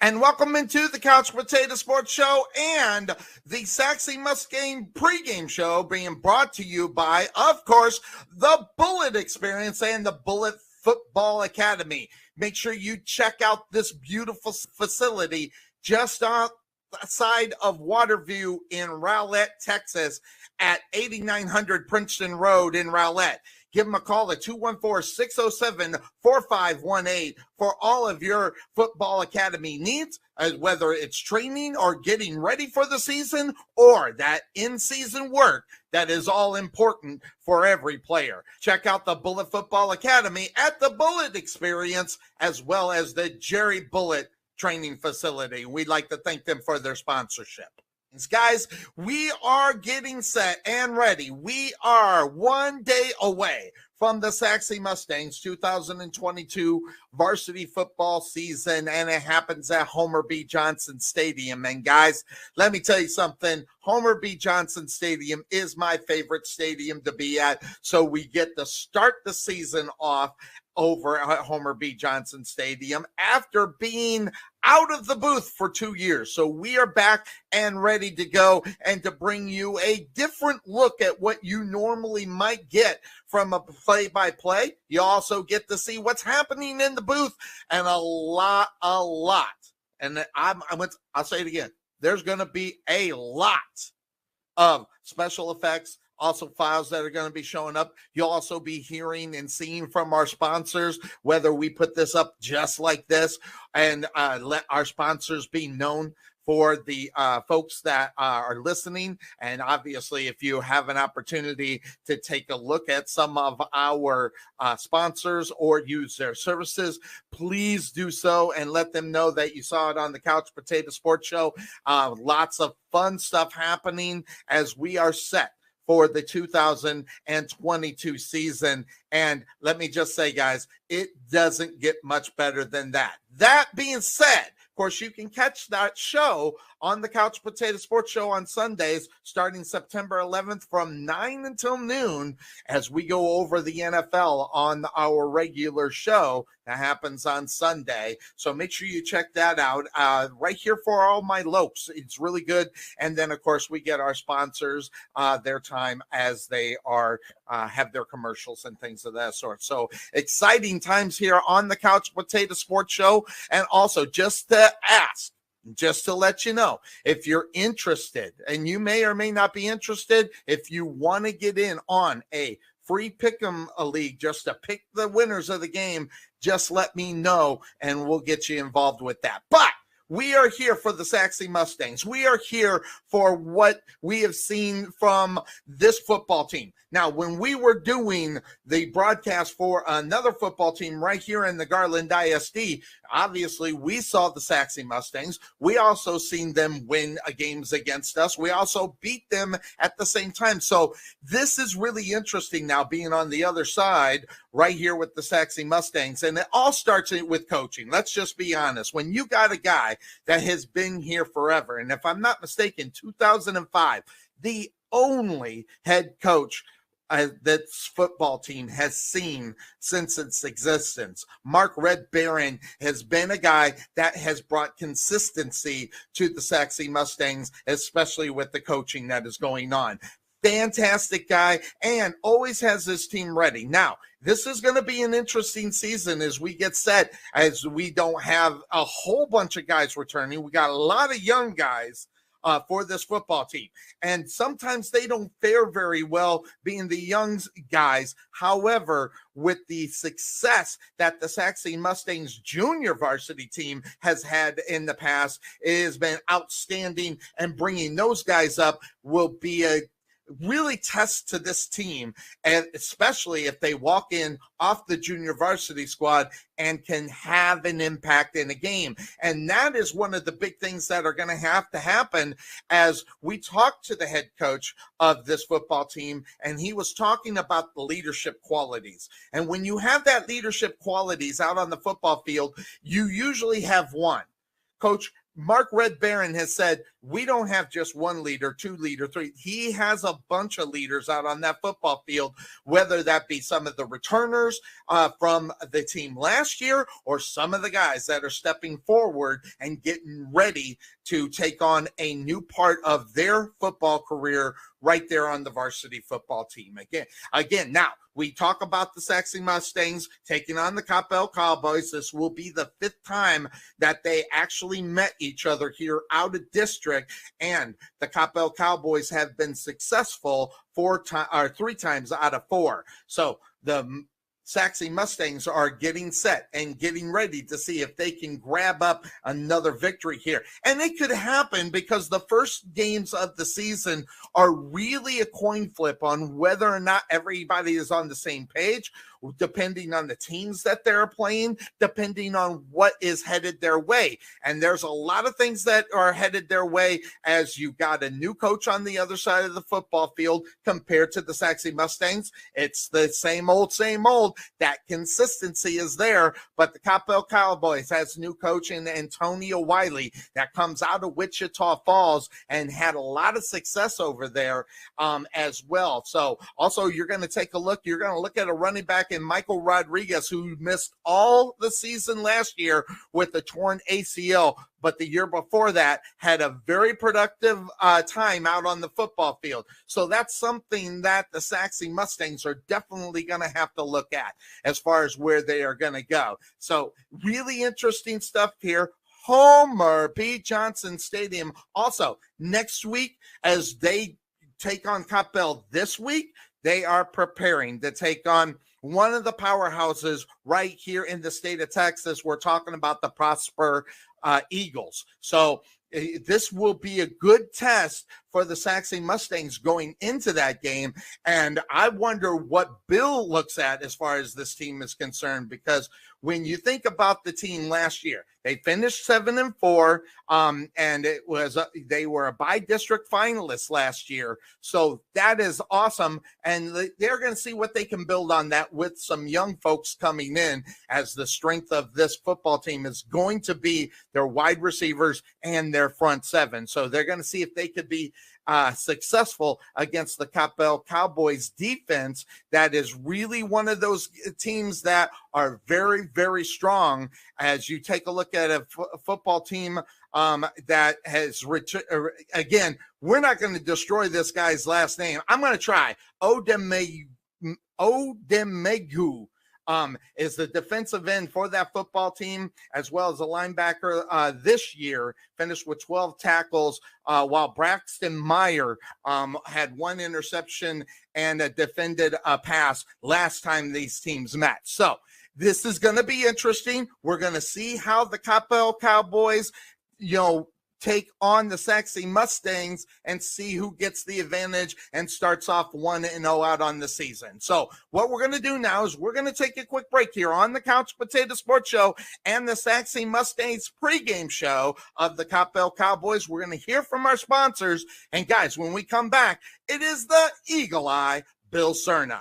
And welcome into the Couch Potato Sports Show and the Sachse Mustangs pregame show being brought to you by, of course, the Bullet Experience and the Bullet Football Academy. Make sure you check out this beautiful facility just outside of Waterview in Rowlett, Texas at 8900 Princeton Road in Rowlett. Give them a call at 214-607-4518 for all of your football academy needs, whether it's training or getting ready for the season or that in-season work that is all important for every player. Check out the Bullet Football Academy at the Bullet Experience as well as the Jerry Bullet Training Facility. We'd like to thank them for their sponsorship. Guys, we are getting set and ready. We are one day away from the Sachse Mustangs 2022 varsity football season, and it happens at Homer B. Johnson Stadium. And guys, let me tell you something. Homer B. Johnson Stadium is my favorite stadium to be at, so we get to start the season off over at Homer B. Johnson Stadium after being out of the booth for 2 years. So we are back and ready to go and to bring you a different look at what you normally might get from a play-by-play. You also get to see what's happening in the booth and a lot. And I'll say it again. There's going to be a lot of special effects, also files that are going to be showing up. You'll also be hearing and seeing from our sponsors, whether we put this up just like this and let our sponsors be known for the folks that are listening. And obviously, if you have an opportunity to take a look at some of our sponsors or use their services, please do so and let them know that you saw it on the Couch Potato Sports Show. Lots of fun stuff happening as we are set for the 2022 season. And let me just say, guys, it doesn't get much better than that. That being said, of course, you can catch that show on the Couch Potato Sports Show on Sundays starting September 11th from 9 until noon as we go over the NFL on our regular show that happens on Sunday. So make sure you check that out right here for all my lokes. It's really good. And then, of course, we get our sponsors their time as they are have their commercials and things of that sort. So exciting times here on the Couch Potato Sports Show. And also just to let you know, if you're interested, and you may or may not be interested, if you want to get in on a free pick'em league just to pick the winners of the game, just let me know and we'll get you involved with that. But we are here for the Sachse Mustangs. We are here for what we have seen from this football team. Now, when we were doing the broadcast for another football team right here in the Garland ISD, obviously we saw the Sachse Mustangs. We also seen them win games against us. We also beat them at the same time. So this is really interesting now being on the other side right here with the Sachse Mustangs. And it all starts with coaching. Let's just be honest. When you got a guy that has been here forever, and if I'm not mistaken, 2005, the only head coach that football team has seen since its existence. Mark Red Barron has been a guy that has brought consistency to the Sachse Mustangs, especially with the coaching that is going on. Fantastic guy and always has his team ready. Now, this is going to be an interesting season as we get set, as we don't have a whole bunch of guys returning. We got a lot of young guys for this football team. And sometimes they don't fare very well being the young guys. However, with the success that the Sachse Mustangs junior varsity team has had in the past, it has been outstanding, and bringing those guys up will be a really test to this team, and especially if they walk in off the junior varsity squad and can have an impact in a game. And that is one of the big things that are going to have to happen as we talk to the head coach of this football team, and he was talking about the leadership qualities. And when you have that leadership qualities out on the football field, you usually have one. Coach Mark Red Barron has said we don't have just one leader, two leader, three. He has a bunch of leaders out on that football field, whether that be some of the returners from the team last year or some of the guys that are stepping forward and getting ready to take on a new part of their football career right there on the varsity football team. Again, now we talk about the Sachse Mustangs taking on the Coppell Cowboys. This will be the 5th time that they actually met each other here out of district, and the Coppell Cowboys have been successful 3 times out of 4. So the Sachse Mustangs are getting set and getting ready to see if they can grab up another victory here. And it could happen because the first games of the season are really a coin flip on whether or not everybody is on the same page, depending on the teams that they're playing, depending on what is headed their way. And there's a lot of things that are headed their way as you got a new coach on the other side of the football field compared to the Sachse Mustangs. It's the same old, same old. That consistency is there, but the Coppell Cowboys has new coach in Antonio Wiley that comes out of Wichita Falls and had a lot of success over there as well. So also you're going to take a look. You're going to look at a running back in Michael Rodriguez, who missed all the season last year with a torn ACL, but the year before that had a very productive time out on the football field. So that's something that the Sachse Mustangs are definitely going to have to look at as far as where they are going to go. So really interesting stuff here. Homer P. Johnson Stadium also next week, as they take on Coppell this week, they are preparing to take on one of the powerhouses right here in the state of Texas. We're talking about the Prosper Eagles. So this will be a good test for the Sachse Mustangs going into that game. And I wonder what Bill looks at as far as this team is concerned, because when you think about the team last year, they finished 7-4, and it was they were a by-district finalist last year. So that is awesome, and they're going to see what they can build on that with some young folks coming in, as the strength of this football team is going to be their wide receivers and their front seven. So they're going to see if they could be successful against the Coppell Cowboys defense. That is really one of those teams that are very, very strong. As you take a look at a football team that has again, we're not going to destroy this guy's last name. I'm going to try. Odemegu is the defensive end for that football team, as well as a linebacker this year, finished with 12 tackles, while Braxton Meyer had 1 interception and defended a pass last time these teams met. So this is going to be interesting. We're going to see how the Coppell Cowboys, take on the Sachse Mustangs and see who gets the advantage and starts off 1-0 out on the season. So what we're going to do now is we're going to take a quick break here on the Couch Potato Sports Show and the Sachse Mustangs pregame show of the Coppell Cowboys. We're going to hear from our sponsors. And guys, when we come back, it is the Eagle Eye, Bill Cerna.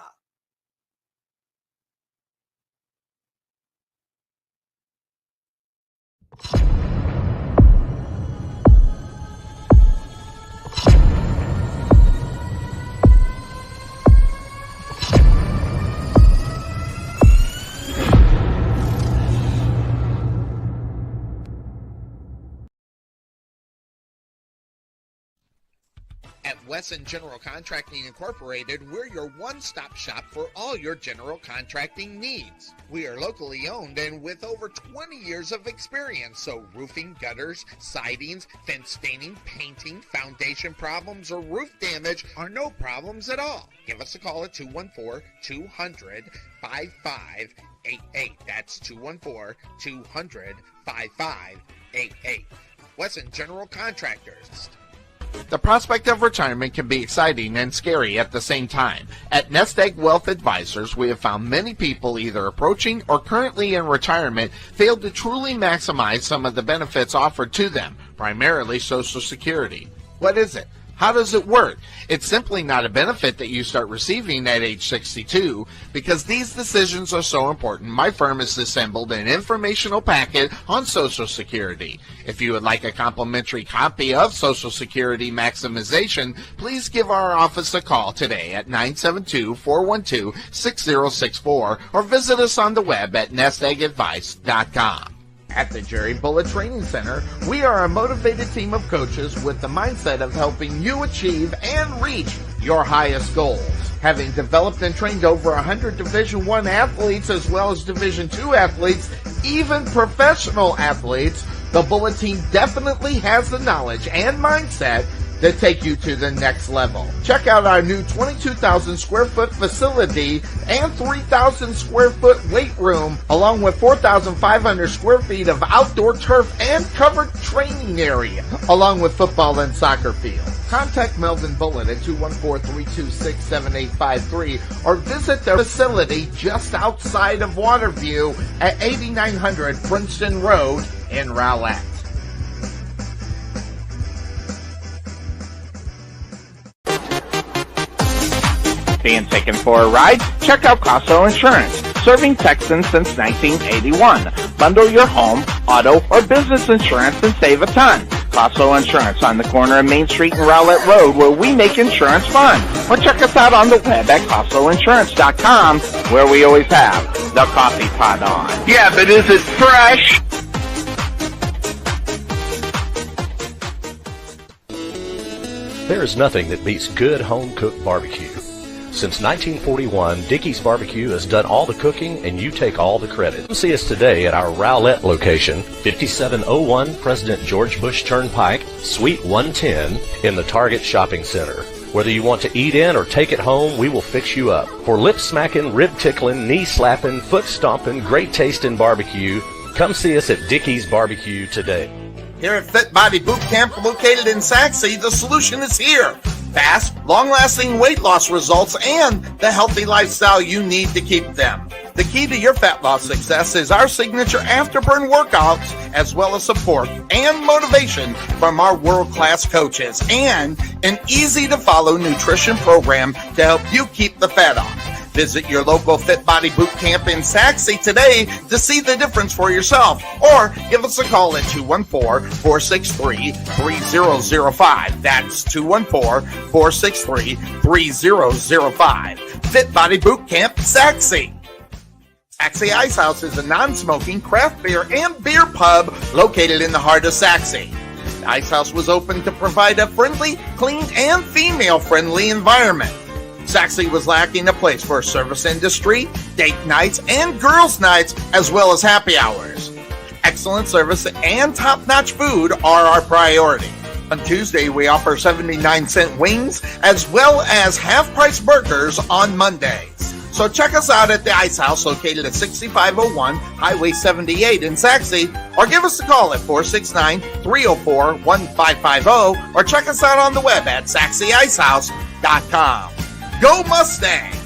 At Wesson General Contracting Incorporated, we're your one-stop shop for all your general contracting needs. We are locally owned and with over 20 years of experience, so roofing, gutters, sidings, fence staining, painting, foundation problems, or roof damage are no problems at all. Give us a call at 214-200-5588. That's 214-200-5588. Wesson General Contractors. The prospect of retirement can be exciting and scary at the same time. At Nest Egg Wealth Advisors, we have found many people either approaching or currently in retirement fail to truly maximize some of the benefits offered to them, primarily Social Security. What is it? How does it work? It's simply not a benefit that you start receiving at age 62. Because these decisions are so important, my firm has assembled an informational packet on Social Security. If you would like a complimentary copy of Social Security Maximization, please give our office a call today at 972-412-6064 or visit us on the web at nesteggadvice.com. At the Jerry Bullet Training Center, we are a motivated team of coaches with the mindset of helping you achieve and reach your highest goals. Having developed and trained over 100 Division I athletes as well as Division II athletes, even professional athletes, the Bullet team definitely has the knowledge and mindset that take you to the next level. Check out our new 22,000 square foot facility and 3,000 square foot weight room, along with 4,500 square feet of outdoor turf and covered training area, along with football and soccer fields. Contact Melvin Bullitt at 214-326-7853 or visit their facility just outside of Waterview at 8900 Princeton Road in Rowlett. Being taken for a ride? Check out Coppell Insurance, serving Texans since 1981. Bundle your home, auto, or business insurance and save a ton. Coppell Insurance on the corner of Main Street and Rowlett Road, where we make insurance fun. Or check us out on the web at CoppellInsurance.com, where we always have the coffee pot on. Yeah, but is it fresh? There is nothing that beats good home-cooked barbecue. Since 1941, Dickey's Barbecue has done all the cooking and you take all the credit. Come see us today at our Rowlett location, 5701 President George Bush Turnpike, Suite 110 in the Target Shopping Center. Whether you want to eat in or take it home, we will fix you up. For lip-smacking, rib-tickling, knee-slapping, foot-stomping, great-tasting barbecue, come see us at Dickey's Barbecue today. Here at Fit Body Boot Camp, located in Sachse, the solution is here. Fast, long-lasting weight loss results and the healthy lifestyle you need to keep them. The key to your fat loss success is our signature afterburn workouts, as well as support and motivation from our world-class coaches, and an easy-to-follow nutrition program to help you keep the fat off. Visit your local Fit Body Boot Camp in Sachse today to see the difference for yourself, or give us a call at 214-463-3005. That's 214-463-3005. Fit Body Boot Camp, Sachse. Sachse Ice House is a non-smoking craft beer and beer pub located in the heart of Sachse. The Ice House was opened to provide a friendly, clean, and female-friendly environment. Sachse was lacking a place for service industry, date nights, and girls' nights, as well as happy hours. Excellent service and top-notch food are our priority. On Tuesday, we offer 79-cent wings, as well as half-price burgers on Mondays. So check us out at the Ice House, located at 6501 Highway 78 in Sachse, or give us a call at 469-304-1550, or check us out on the web at SachseIcehouse.com. Go Mustangs!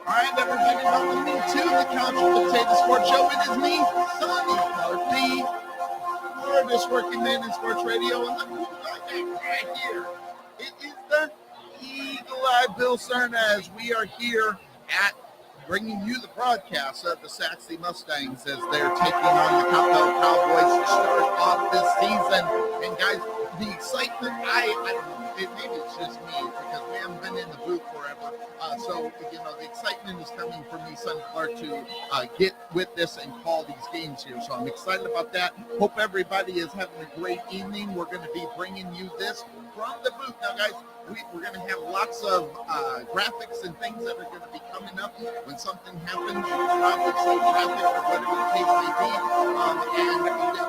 All right, everybody, welcome me to the Couch Potato Sports Show. It is me, Sonny, the hardest working man in sports radio, and the cool guy right here. It is the Eagle-Eye Bill Cerna, as we are here at bringing you the broadcast of the Sachse Mustangs as they're taking on the Coppell Cowboys to start off this season. And guys, the excitement, maybe it's just me because we haven't been in the booth forever. So, the excitement is coming from me, Sonny Clark, to get with this and call these games here. So I'm excited about that. Hope everybody is having a great evening. We're going to be bringing you this from the booth. Now, guys, we're going to have lots of graphics and things that are going to be coming up when something happens, graphics or traffic or whatever the case may be. And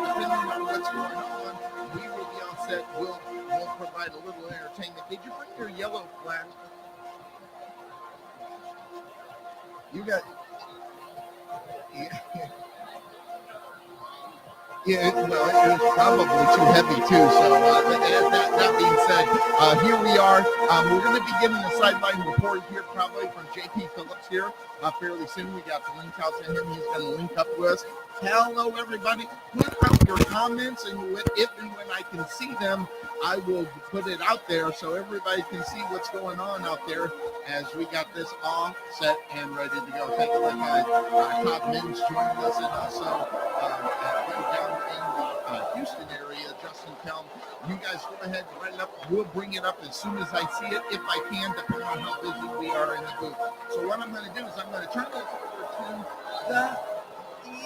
depending on what's going on, we will be on set. We'll provide a little entertainment. Did you bring your yellow flag? You got. Yeah, well, it was probably too heavy too. So that being said, here we are. We're going to be getting a sideline report here, probably from JP Phillips here fairly soon. We got the link out to him. He's going to link up with us. Hello, everybody. Put up your comments, and if and when I can see them, I will put it out there so everybody can see what's going on out there as we got this all set and ready to go. Take a look at Todd Mims joining us, and also down in the Houston area, Justin Kelm. You guys go ahead and write it up. We'll bring it up as soon as I see it, if I can, depending on how busy we are in the booth. So what I'm going to do is I'm going to turn this over to the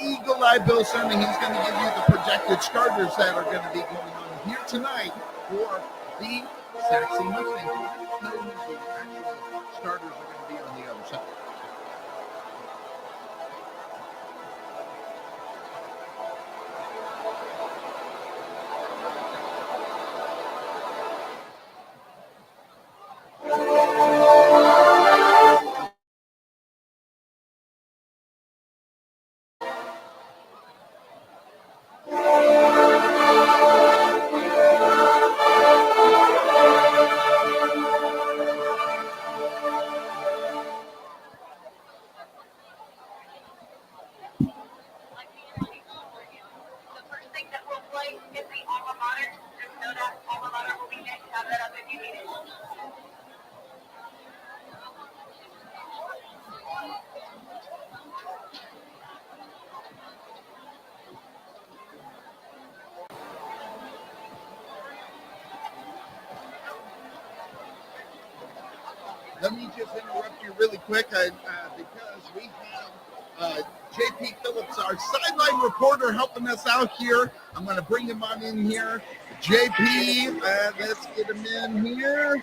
Eagle Eye Bill Sonny. He's going to give you the projected starters that are going to be going on here tonight for the Sachse Mustangs. The actual starters are going to be on the other side. Let me just interrupt you really quick because we have JP Phillips, our sideline reporter, helping us out here. I'm going to bring him on in here. JP, let's get him in here.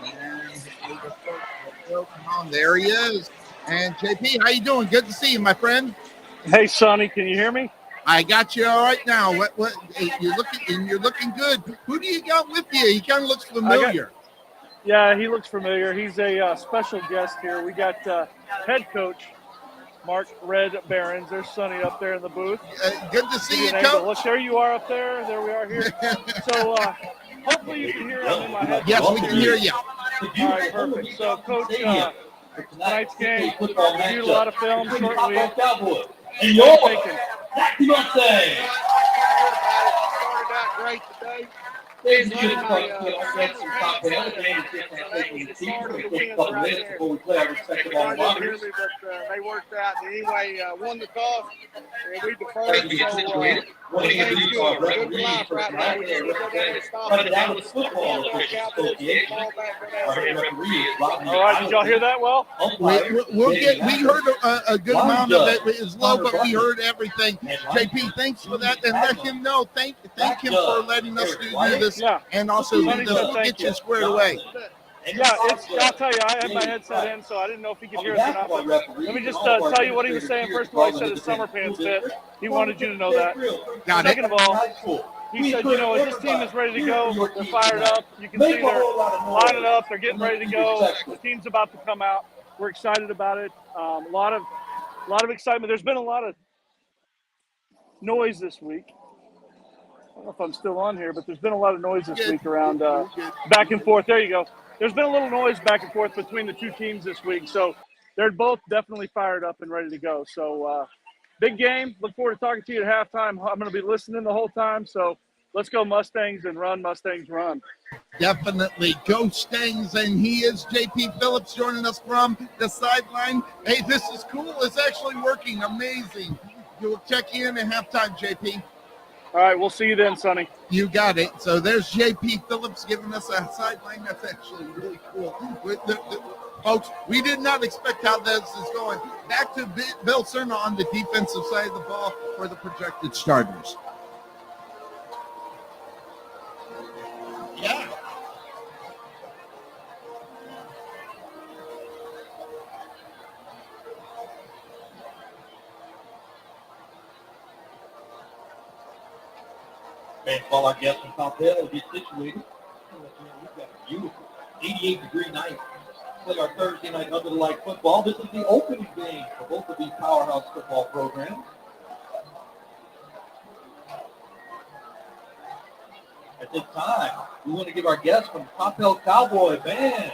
And come on, there he is. And JP, how you doing? Good to see you, my friend. Hey, Sonny, can you hear me? I got you all right now. What you're looking good. Who do you got with you? He kind of looks familiar. Yeah, he looks familiar. He's a special guest here. We got head coach Mark Red Barons. There's Sonny up there in the booth. Good to see you, Coach. Look, there you are up there. There we are here. So hopefully you can hear me in my head. Yes, we can hear you. All right, perfect. So, Coach, tonight's game, we reviewed a lot of film shortly. And you're Sachse Mustangs. Started out great today. Ladies and gentlemen, offense from top down. The game is just taking the team for a quick couple minutes before we play our respective alma maters. They worked out. Anyway, won the toss, and we deferred. As we get situated, want to introduce our referees for tonight. Running down with the football association. Our head referee is Rodney. All right, did y'all hear that well? We heard a good amount of it. It was low, but we heard everything. JP, thanks for that, and let him know. Thank him for letting us do this, and also get you squared away. Yeah, I'll tell you, I had my headset in, so I didn't know if he could hear us or not. Let me just tell you what he was saying. First of all, he said his summer pants fit. He wanted you to know that. Second of all, he said, this team is ready to go. They're fired up. You can see they're lining up. They're getting ready to go. The team's about to come out. We're excited about it. A lot of excitement. There's been a lot of noise this week. I don't know if I'm still on here, but there's been a lot of noise this week around back and forth. There you go. There's been a little noise back and forth between the two teams this week. So they're both definitely fired up and ready to go. So big game. Look forward to talking to you at halftime. I'm going to be listening the whole time. So let's go Mustangs and run, Mustangs run. Definitely. Go Stangs. And he is JP Phillips joining us from the sideline. Hey, this is cool. It's actually working. Amazing. You'll check in at halftime, JP. All right, we'll see you then, Sonny. You got it. So there's JP Phillips giving us a sideline. That's actually really cool. Folks, we did not expect how this is going. Back to Bill Cerna on the defensive side of the ball for the projected starters. Yeah. And while our guests from Coppell get situated, Beautiful. 88-degree night. Play our Thursday night Under the Light football. This is the opening game for both of these powerhouse football programs. At this time, we want to give our guests from Coppell Cowboy Band.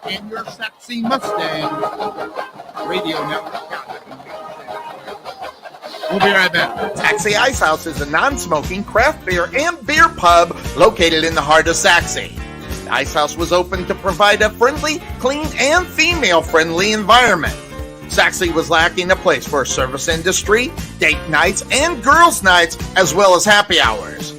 And your Sachse Mustangs radio network. We'll be right back. Sachse Ice House is a non-smoking craft beer and beer pub located in the heart of Sachse. The Ice House was opened to provide a friendly, clean, and female-friendly environment. Sachse was lacking a place for a service industry, date nights, and girls' nights, as well as happy hours.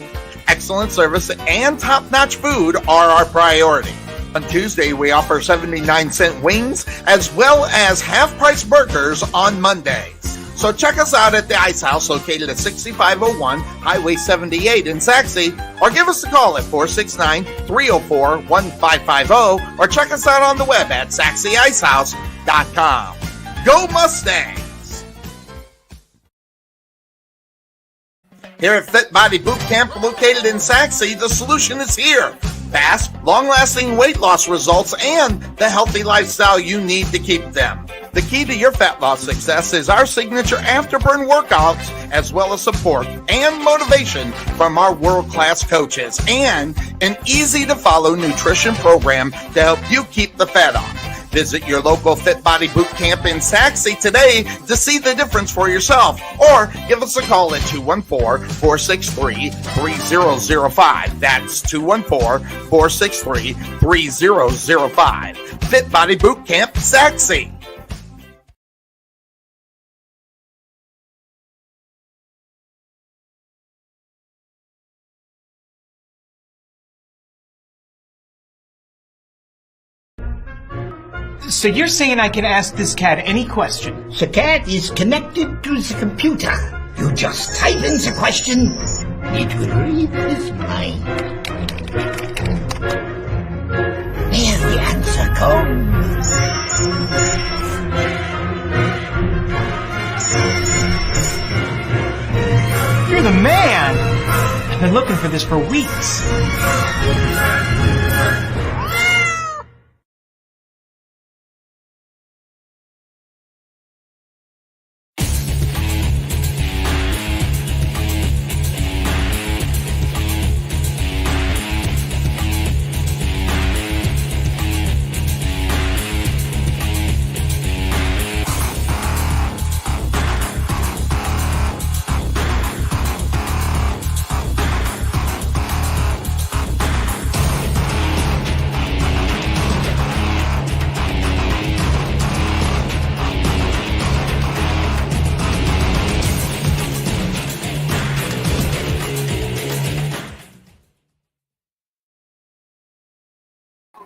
Excellent service and top-notch food are our priority. On Tuesday, we offer 79-cent wings as well as half-price burgers on Mondays. So check us out at the Ice House located at 6501 Highway 78 in Sachse, or give us a call at 469-304-1550, or check us out on the web at SachseIcehouse.com. Go Mustangs! Here at Fit Body Boot Camp located in Sachse, the solution is here. Fast, long-lasting weight loss results and the healthy lifestyle you need to keep them. The key to your fat loss success is our signature afterburn workouts, as well as support and motivation from our world-class coaches, and an easy-to-follow nutrition program to help you keep the fat off. Visit your local Fit Body Boot Camp in Sachse today to see the difference for yourself, or give us a call at 214-463-3005. That's 214-463-3005. Fit Body Boot Camp, Sachse. So you're saying I can ask this cat any question? The cat is connected to the computer. You just type in the question, it will read his mind. Here the answer comes. You're the man! I've been looking for this for weeks.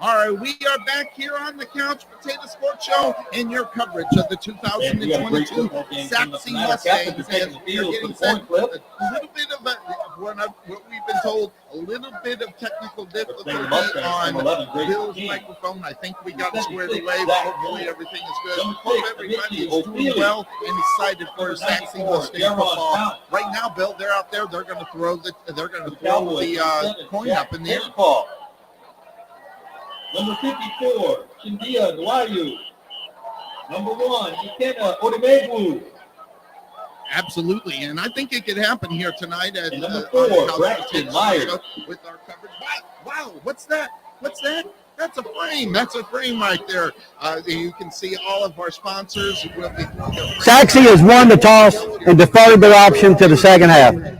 All right, we are back here on the Couch Potato Sports Show in your coverage of the 2022 Sachse Mustangs. As we are getting set, a little bit of what we've been told, a little bit of technical difficulty on Bill's microphone. I think we got it squared away. Hopefully everything is good. Hope everybody is doing well and excited for Sachse Mustang football. Right now, Bill, they're out there. They're going to throw the coin up in the air. Number 54, Chindia Nwayu. Number 1, Ikenna Odemegwu. Absolutely, and I think it could happen here tonight at number 4, Braxton Myers. With our coverage. Wow, what's that? That's a frame. That's a frame right there. You can see all of our sponsors. Sachse has won the toss and deferred their option to the second half. There's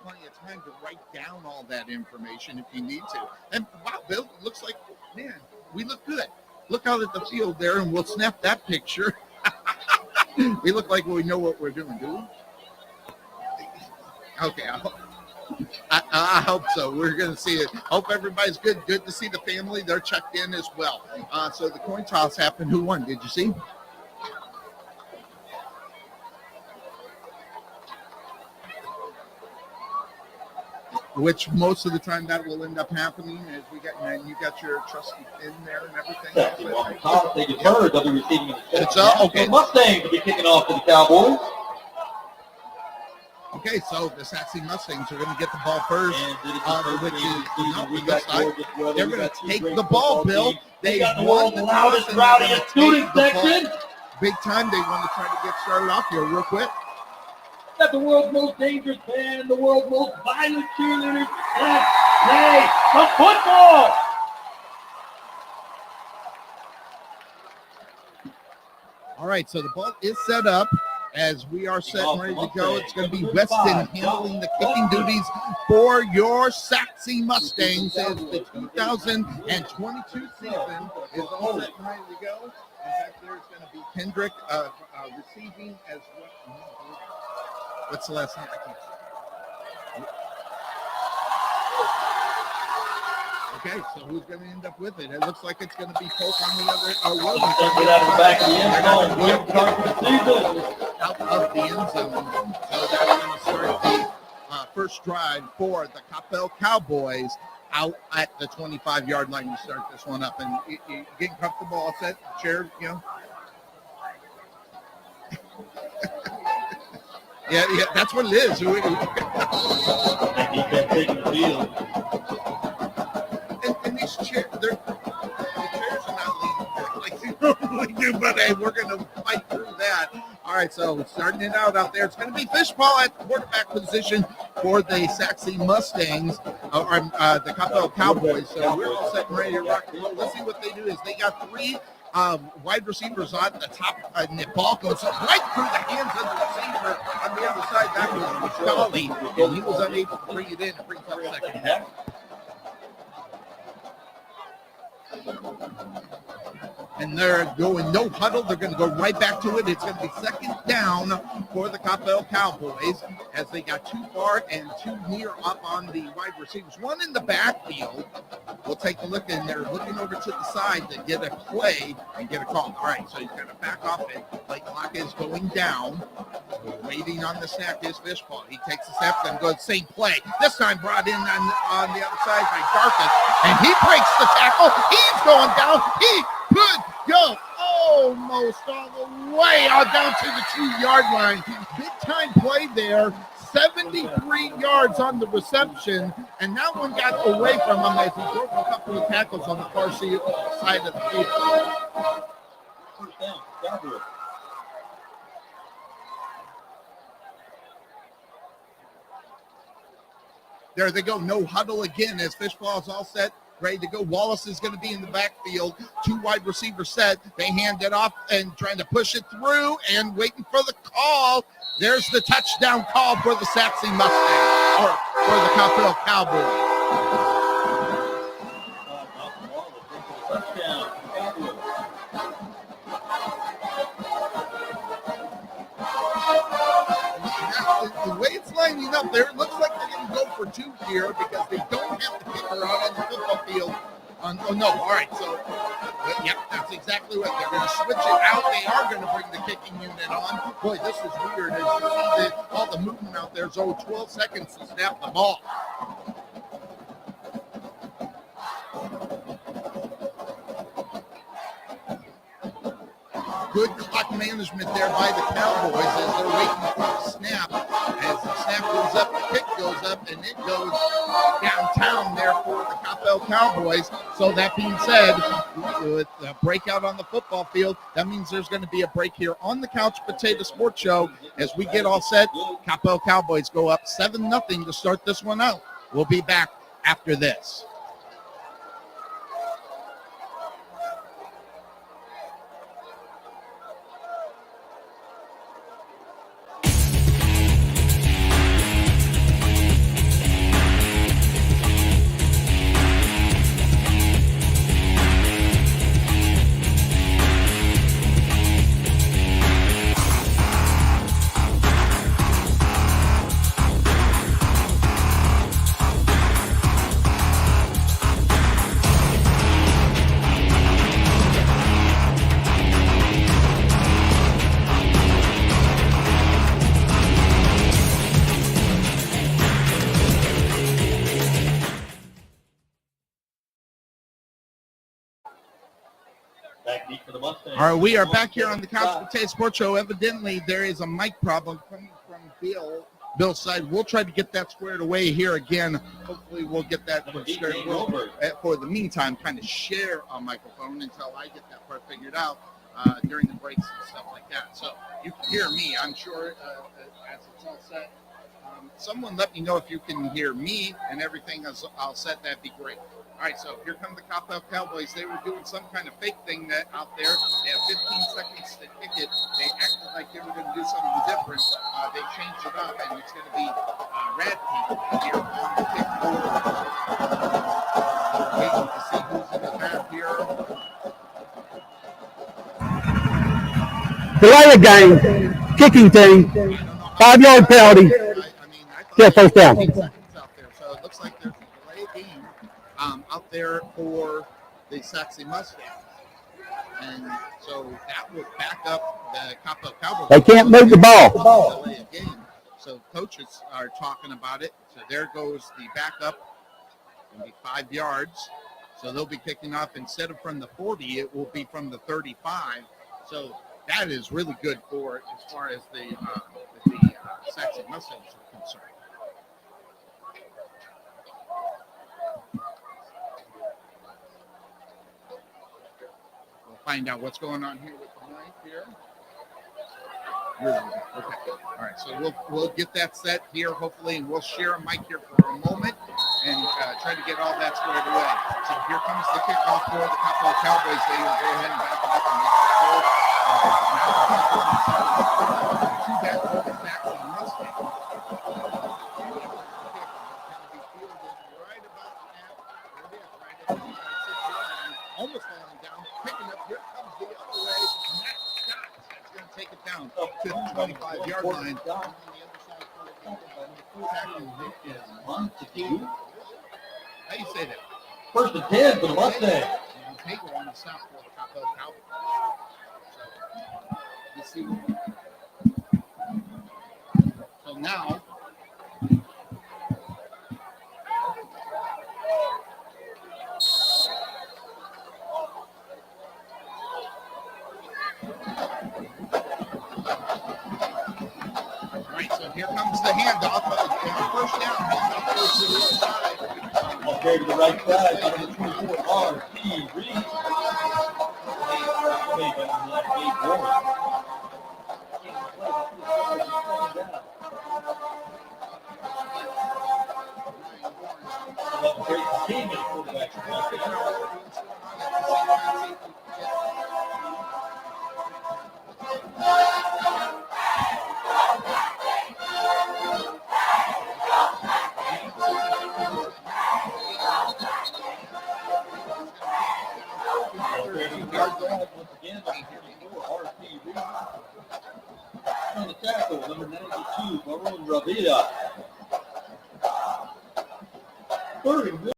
plenty of time to write down all that information if you need to. And wow, Bill, it looks like, man, we look good. Look out at the field there, and we'll snap that picture. We look like we know what we're doing, do we? Okay, I hope so. We're going to see it. Hope everybody's good. Good to see the family. They're checked in as well. So the coin toss happened. Who won? Did you see? Which most of the time that will end up happening as we get, and you got your trusty pin there and everything. They deferred. They'll be receiving it's okay. The Mustangs will be kicking off for the Cowboys. Okay, so the Sachse Mustangs are going to get the ball first, which is they're going to take the ball, Bill. They won the loudest, rowdiest student section. Big time. They want to try to get started off here real quick. Got the world's most dangerous band, the world's most violent cheerleaders. Let's play the football. All right, so the ball is set up as we are set and ready to go. It's going to be Weston handling the kicking duties for your Sachse Mustangs as the 2022 season is all set and ready to go. And back there is going to be Kendrick receiving as well. What's the last name? Okay, so who's going to end up with it? It looks like it's going to be Polk on the other. Out of the end zone. So that's going to start the first drive for the Coppell Cowboys out at the 25-yard line to start this one up. And you getting comfortable, all set, chair, you know? Yeah, that's what it is. And these chairs, the chairs are not leaning like they normally do, but hey, we're going to fight through that. All right, so starting it out there, it's going to be Fishball at the quarterback position for the Sachse Mustangs, or the Coppell Cowboys. So we're all set and ready to rock and roll. Let's see what they do is they got 3 wide receivers on the top, and the ball goes right through the hands of the receiver on the other side. That was Sonny, and he was unable to bring it in and bring up second half. And they're going no huddle. They're going to go right back to it. It's going to be second down for the Coppell Cowboys as they got 2 far and 2 near up on the wide receivers. 1 in the backfield. We'll take a look, and they're looking over to the side to get a play and get a call. All right, so he's going to back off it. Play clock is going down. Waiting on the snap is Fishball. He takes a step and goes same play. This time brought in on the other side by Darkus, and he breaks the tackle. He's going down. He could go almost all the way on down to the 2-yard line. Big time play there. 73 yards on the reception, and that one got away from him as he broke a couple of tackles on the far side of the field. First down, Cowboys. There they go. No huddle again as Fishball is all set, ready to go. Wallace is going to be in the backfield. 2 wide receivers set. They hand it off and trying to push it through and waiting for the call. There's the touchdown call for the Sachse Mustangs, or for the Coppell Cowboys. The way it's lining up there, it looks like they're going to go for 2 here because they don't have the kicker out on the football field Oh, no. All right. So, yep, that's exactly what they're going to switch it out. They are going to bring the kicking unit on. Boy, this is weird. As you see all the movement out there. So 12 seconds to snap the ball. Good clock management there by the Cowboys as they're waiting for the snap. As the snap goes up, the kick goes up, and it goes downtown there for the Coppell Cowboys. So that being said, with the breakout on the football field, that means there's going to be a break here on the Couch Potato Sports Show. As we get all set, Coppell Cowboys go up 7-0 to start this one out. We'll be back after this. All right, we are back here on the Couch Potato Sports Show. Evidently, there is a mic problem coming from Bill's side. We'll try to get that squared away here again. Hopefully, we'll get that squared. We'll, for the meantime, kind of share a microphone until I get that part figured out during the breaks and stuff like that. So you can hear me, I'm sure, as it's all set. Someone let me know if you can hear me and everything is all set. That'd be great. All right, so here come the Coppell Cowboys. They were doing some kind of fake thing that out there. They have 15 seconds to kick it. They acted like they were going to do something different. They changed it up, and it's going to be Radke here on the kick forward. Waiting to see who's in the back here. Delay a game, kicking team, 5-yard penalty, still first down. So it looks like there's a delay game out there for the Sachse Mustangs. And so that would back up the Coppell Cowboys. They can't move the ball. Delay a game. So coaches are talking about it. So there goes the backup. It'll be 5 yards. So they'll be kicking off instead of from the 40, it will be from the 35. So that is really good for as far as the Sachse Mustangs are concerned. We'll find out what's going on here with the mic here. Okay. All right. So we'll get that set here, hopefully, and we'll share a mic here for a moment and try to get all that squared away. So here comes the kickoff for the Coppell Cowboys. They will go ahead and back it up and make the goal. To that for the Sachse Mustangs. Right about now. There it is, right at the 6-yard line. Almost falling down. Picking up. Here comes the other way. And that's Scott. That's going to take it down to the 25-yard line. On the other side for the tackle is how do you say that? First and 10 for the Mustangs. Taker on the stop for the Coppell Cowboys. So, let's see. So now, all right, so here comes the handoff. First down, handoff goes to the other side. Okay, to the right side, number 24, R.P. Reed. On the tackle, number 92, Baron Ravia. Third and 1.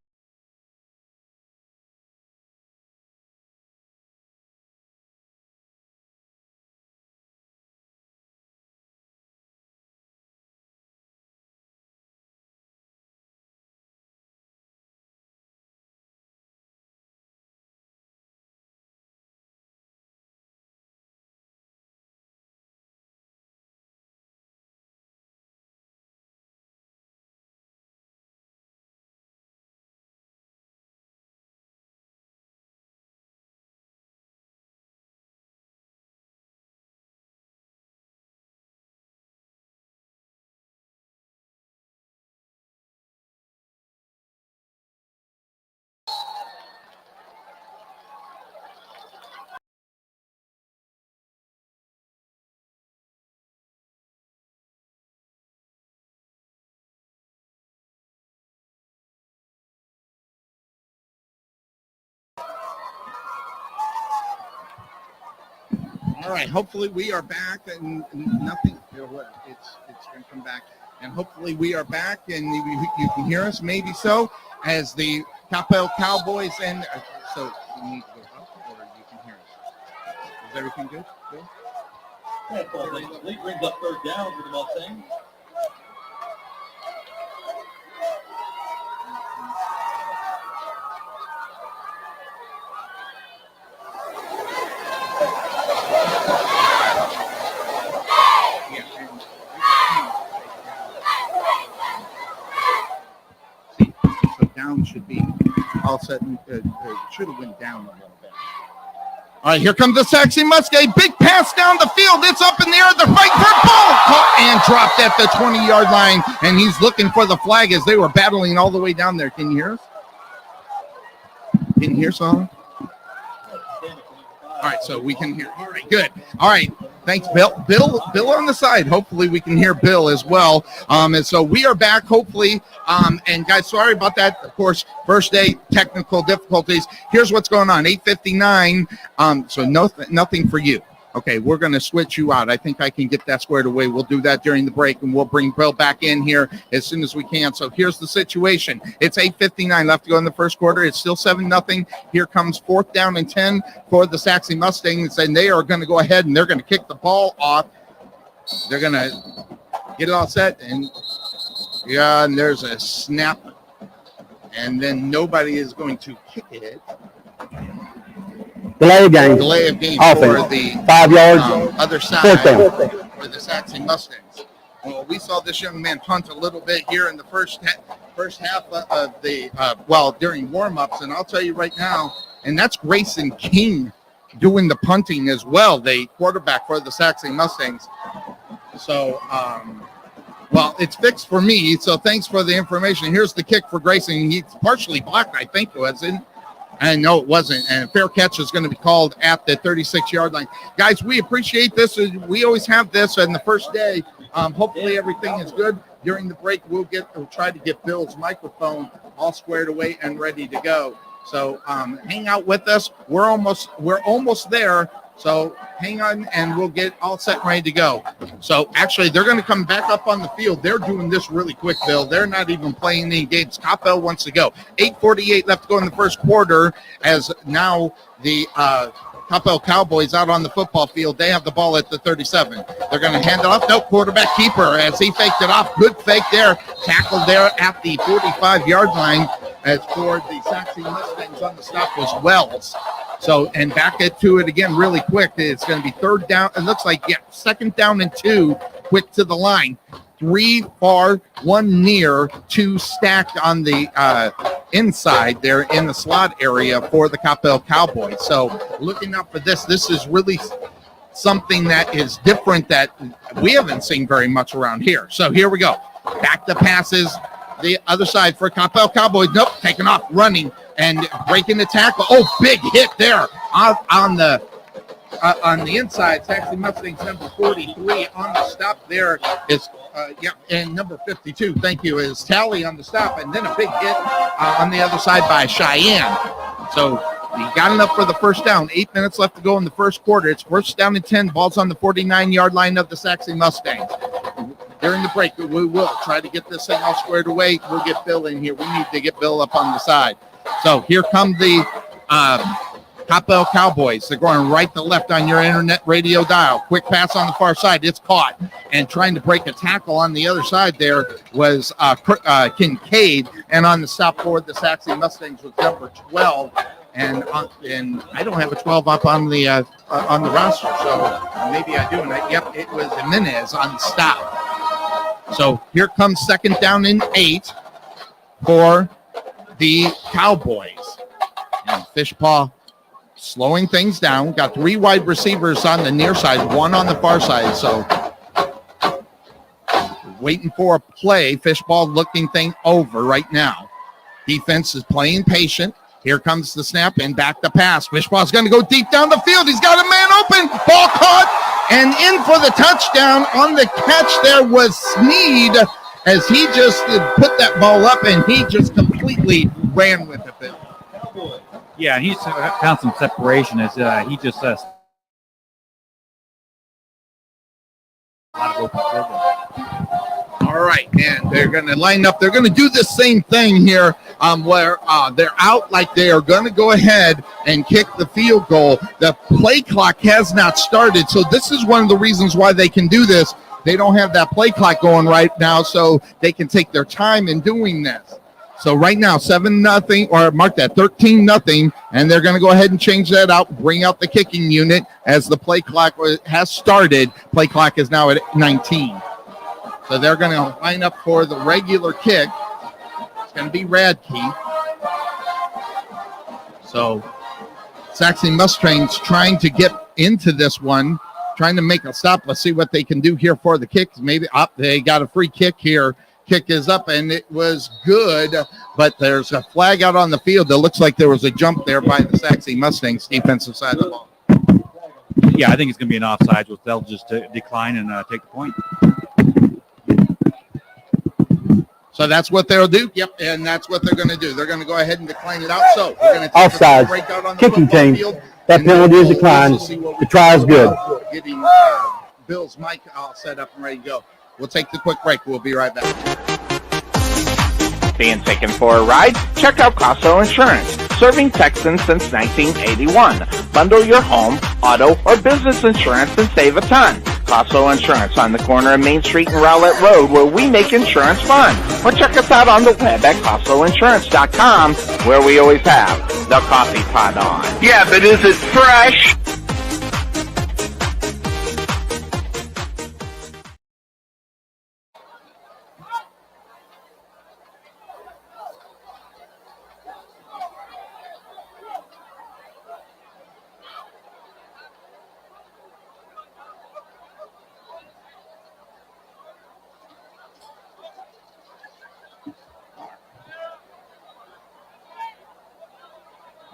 All right. Hopefully we are back and nothing. It's going to come back. And hopefully we are back and you can hear us. Maybe so. As the Coppell Cowboys and so you need to go up or you can hear us. Is everything good? Good. Lee brings up third down for the Mustangs. So down should be all set. Should have went down a little bit. All right, here comes the Sachse Mustangs. Big pass down the field. It's up in the air. They're fighting for a ball. Caught and dropped at the 20-yard line. And he's looking for the flag as they were battling all the way down there. Can you hear us? Can you hear Sonny? All right, so we can hear. All right, good. All right, thanks, Bill. Bill on the side. Hopefully we can hear Bill as well. And so we are back, hopefully. And guys, sorry about that. Of course, first day technical difficulties. Here's what's going on. 8:59. So nothing for you. Okay, we're going to switch you out. I think I can get that squared away. We'll do that during the break, and we'll bring Bill back in here as soon as we can. So here's the situation. It's 8:59 left to go in the first quarter. It's still 7-0. Here comes 4th down and 10 for the Sachse Mustangs, and they are going to go ahead, and they're going to kick the ball off. They're going to get it all set, and there's a snap, and then nobody is going to kick it. Delay of game. Delay of game Offense. For the 5 yards. Other side for the Sachse Mustangs. Well, we saw this young man punt a little bit here in the first half of the during warm-ups, and I'll tell you right now, and that's Grayson King doing the punting as well, the quarterback for the Sachse Mustangs. So, it's fixed for me, so thanks for the information. Here's the kick for Grayson. He's partially blocked, I think, wasn't it? And no, it wasn't. And a fair catch is going to be called at the 36-yard line. Guys, we appreciate this. We always have this on the first day. Hopefully everything is good. During the break, we'll try to get Bill's microphone all squared away and ready to go. So hang out with us. We're almost there. So hang on, and we'll get all set and ready to go. So actually, they're going to come back up on the field. They're doing this really quick, Bill. They're not even playing any games. Coppell wants to go. 8:48 left to go in the first quarter, as now the Coppell Cowboys out on the football field. They have the ball at the 37. They're going to hand it off. No, quarterback keeper as he faked it off. Good fake there. Tackled there at the 45-yard line. As for the Sachse Mustangs on the stop was Wells. So, and back to it again really quick. It's going to be 3rd down. It looks like, 2nd down and 2, quick to the line. 3 far, 1 near, 2 stacked on the inside there in the slot area for the Coppell Cowboys. So looking up for this is really something that is different that we haven't seen very much around here. So here we go. Back the passes. The other side for Coppell Cowboys. Nope, taking off, running, and breaking the tackle. Oh, big hit there on the inside. Sachse Mustangs number 43 on the stop there is, and number 52, thank you, is Tally on the stop, and then a big hit on the other side by Cheyenne. So he got enough for the first down. 8 minutes left to go in the first quarter. It's 1st down and 10. Ball's on the 49-yard line of the Sachse Mustangs. During the break, we will try to get this thing all squared away. We'll get Bill in here. We need to get Bill up on the side. So here come the Coppell Cowboys. They're going right to left on your internet radio dial. Quick pass on the far side. It's caught. And trying to break a tackle on the other side there was Kincaid. And on the stop forward, the Sachse Mustangs was number 12. And I don't have a 12 up on the roster, so maybe I do. And yep, it was Jimenez on the stop. So here comes 2nd down and 8 for the Cowboys. And Fishpaw slowing things down. Got 3 wide receivers on the near side, 1 on the far side. So waiting for a play. Fishpaw looking thing over right now. Defense is playing patient. Here comes the snap and back the pass. Fishpaw's going to go deep down the field. He's got a man open. Ball caught and in for the touchdown. On the catch there was Sneed as he just put that ball up and he just completely ran with it, Bill. Yeah, he's found some separation as he just All right, and they're going to line up. They're going to do the same thing here where they're out like they are going to go ahead and kick the field goal. The play clock has not started, so this is one of the reasons why they can do this. They don't have that play clock going right now, so they can take their time in doing this. So right now, 7-0, or mark that, 13-0, and they're going to go ahead and change that out, bring out the kicking unit as the play clock has started. Play clock is now at 19. So they're going to line up for the regular kick. It's going to be Radke. So Sachse Mustangs trying to get into this one, trying to make a stop. Let's see what they can do here for the kick. Maybe they got a free kick here. Kick is up, and it was good, but there's a flag out on the field. It looks like there was a jump there by the Sachse Mustangs defensive side of the ball. Yeah, I think it's going to be an offside. They'll just decline and take the point. So that's what they'll do. Yep, and that's what they're going to do. They're going to go ahead and decline it out. So we're going to take Offside. a break out on the Kicking football team. field. That penalty is declined. The try is good. Getting Bill's mic all set up and ready to go. We'll take the quick break. We'll be right back. Being taken for a ride? Check out Coppell Insurance, serving Texans since 1981. Bundle your home, auto, or business insurance and save a ton. Coppell Insurance on the corner of Main Street and Rowlett Road, where we make insurance fun. Or check us out on the web at CoppellInsurance.com, where we always have the coffee pot on. Yeah, but is it fresh?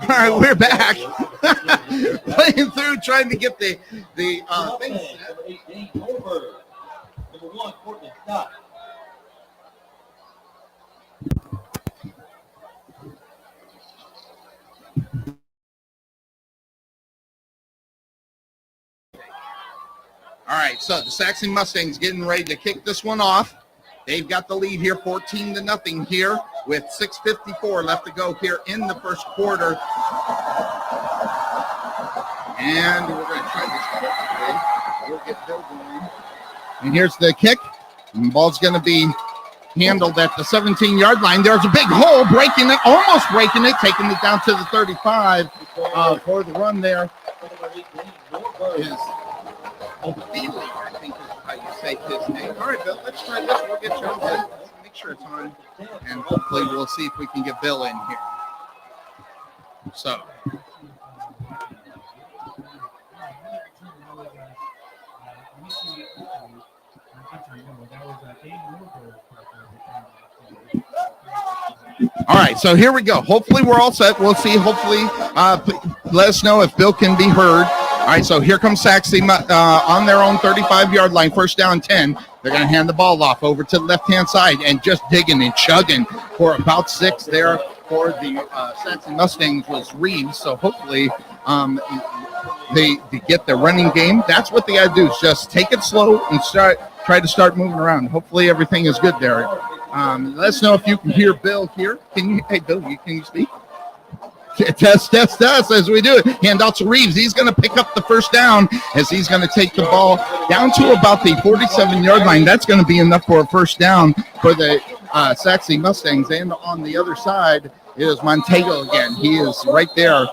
All right, we're back. Playing through, trying to get the thing set. Number 1, Courtney Scott. All right, so the Sachse Mustangs getting ready to kick this one off. They've got the lead here, 14-0 here, with 6:54 left to go here in the first quarter. And we're going to try this quickly. We'll get Bill going. And here's the kick. And the ball's going to be handled at the 17-yard line. There's a big hole, breaking it, almost breaking it, taking it down to the 35 for the run there. Is O'Feely, I think is how you say his name. All right, Bill, let's try this. We'll get you on there. Make sure it's on. And hopefully we'll see if we can get Bill in here. So. All right, so here we go. Hopefully we're all set. We'll see. Hopefully, let us know if Bill can be heard. All right, so here comes Sachse on their own 35-yard line, first down 10. They're going to hand the ball off over to the left-hand side and just digging and chugging for about 6 there for the Sachse Mustangs was Reeves. So hopefully they get the running game. That's what they got to do is just take it slow and try to start moving around. Hopefully everything is good there. Let us know if you can hear Bill here. Hey, Bill, can you speak? Test as we do it. Hand out to Reeves. He's going to pick up the first down as he's going to take the ball down to about the 47-yard line. That's going to be enough for a first down for the Sachse Mustangs. And on the other side is Montego again. He is right there.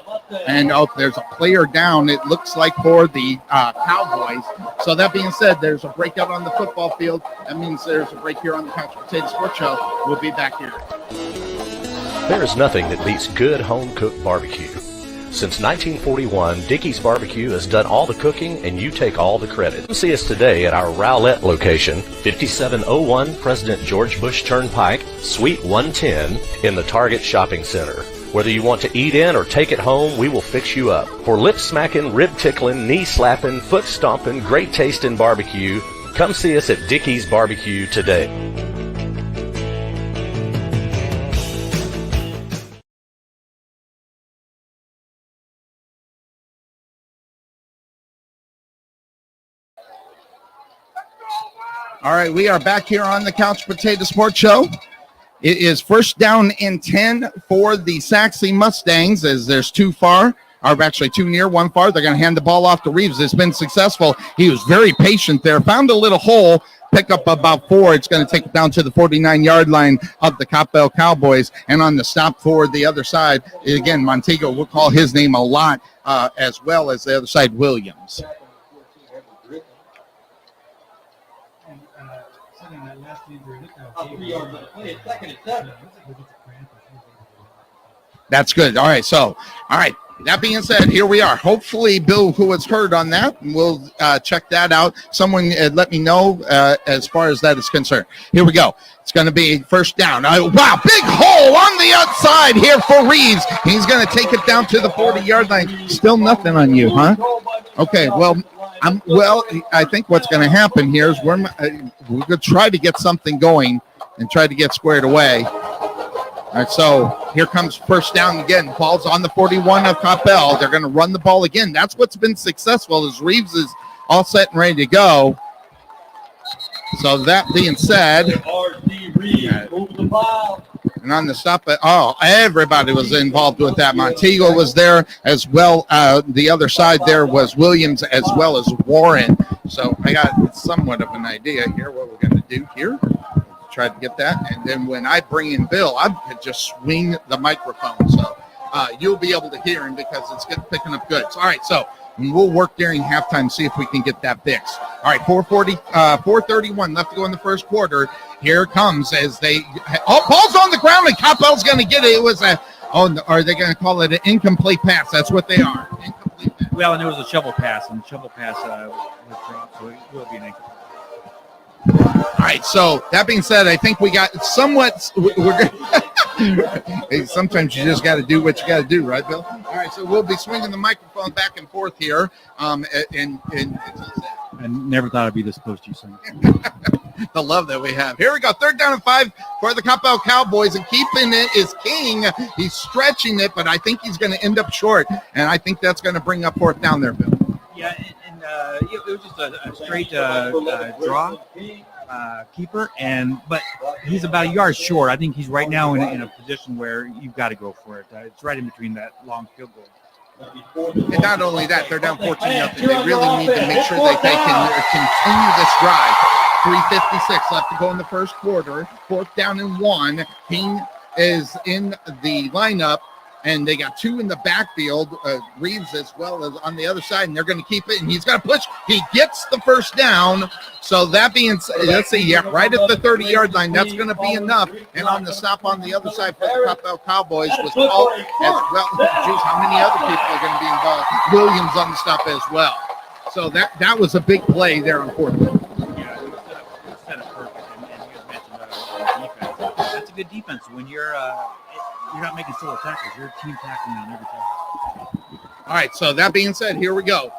And there's a player down, it looks like, for the Cowboys. So that being said, there's a breakout on the football field. That means there's a break here on the Couch Potato Sports Show. We'll be back here. There is nothing that beats good home-cooked barbecue. Since 1941, Dickey's Barbecue has done all the cooking and you take all the credit. Come see us today at our Rowlett location, 5701 President George Bush Turnpike, Suite 110 in the Target Shopping Center. Whether you want to eat in or take it home, we will fix you up. For lip-smacking, rib-tickling, knee-slapping, foot-stomping, great-tasting barbecue, come see us at Dickey's Barbecue today. All right, we are back here on the Couch Potato Sports Show. It is first down and 10 for the Sachse Mustangs, as there's two far, or actually two near, one far. They're going to hand the ball off to Reeves. It's been successful. He was very patient there, found a little hole, pick up about 4. It's going to take it down to the 49-yard line of the Coppell Cowboys. And on the stop for the other side, again, Montego, we'll call his name a lot, as well as the other side, Williams. That's good. All right. That being said, here we are. Hopefully, Bill, who was heard on that, will check that out. Someone let me know as far as that is concerned. Here we go. It's going to be first down. Wow, big hole on the outside here for Reeves. He's going to take it down to the 40-yard line. Still nothing on you, huh? Okay, well, I think what's going to happen here is we're going to try to get something going and try to get squared away. All right, so here comes first down again. Ball's on the 41 of Coppell. They're going to run the ball again. That's what's been successful, is Reeves is all set and ready to go. So that being said, and on the stop, everybody was involved with that. Montego was there as well. The other side there was Williams as well as Warren. So I got somewhat of an idea here what we're going to do here. Try to get that, and then when I bring in Bill, I could just swing the microphone, so you'll be able to hear him because it's picking up good. So, all right, so we'll work during halftime, see if we can get that fixed. All right, 4:31 left to go in the first quarter. Here comes as they ball's on the ground, and Coppell's going to get it. It was are they going to call it an incomplete pass? That's what they are. Incomplete pass. Well, and there was a shovel pass, and the shovel pass was dropped, so it will be an incomplete. All right, so that being said, I think we got somewhat. Hey, sometimes you just got to do what you got to do, right, Bill? All right, so we'll be swinging the microphone back and forth here. And I never thought I'd be this close to you, Sonny. The love that we have. Here we go, 3rd down and 5 for the Coppell Cowboys, and keeping it is King. He's stretching it, but I think he's going to end up short, and I think that's going to bring up 4th down there, Bill. Yeah, and it was just a straight draw keeper, but he's about a yard short. I think he's right now in a position where you've got to go for it. It's right in between that long field goal. And not only that, they're down 14-0. They really need to make sure that they can continue this drive. 3:56 left to go in the first quarter. 4th down and 1. King is in the lineup. And they got 2 in the backfield, Reeves as well as on the other side, and they're going to keep it, and he's got to push. He gets the first down. So that being said, let's see, right at the 30-yard line, that's going to be enough. And on the stop on the other side for the Coppell Cowboys was called as well. Geez, how many other people are going to be involved? Williams on the stop as well. So that was a big play there on 4th down. Yeah, it was set up perfect, and you guys mentioned defense. That's a good defense when you're not making solo tackles. You're team tackling on every tackle. All right, so that being said, here we go.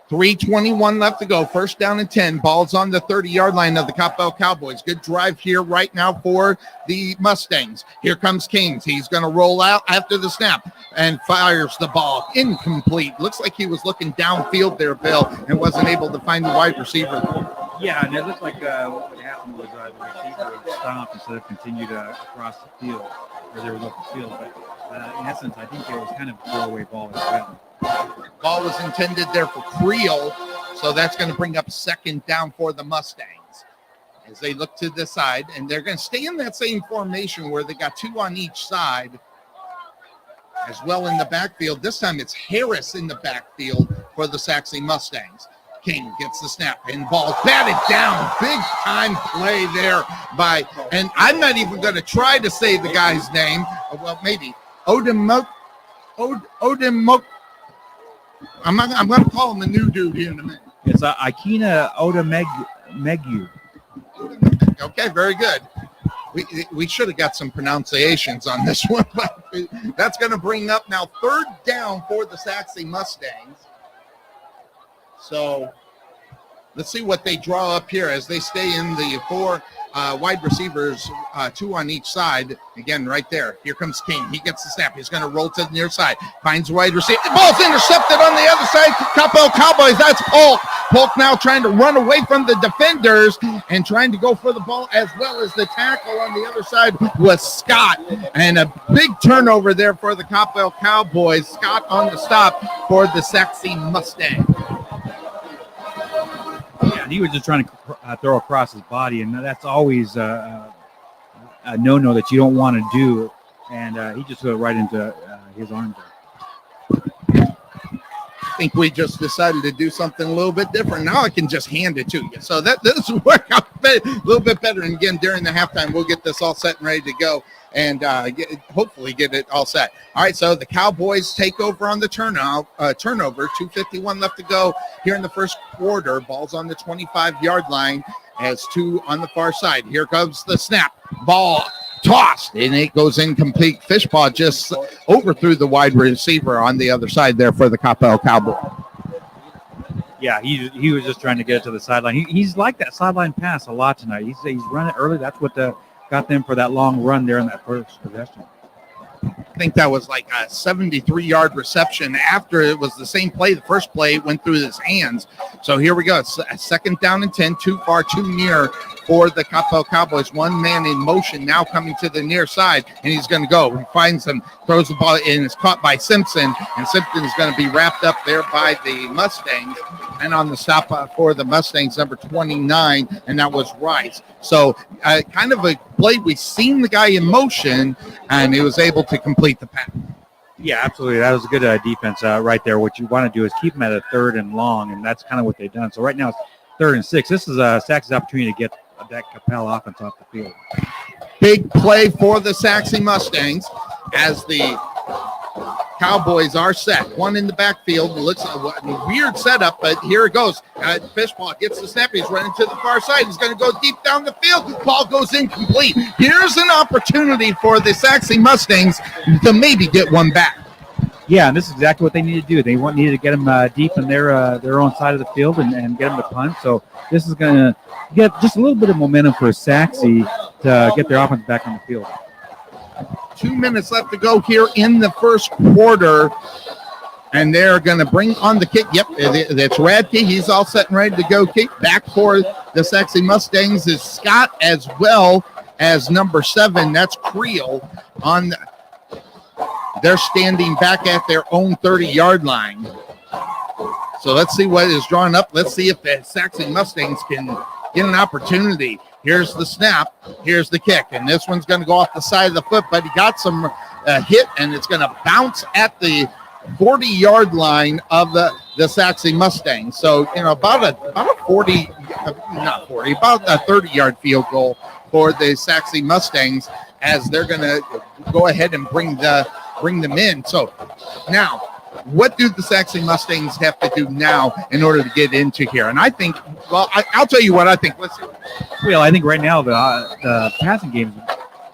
3:21 left to go. 1st down and 10. Ball's on the 30-yard line of the Coppell Cowboys. Good drive here right now for the Mustangs. Here comes Kings. He's going to roll out after the snap and fires the ball. Incomplete. Looks like he was looking downfield there, Bill, and wasn't able to find the wide receiver. Yeah, and it looked like what happened was the receiver stopped instead of continued across the field, or there was open field. But in essence, I think there was kind of a throwaway ball as well. Ball was intended there for Creel, so that's going to bring up 2nd down for the Mustangs as they look to the side, and they're going to stay in that same formation where they got 2 on each side as well in the backfield. This time it's Harris in the backfield for the Sachse Mustangs. King gets the snap and ball batted down. Big time play there and I'm not even going to try to say the guy's name. Well, maybe Odemok. I'm going to call him the new dude here in a minute. It's Ikena Odemegu. Okay, very good. We should have got some pronunciations on this one, but that's going to bring up now 3rd down for the Sachse Mustangs. So Let's see what they draw up here as they stay in the four wide receivers, two on each side. Again, right there. Here comes King. He gets the snap. He's going to roll to the near side. Finds wide receiver. The ball's intercepted on the other side. Coppell Cowboys. That's Polk. Polk now trying to run away from the defenders and trying to go for the ball as well as the tackle on the other side was Scott. And a big turnover there for the Coppell Cowboys. Scott on the stop for the Sachse Mustangs. Yeah, he was just trying to throw across his body, and that's always a no-no that you don't want to do. And he just threw it right into his arm there. I think we just decided to do something a little bit different. Now I can just hand it to you. So this will work out a little bit better. And again, during the halftime, we'll get this all set and ready to go and hopefully get it all set. All right, so the Cowboys take over on the turnover. 2:51 left to go here in the first quarter. Ball's on the 25-yard line as two on the far side. Here comes the snap. Ball tossed, and it goes incomplete. Fishpaw just overthrew the wide receiver on the other side there for the Coppell Cowboys. Yeah, he was just trying to get it to the sideline. He's like that sideline pass a lot tonight. He's run it early. That's what got them for that long run there in that first possession. I think that was like a 73-yard reception after it was the same play. The first play went through his hands. So here we go. It's a second down and 10, too far, too near for the Coppell Cowboys. One man in motion now coming to the near side, and he's going to go. He finds him, throws the ball, and it's caught by Simpson, and Simpson is going to be wrapped up there by the Mustangs. And on the stop for the Mustangs, number 29, and that was Rice. So kind of a play. We've seen the guy in motion, and he was able to complete the pass. Yeah, absolutely. That was a good defense right there. What you want to do is keep them at a 3rd and long, and that's kind of what they've done. So right now it's 3rd and 6. This is Sachse's opportunity to get that Coppell offense off the field. Big play for the Sachse Mustangs as the Cowboys are set. One in the backfield. Looks like a weird setup, but here it goes. Fishpaw gets the snap. He's running to the far side. He's going to go deep down the field. Ball goes incomplete. Here's an opportunity for the Sachse Mustangs to maybe get one back. Yeah, and this is exactly what they need to do. They needed to get them deep in their own side of the field and get them to punt. So this is going to get just a little bit of momentum for Sachse to get their offense back on the field. 2 minutes left to go here in the first quarter. And they're going to bring on the kick. Yep, that's Radke. He's all set and ready to go. Kick back for the Sachse Mustangs is Scott as well as number 7. That's Creel. They're standing back at their own 30-yard line. So let's see what is drawn up. Let's see if the Sachse Mustangs can get an opportunity. Here's the snap. Here's the kick. And this one's going to go off the side of the foot, but he got some hit, and it's going to bounce at the 40-yard line of the Sachse Mustangs. So, about a 30-yard field goal for the Sachse Mustangs as they're going to go ahead and bring them in. So now, what do the Sachse Mustangs have to do now in order to get into here? And I think, I'll tell you what I think. Let's see. Well, I think right now the passing game's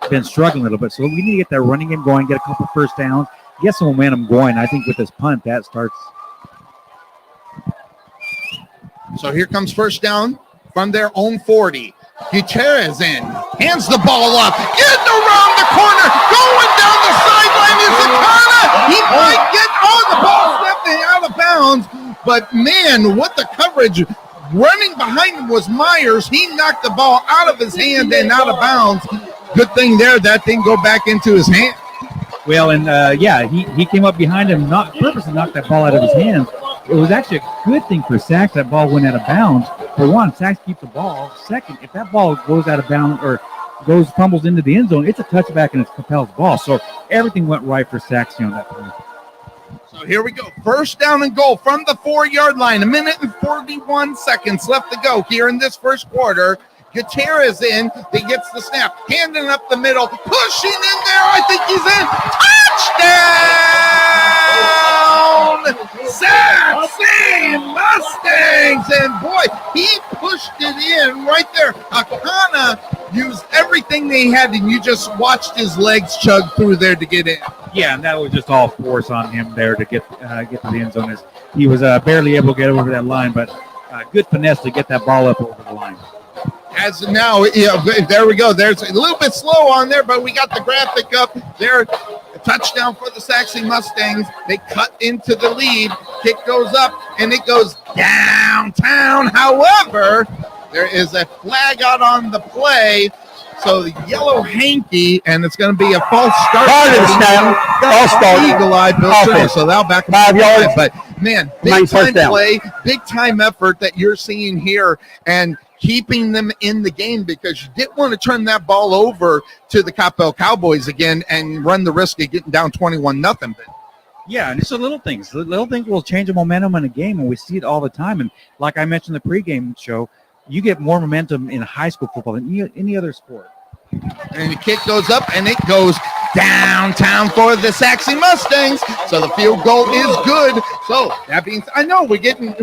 been struggling a little bit. So we need to get that running game going, get a couple first downs, get some momentum going. I think with this punt, that starts. So here comes first down from their own 40. Gutierrez in, hands the ball up, getting around the corner, going down the sideline is Akana. He might get the ball stepping out of bounds, but man, what the coverage. Running behind him was Myers. He knocked the ball out of his hand and out of bounds. Good thing there, that didn't go back into his hand. Well, and he came up behind him, purposely knocked that ball out of his hands. It was actually a good thing for Sachse that ball went out of bounds. For one, Sachse keeps the ball. Second, if that ball goes out of bounds or fumbles into the end zone, it's a touchback and it's Coppell's ball. So everything went right for Sachse on that play. So here we go. First down and goal from the 4-yard line. 1 minute and 41 seconds left to go here in this first quarter. Gutierrez in. He gets the snap. Handing up the middle. Pushing in there. I think he's in. Touchdown! Sachse Mustangs. And boy, he pushed it in right there. Akana used everything they had, and you just watched his legs chug through there to get in. Yeah, and that was just all force on him there to get to the end zone. He was barely able to get over that line, but good finesse to get that ball up over the line. As now, there we go. There's a little bit slow on there, but we got the graphic up there. A touchdown for the Sachse Mustangs. They cut into the lead. Kick goes up, and it goes downtown. However, there is a flag out on the play. So the yellow hanky, and it's going to be a false start. False start. Eagle eye, Bill Turner. So that'll back 5 yards. But man, big time play, big time effort that you're seeing here, and keeping them in the game because you didn't want to turn that ball over to the Coppell Cowboys again and run the risk of getting down 21-0. Yeah, and it's the little things. The little things will change the momentum in a game, and we see it all the time. And like I mentioned in the pregame show, you get more momentum in high school football than any other sport. And the kick goes up, and it goes downtown for the Sachse Mustangs. So the field goal is good. So that means I know we're getting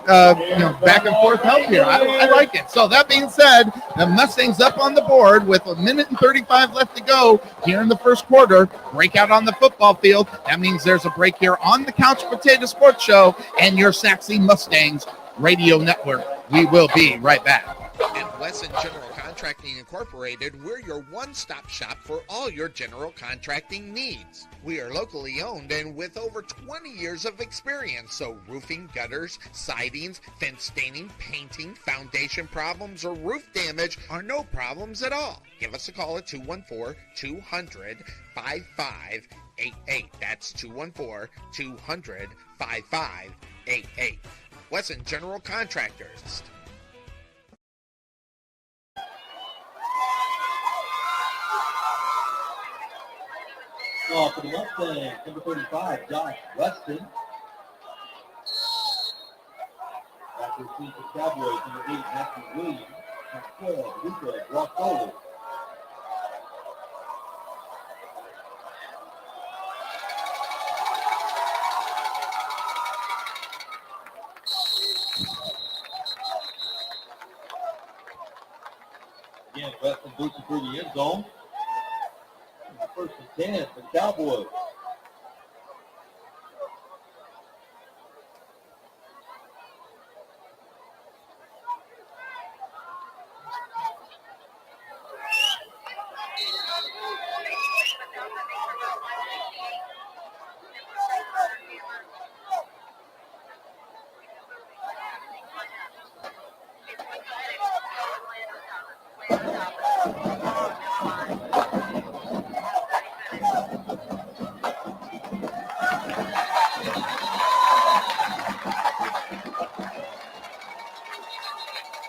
back and forth help here. I like it. So that being said, the Mustangs up on the board with 1 minute and 35 left to go here in the first quarter. Breakout on the football field. That means there's a break here on the Couch Potato Sports Show and your Sachse Mustangs radio network. We will be right back. At Wesson General Contracting Incorporated, we're your one-stop shop for all your general contracting needs. We are locally owned and with over 20 years of experience, so roofing, gutters, sidings, fence staining, painting, foundation problems, or roof damage are no problems at all. Give us a call at 214-200-5588. That's 214-200-5588. Wesson General Contractors. For the Mustangs, number 35, Josh Weston. After the Cowboys, number 8, Matthew Williams. And 12, Luca Brockoli. Again, Weston boots it through the end zone. First and 10 for the Cowboys.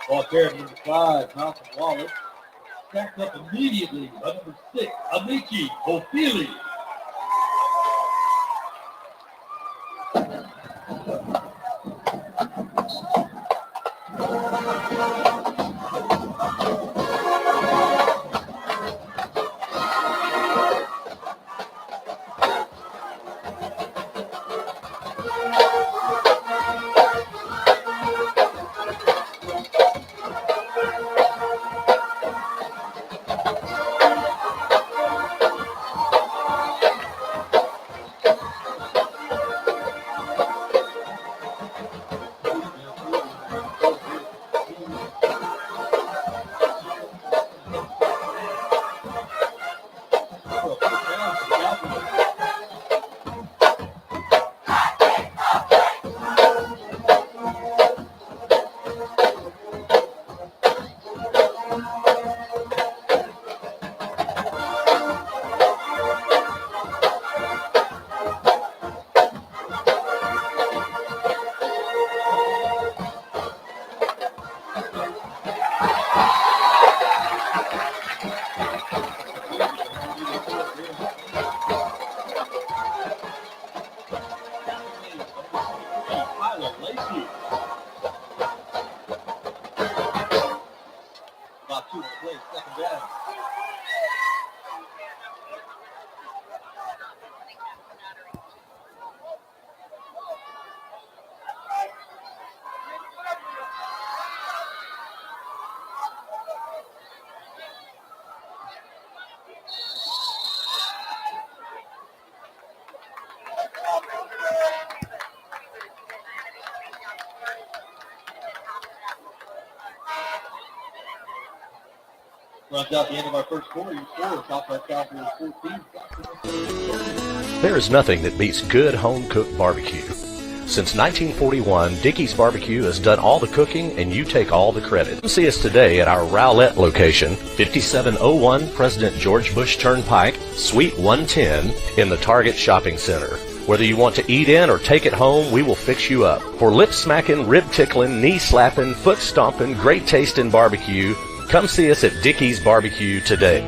Ball carried number 5, Malcolm Wallace. Stacked up immediately by number 6, Amici Ofili. Runs out the end of our first quarter. Your score, Coppell Cowboys 14. There is nothing that beats good home-cooked barbecue. Since 1941, Dickey's Barbecue has done all the cooking and you take all the credit. Come see us today at our Rowlett location, 5701 President George Bush Turnpike, Suite 110 in the Target Shopping Center. Whether you want to eat in or take it home, we will fix you up. For lip-smacking, rib-tickling, knee-slapping, foot-stomping, great-tasting barbecue, come see us at Dickey's Barbecue today.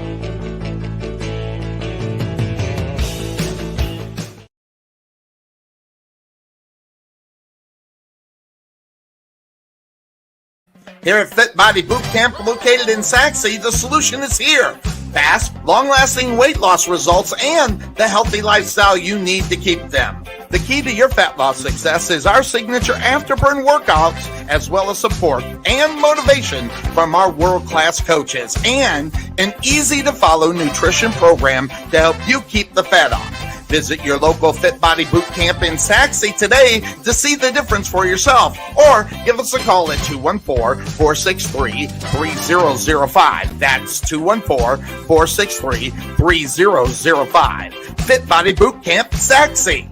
Here at Fit Body Boot Camp, located in Sachse, the solution is here. Fast, long-lasting weight loss results and the healthy lifestyle you need to keep them. The key to your fat loss success is our signature afterburn workouts, as well as support and motivation from our world-class coaches, and an easy-to-follow nutrition program to help you keep the fat off. Visit your local Fit Body Boot Camp in Sachse today to see the difference for yourself, or give us a call at 214-463-3005. That's 214-463-3005. Fit Body Boot Camp, Sachse.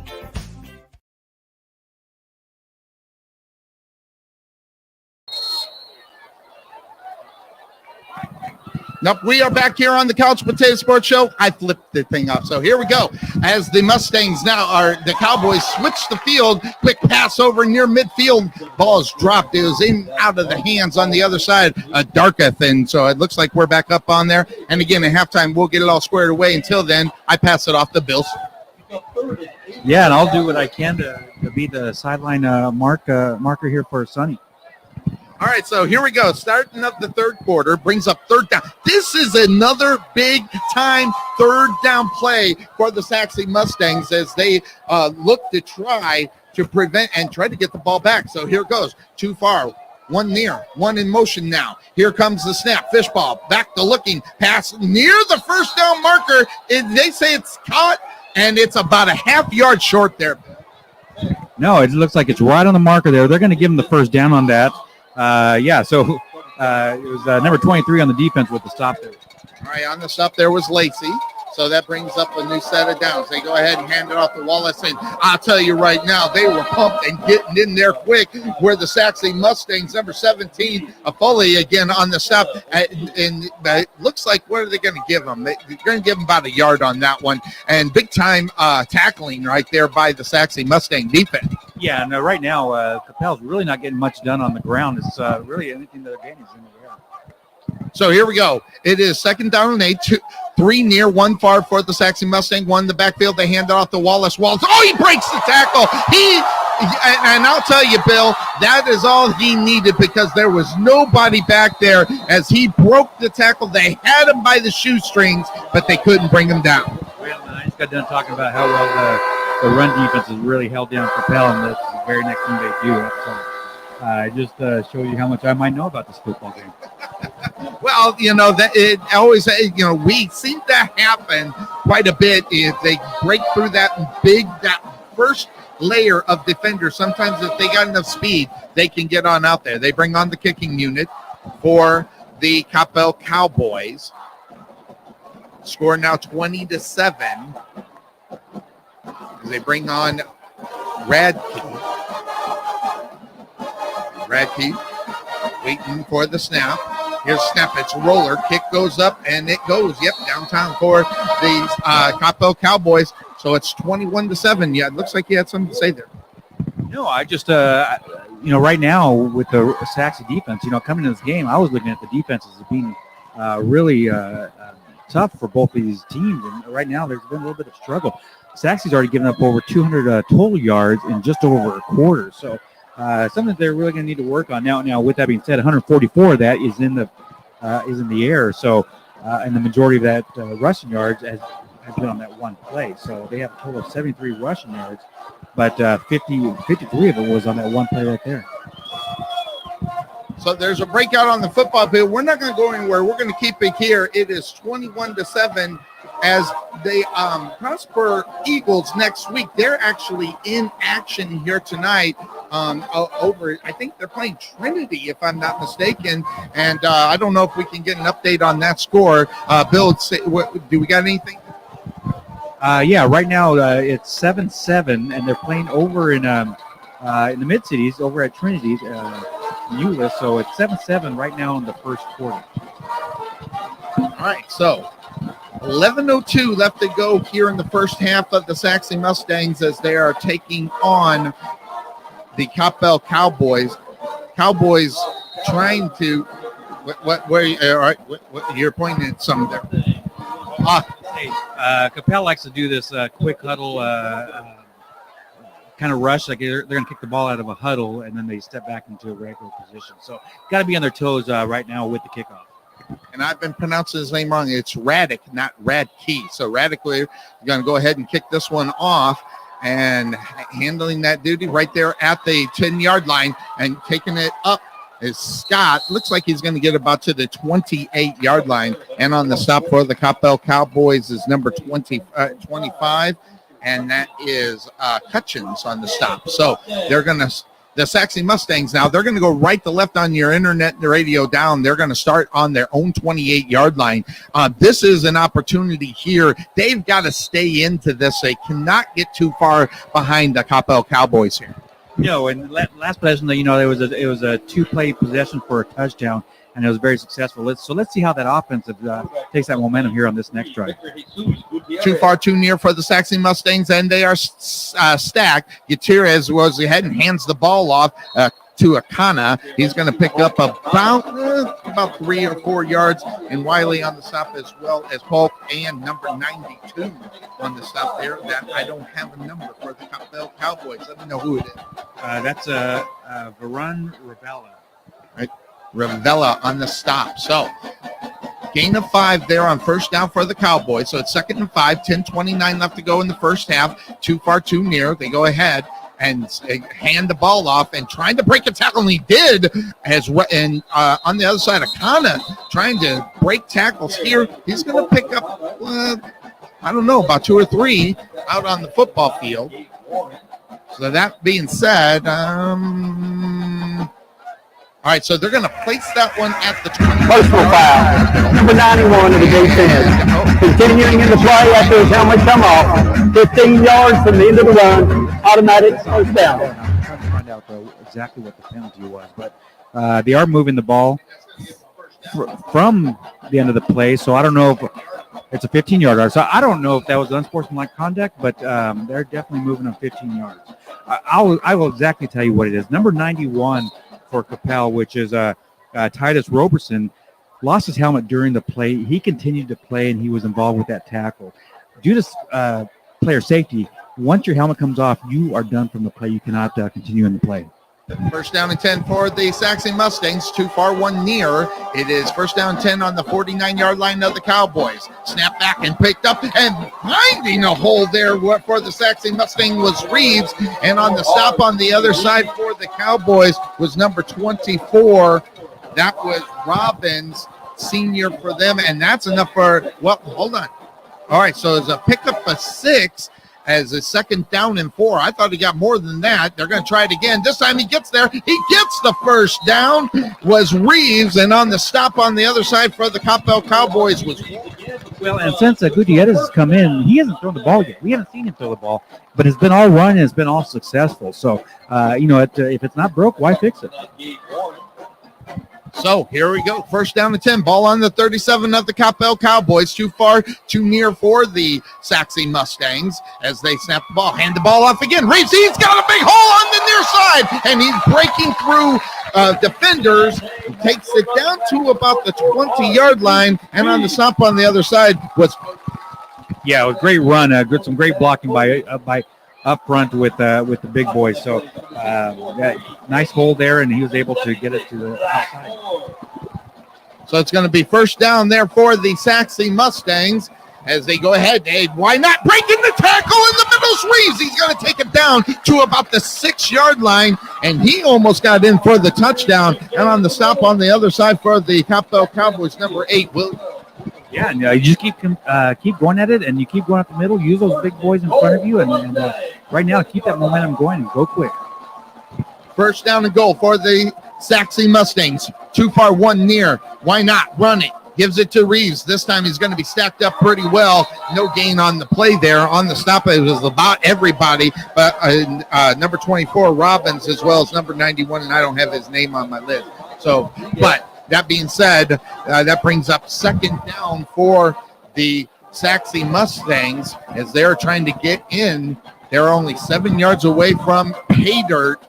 Nope, we are back here on the Couch Potato Sports Show. I flipped the thing up, so here we go. As the Mustangs now are, the Cowboys switch the field. Quick pass over near midfield. Ball's dropped. It was in out of the hands on the other side of Darketh, and so it looks like we're back up on there. And again, at halftime, we'll get it all squared away. Until then, I pass it off to Bills. Yeah, and I'll do what I can to be the sideline marker here for Sonny. All right, so here we go. Starting up the third quarter, brings up third down. This is another big-time third down play for the Sachse Mustangs as they look to try to prevent and try to get the ball back. So here it goes. Too far. One near. One in motion now. Here comes the snap. Fishball. Back to looking. Pass near the first down marker. They say it's caught, and it's about a half yard short there. No, it looks like it's right on the marker there. They're going to give him the first down on that. So it was number 23 on the defense with the stop there. All right, on the stop there was Lacey. So that brings up a new set of downs. They go ahead and hand it off to Wallace. And I'll tell you right now, they were pumped and getting in there quick where the Sachse Mustangs, number 17, Foley again on the stop. And it looks like, what are they going to give them? They're going to give them about a yard on that one. And big-time tackling right there by the Sachse Mustang defense. Yeah, and right now, Coppell's really not getting much done on the ground. It's really anything that they're getting is in the air. So here we go. It is second down and 8, 3 near, 1 far for the Sachse Mustang. 1 in the backfield. They hand it off to Wallace. Oh, he breaks the tackle. And I'll tell you, Bill, that is all he needed because there was nobody back there as he broke the tackle. They had him by the shoestrings, but they couldn't bring him down. Well, I just got done talking about how well the run defense has really held down Coppell, and that's the very next thing they do. So I just showed you how much I might know about this football game. Well, that it always, we seem to happen quite a bit if they break through that first layer of defenders. Sometimes if they got enough speed, they can get on out there. They bring on the kicking unit for the Coppell Cowboys. Score now 20-7. They bring on Radke, waiting for the snap. Here's snap. It's roller. Kick goes up, and it goes, downtown for the Coppell Cowboys. So it's 21-7. Yeah, it looks like you had something to say there. No, I just, right now with the Sachse defense, coming into this game, I was looking at the defenses as being really tough for both of these teams. And right now there's been a little bit of struggle. Sachse's already given up over 200 total yards in just over a quarter. So something that they're really going to need to work on now. Now, with that being said, 144 of that is in the air. So, and the majority of that rushing yards has been on that one play. So they have a total of 73 rushing yards, but 53 of it was on that one play right there. So there's a breakout on the football field. We're not going to go anywhere. We're going to keep it here. It is 21-7 as the Prosper Eagles next week. They're actually in action here tonight over. I think they're playing Trinity, if I'm not mistaken. And I don't know if we can get an update on that score. Bill, do we got anything? Yeah, right now it's 7-7, and they're playing over in the mid-cities over at Trinity, Euless. So it's 7-7 right now in the first quarter. All right, so 11:02 left to go here in the first half of the Sachse Mustangs as they are taking on the Coppell Cowboys. Cowboys trying to you're pointing at some there. Coppell likes to do this quick huddle kind of rush, like they're going to kick the ball out of a huddle and then they step back into a regular position. So got to be on their toes right now with the kickoff. And I've been pronouncing his name wrong. It's Radic, not Radke. So Radic, we're going to go ahead and kick this one off, and handling that duty right there at the 10-yard line and taking it up is Scott. Looks like he's going to get about to the 28-yard line. And on the stop for the Coppell Cowboys is number 25, and that is Hutchins on the stop. So they're going to – the Sachse Mustangs now, they're going to go right to left on your internet and the radio down. They're going to start on their own 28-yard line. This is an opportunity here. They've got to stay into this. They cannot get too far behind the Coppell Cowboys here. No, and last possession, it was a two-play possession for a touchdown, and it was very successful. Let's see how that offense takes that momentum here on this next drive. Too far, too near for the Sachse Mustangs, and they are stacked. Gutierrez was ahead and hands the ball off to Akana. He's going to pick up about 3 or 4 yards, and Wiley on the stop as well as Polk and number 92 on the stop there. That I don't have a number for the Coppell Cowboys. Let me know who it is. That's Varun Ravella. Right. Ravella on the stop. So gain of 5 there on first down for the Cowboys. So it's 2nd and 5, 10:29 left to go in the first half. Too far, too near. They go ahead and hand the ball off and trying to break a tackle, and he did. And on the other side, Akana trying to break tackles here. He's going to pick up, I don't know, about 2 or 3 out on the football field. So that being said, all right, so they're going to place that one at the 20. Personal foul. Number 91 of the Go Stangs. Continuing in the play after his helmet come off. 15 yards from the end of the run. Automatic first down. I'm trying to find out exactly what the penalty was, but they are moving the ball from the end of the play, so I don't know if it's a 15-yard. So I don't know if that was unsportsmanlike conduct, but they're definitely moving on 15 yards. I will exactly tell you what it is. Number 91 for Coppell, which is Titus Roberson, lost his helmet during the play. He continued to play, and he was involved with that tackle. Due to player safety, once your helmet comes off, you are done from the play. You cannot continue in the play. First down and 10 for the Sachse Mustangs. Too far, 1 near. It is first down 10 on the 49-yard line of the Cowboys. Snap back and picked up, and finding a hole there for the Sachse Mustang was Reeves. And on the stop on the other side for the Cowboys was number 24. That was Robbins, senior for them, and that's enough for, well, hold on. All right, so it's a pickup of 6. As a 2nd down and 4. I thought he got more than that. They're going to try it again. This time he gets there. He gets the first down, was Reeves, and on the stop on the other side for the Coppell Cowboys was. Well, and since Gutierrez has come in, he hasn't thrown the ball yet. We haven't seen him throw the ball, but it's been all run and it's been all successful. So, if it's not broke, why fix it? So here we go. First down and 10. Ball on the 37 of the Coppell Cowboys. Too far, too near for the Sachse Mustangs as they snap the ball. Hand the ball off again. Reeves, he's got a big hole on the near side, and he's breaking through defenders. He takes it down to about the 20-yard line, and on the stop on the other side was. Yeah, it was a great run. Some great blocking by up front with the big boys. So nice hold there, and he was able to get it to the outside. So it's going to be first down there for the Sachse Mustangs as they go ahead. Hey, why not breaking the tackle in the middle? Reeves, he's going to take it down to about the 6-yard line, and he almost got in for the touchdown. And on the stop on the other side for the Coppell Cowboys, number 8, Will. Yeah, and you just keep going at it, and you keep going up the middle. Use those big boys in front of you, and right now keep that momentum going and go quick. First down and goal for the Sachse Mustangs. Too far, one near. Why not? Run it. Gives it to Reeves. This time he's going to be stacked up pretty well. No gain on the play there. On the stop, it was about everybody, but number 24, Robbins, as well as number 91, and I don't have his name on my list. So, but that being said, that brings up second down for the Sachse Mustangs as they're trying to get in. They're only 7 yards away from pay dirt,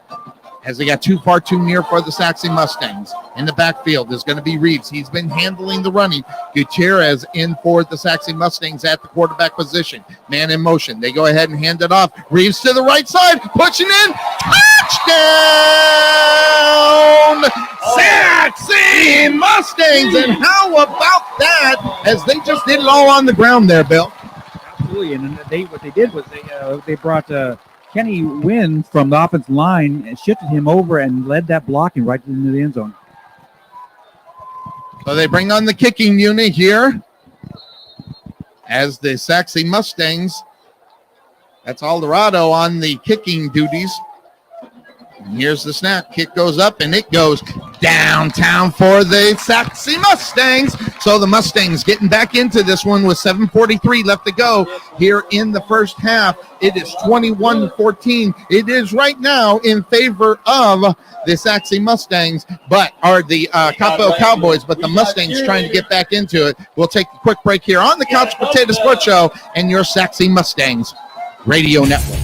as they got too far, too near for the Sachse Mustangs. In the backfield is going to be Reeves. He's been handling the running. Gutierrez in for the Sachse Mustangs at the quarterback position. Man in motion. They go ahead and hand it off. Reeves to the right side, pushing in. Touchdown! Sachse Mustangs! And how about that, as they just did it all on the ground there, Bill? Absolutely. And what they did was they brought Kenny Wynn from the offensive line and shifted him over and led that blocking right into the end zone. So they bring on the kicking unit here as the Sachse Mustangs. That's Alvarado on the kicking duties. And here's the snap. Kick goes up, and it goes downtown for the Sachse Mustangs. So the Mustangs getting back into this one with 7:43 left to go here in the first half. It is 21-14. It is right now in favor of the Sachse Mustangs, but are the Coppell Cowboys, but the Mustangs trying to get back into it. We'll take a quick break here on the Couch Potato Sports Show and your Sachse Mustangs Radio Network.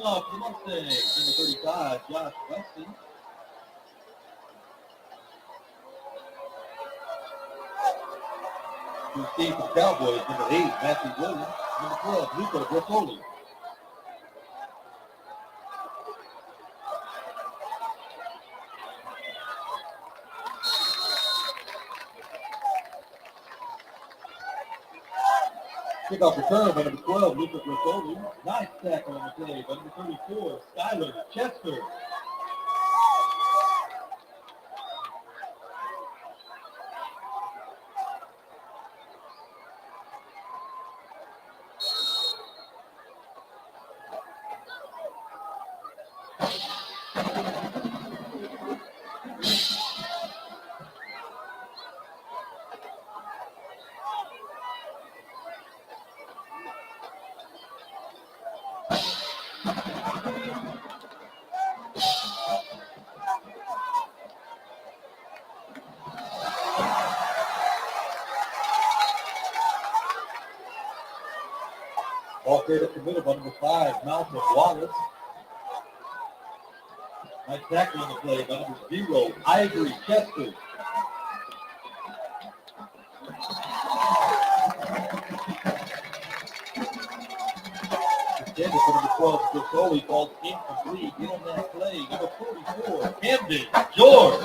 Off the Mustangs, number 35, Josh Weston. Go Stangs for the Cowboys, number 8, Matthew Williams. Number 12, Luca Bracoli. Kickoff return by number 12, Luca Bracoli. Nice tackle on the play by number 34, Skyler Chester. Ball carried up the middle by number 5, Malcolm Wallace. Nice tackle on the play by number 0, Ivory Chester. Extended for number 12, Bracoli, called incomplete. Get on that play. Number 44, Camden George.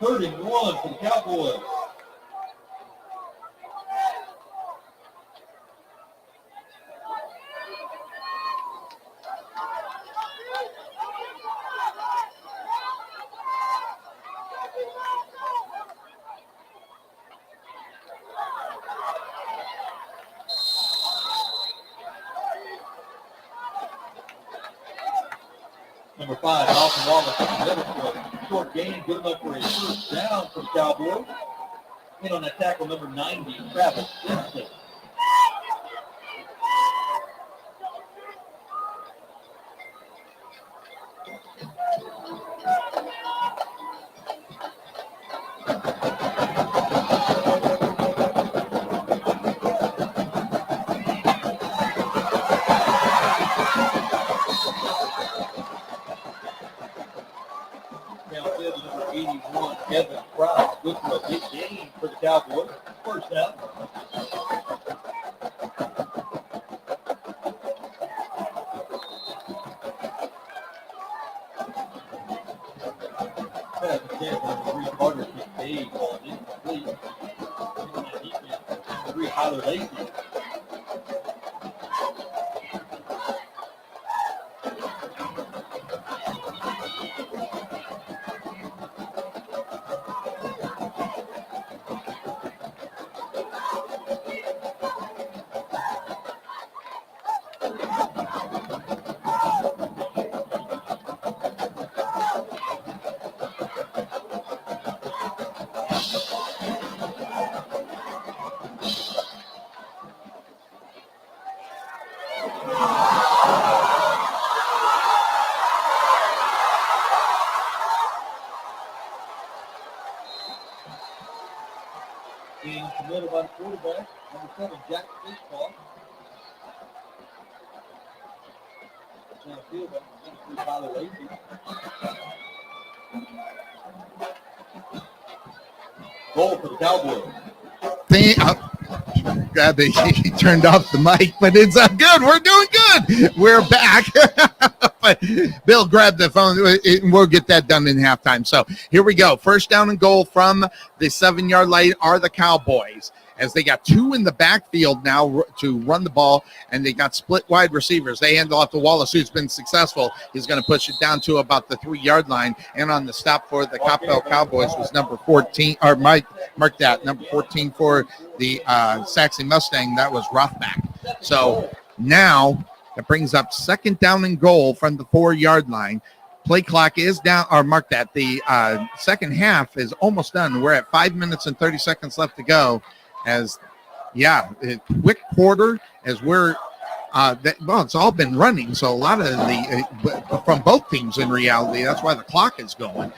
Third and 1 for the Cowboys. Number 5, Malcolm Wallace on the middle foot. Short gain, good enough for a first down for the Cowboys. In on that tackle, number 90, Travis Simpson. crowd. Good for a big game for the Cowboys. First down. Tyler Lacey. Being committed by the quarterback, number 7, Jack Fishball. Now field by Tyler Lacey. Goal for the Cowboys. He turned off the mic, but it's good. We're doing good. We're back. But Bill grabbed the phone. We'll get that done in halftime. So here we go. First down and goal from the 7-yard line are the Cowboys, as they got 2 in the backfield now to run the ball, and they got split wide receivers. They hand off to Wallace, who's been successful. He's going to push it down to about the 3-yard line, and on the stop for the Coppell Cowboys was number 14, or mark that, number 14 for the Sachse Mustang. That was Rothback. So now that brings up second down and goal from the 4-yard line. Play clock is down, or mark that. The second half is almost done. We're at 5 minutes and 30 seconds left to go. Quick quarter as we're it's all been running. So a lot of the from both teams in reality. That's why the clock is going.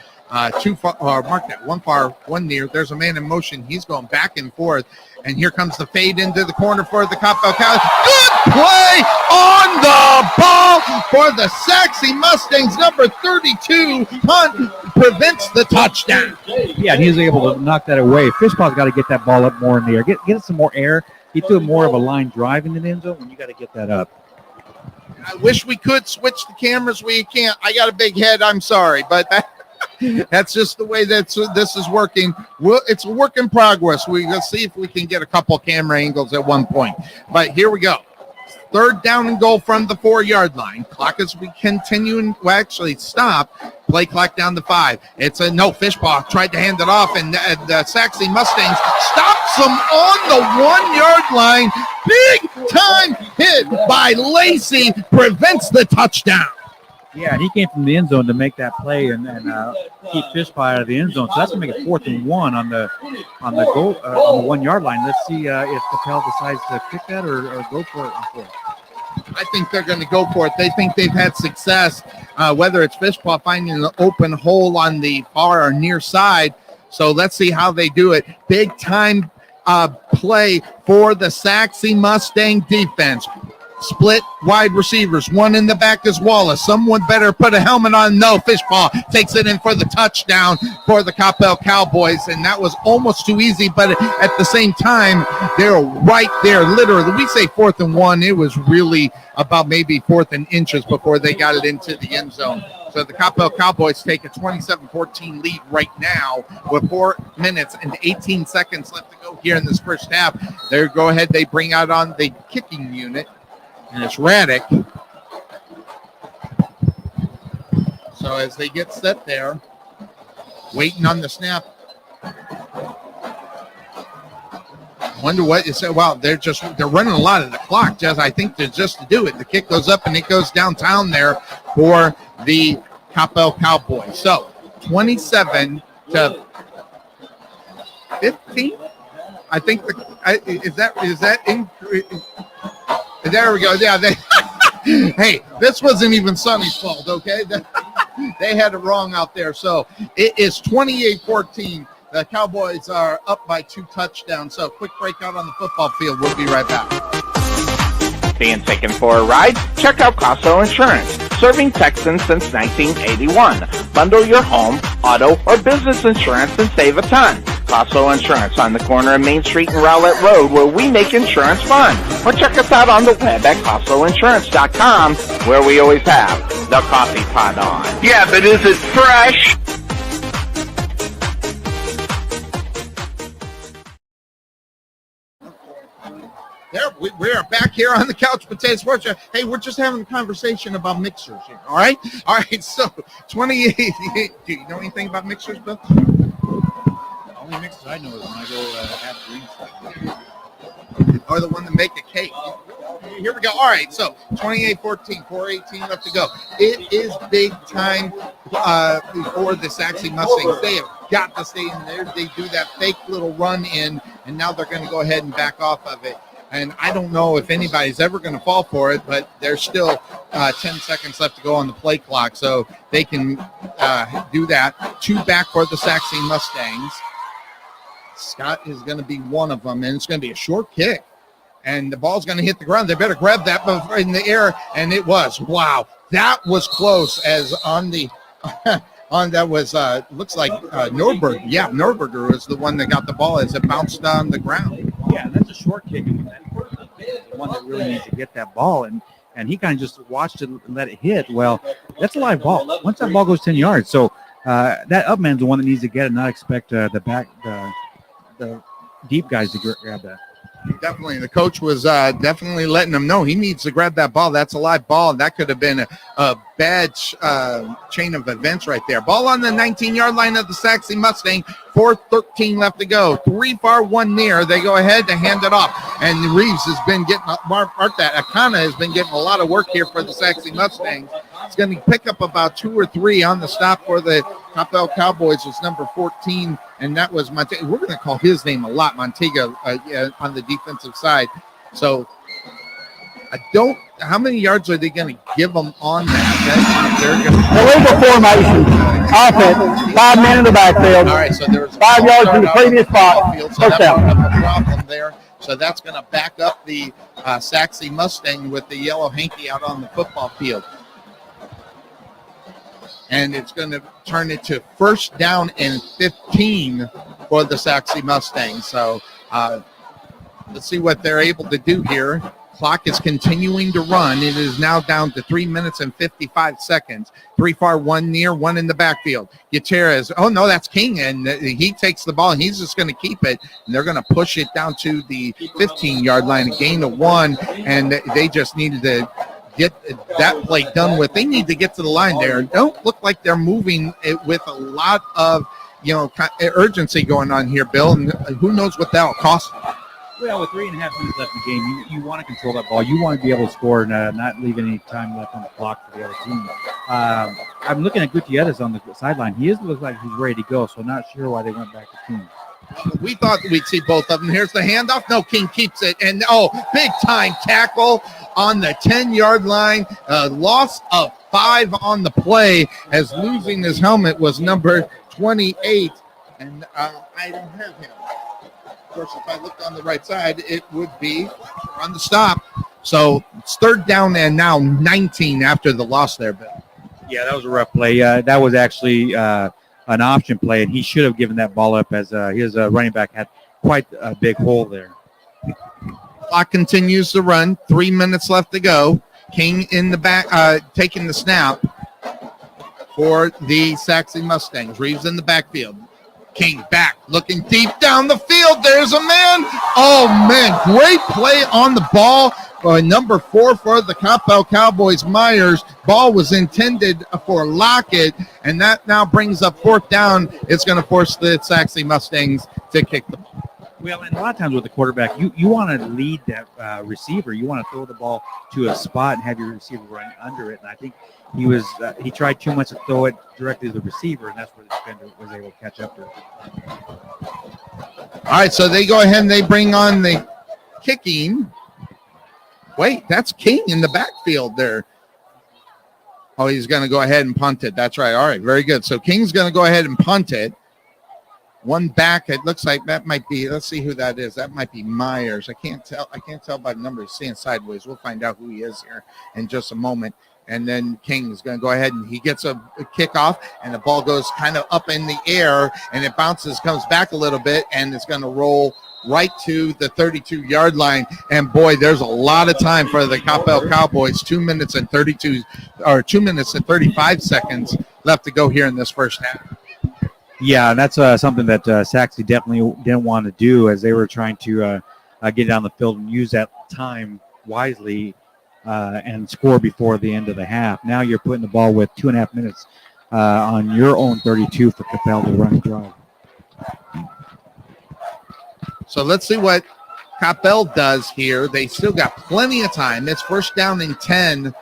Too far, mark that, one far, one near. There's a man in motion. He's going back and forth. And here comes the fade into the corner for the Coppell Cowboys. Good play on the ball for the Sachse Mustangs. Number 32 punt prevents the touchdown. Yeah, and he was able to knock that away. Fishpaw's got to get that ball up more in the air. Get it some more air. He threw more of a line drive in the end zone, and you got to get that up. I wish we could switch the cameras. We can't. I got a big head. I'm sorry, but that's just the way this is working. It's a work in progress. We'll see if we can get a couple camera angles at one point. But here we go. Third down and goal from the 4-yard line. Clock as we continue. Well, actually, stop. Play clock down to 5. It's a no. Fishpaw tried to hand it off, and the Sachse Mustangs stops them on the 1-yard line. Big time hit by Lacey prevents the touchdown. Yeah, he came from the end zone to make that play and keep Fishpaw out of the end zone. So that's going to make it 4th and 1 on the goal on the 1-yard line. Let's see if Coppell decides to kick that or go for it on 4th. I think they're going to go for it. They think they've had success, whether it's Fishpaw finding an open hole on the far or near side. So let's see how they do it. Big time play for the Sachse Mustang defense. Split wide receivers. One in the back is Wallace. Someone better put a helmet on. No, Fishpaw takes it in for the touchdown for the Coppell Cowboys, and that was almost too easy, but at the same time, they're right there. Literally, we say 4th and 1. It was really about maybe 4th and inches before they got it into the end zone. So the Coppell Cowboys take a 27-14 lead right now with 4 minutes and 18 seconds left to go here in this first half. They go ahead. They bring out on the kicking unit. And it's Raddick. So as they get set there, waiting on the snap. Wonder what you said. Well, they're running a lot of the clock. I think they're just to do it. The kick goes up and it goes downtown there for the Coppell Cowboys. So 27 to 15. I think is that in. There we go. Yeah. Hey, this wasn't even Sonny's fault, okay? They had it wrong out there. So it is 28-14. The Cowboys are up by 2 touchdowns. So quick break out on the football field. We'll be right back. Being taken for a ride? Check out Coppell Insurance. serving Texans since 1981. Bundle your home, auto, or business insurance and save a ton. Coppell Insurance on the corner of Main Street and Rowlett Road, where we make insurance fun. Or check us out on the web at CoppellInsurance.com, where we always have the coffee pot on. Yeah, but is it fresh? There, we are back here on the Couch Potato Sports Show. Hey, we're just having a conversation about mixers here, all right? All right, so 28. Do you know anything about mixers, Bill? The only mixers I know is when I go have drinks. Or the one that make a cake. Here we go. All right, so 28-14, 4:18 left to go. It is big time for the Sachse Mustangs. They have got to stay in there. They do that fake little run in, and now they're going to go ahead and back off of it. And I don't know if anybody's ever going to fall for it, but there's still 10 seconds left to go on the play clock, so they can do that. 2 back for the Sachse Mustangs. Scott is going to be one of them, and it's going to be a short kick. And the ball's going to hit the ground. They better grab that in the air, and it was. Wow, that was close as on the that was looks like Norberger. Yeah, Norberger was the one that got the ball as it bounced on the ground. Yeah, that's a short kick. The one that really needs to get that ball, and he kind of just watched it and let it hit. Well, that's a live ball. Once that ball goes 10 yards, so that up man's the one that needs to get it, not expect the deep guys to grab that. Definitely. The coach was definitely letting him know he needs to grab that ball. That's a live ball. That could have been a bad chain of events right there. Ball on the 19-yard line of the Sachse Mustang. 4:13 left to go. 3 far, 1 near. They go ahead to hand it off. And Reeves has been getting, Akana has been getting a lot of work here for the Sachse Mustangs. It's going to pick up about 2 or 3 on the stop for the Coppell Cowboys. Was number 14, and that was Montega. We're going to call his name a lot, Montega, on the defensive side. So I don't. How many yards are they going to give them on that? Illegal formation. Offense. 5 men in the backfield. All right, so there's 5 yards from the previous spot. So that brought up a problem there. So that's going to back up the Sachse Mustang with the yellow hanky out on the football field. And it's going to turn it to 1st down and 15 for the Sachse Mustangs. So let's see what they're able to do here. Clock is continuing to run. It is now down to 3 minutes and 55 seconds. 3 far, 1 near, 1 in the backfield. Gutierrez, oh no, that's King, and he takes the ball, and he's just going to keep it, and they're going to push it down to the 15-yard line, a gain of 1, and they just needed to get that play done with. They need to get to the line there. Don't look like they're moving it with a lot of urgency going on here, Bill, and who knows what that will cost them. Well, with 3.5 minutes left in the game, you want to control that ball. You want to be able to score and not leave any time left on the clock for the other team. I'm looking at Gutierrez on the sideline. He looks like he's ready to go, so I'm not sure why they went back to King. We thought we'd see both of them. Here's the handoff. No, King keeps it. And, big-time tackle on the 10-yard line. Loss of 5 on the play, as losing his helmet was number 28. And I don't have him. Of course, if I looked on the right side, it would be on the stop. So it's 3rd down and now 19 after the loss there, Bill. Yeah, that was a rough play. That was actually an option play, and he should have given that ball up as his running back had quite a big hole there. Clock continues to run. 3 minutes left to go. King in the back, taking the snap for the Sachse Mustangs. Reeves in the backfield. King back, looking deep down the field. There's a man. Oh, man, great play on the ball. Number 4 for the Coppell Cowboys, Myers. Ball was intended for Lockett, and that now brings up 4th down. It's going to force the Sachse Mustangs to kick the ball. Well, and a lot of times with the quarterback, you want to lead that receiver. You want to throw the ball to a spot and have your receiver run under it. And I think he tried too much to throw it directly to the receiver, and that's where the defender was able to catch up to it. All right, so they go ahead and they bring on the kicking. Wait, that's King in the backfield there. Oh, he's going to go ahead and punt it. That's right. All right, very good. So King's going to go ahead and punt it. One back. It looks like that might be. Let's see who that is. That might be Myers. I can't tell by the number he's seeing sideways. We'll find out who he is here in just a moment. And then King is going to go ahead and he gets a kickoff, and the ball goes kind of up in the air, and it bounces, comes back a little bit, and it's going to roll right to the 32-yard line. And boy, there's a lot of time for the Coppell Cowboys. 2 minutes and 35 seconds left to go here in this first half. Yeah, and that's something that Sachse definitely didn't want to do, as they were trying to get down the field and use that time wisely and score before the end of the half. Now you're putting the ball with 2.5 minutes on your own 32 for Coppell to run and drive. So let's see what Coppell does here. They still got plenty of time. It's first down and 10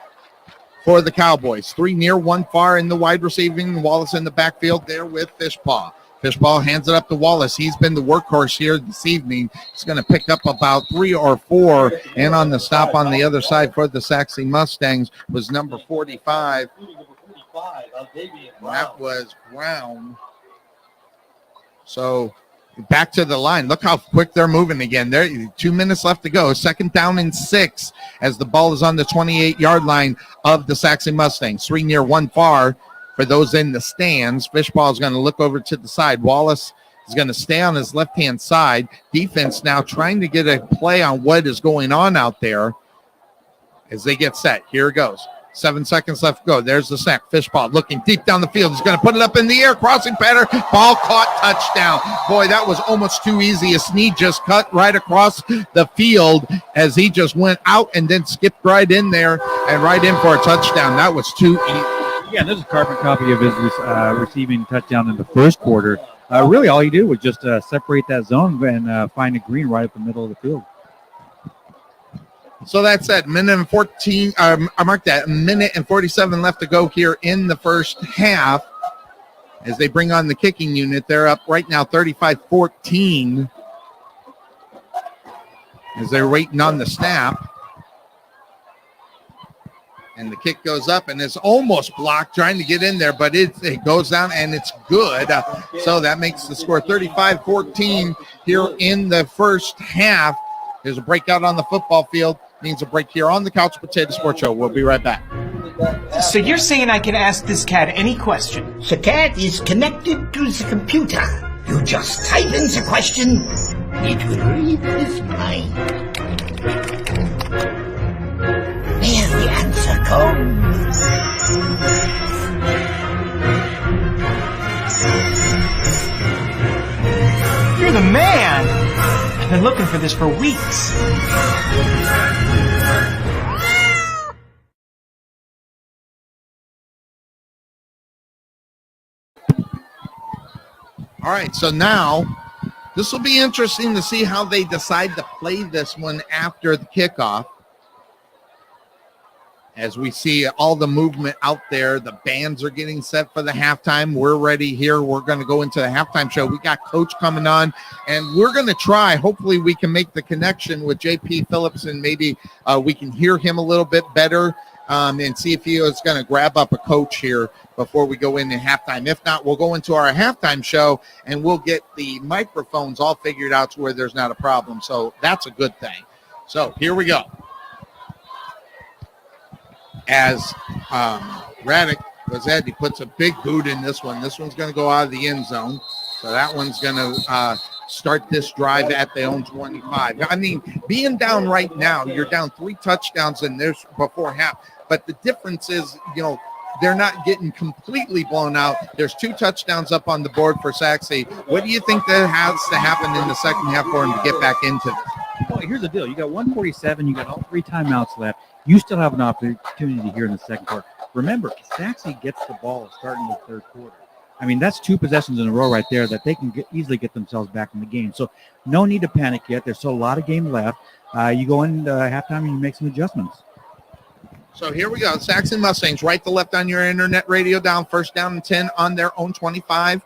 for the Cowboys. 3 near, 1 far in the wide receiving. Wallace in the backfield there with Fishpaw. Fishpaw hands it up to Wallace. He's been the workhorse here this evening. He's going to pick up about 3 or 4. And on the stop on the other side for the Sachse Mustangs was number 45. That was Brown. So back to the line. Look how quick they're moving again. There, 2 minutes left to go. Second down and 6 as the ball is on the 28-yard line of the Sachse Mustangs. 3 near, 1 far. For those in the stands, Fishball is going to look over to the side. Wallace is going to stay on his left-hand side. Defense now trying to get a play on what is going on out there as they get set. Here it goes. 7 seconds left to go. There's the sack. Fishball looking deep down the field. He's going to put it up in the air. Crossing pattern. Ball caught. Touchdown. Boy, that was almost too easy. A sneak just cut right across the field as he just went out and then skipped right in there and right in for a touchdown. That was too easy. Yeah, this is a carbon copy of his receiving touchdown in the first quarter. Really, all he did was just separate that zone and find a green right up the middle of the field. So that's it. Minute and 14. I marked that. 1:47 left to go here in the first half. As they bring on the kicking unit, they're up right now 35-14. As they're waiting on the snap. And the kick goes up, and it's almost blocked, trying to get in there, but it goes down, and it's good. So that makes the score 35-14 here in the first half. There's a breakout on the football field. Means a break here on the Couch Potato Sports Show. We'll be right back. So you're saying I can ask this cat any question? The cat is connected to the computer. You just type in the question. It will read his mind. There the answer comes. You're the man! I've been looking for this for weeks. All right, so now this will be interesting to see how they decide to play this one after the kickoff. As we see all the movement out there, the bands are getting set for the halftime. We're ready here. We're going to go into the halftime show. We got Coach coming on, and we're going to try. Hopefully we can make the connection with J.P. Phillips, and maybe we can hear him a little bit better and see if he is going to grab up a coach here before we go into halftime. If not, we'll go into our halftime show, and we'll get the microphones all figured out to where there's not a problem. So that's a good thing. So here we go. As Raddick was at, he puts a big boot in this one. This one's going to go out of the end zone. So that one's going to start this drive at their own 25. I mean, being down right now, you're down 3 touchdowns and there's before half. But the difference is, they're not getting completely blown out. There's 2 touchdowns up on the board for Sachse. What do you think that has to happen in the second half for him to get back into this? Well, here's the deal. You got 147. You got all 3 timeouts left. You still have an opportunity here in the second quarter. Remember, Sachse gets the ball starting the third quarter. I mean, that's 2 possessions in a row right there that they can easily get themselves back in the game. So no need to panic yet. There's still a lot of game left. You go in halftime and you make some adjustments. So here we go. Sachse Mustangs, right to left on your internet radio down. First down and 10 on their own 25.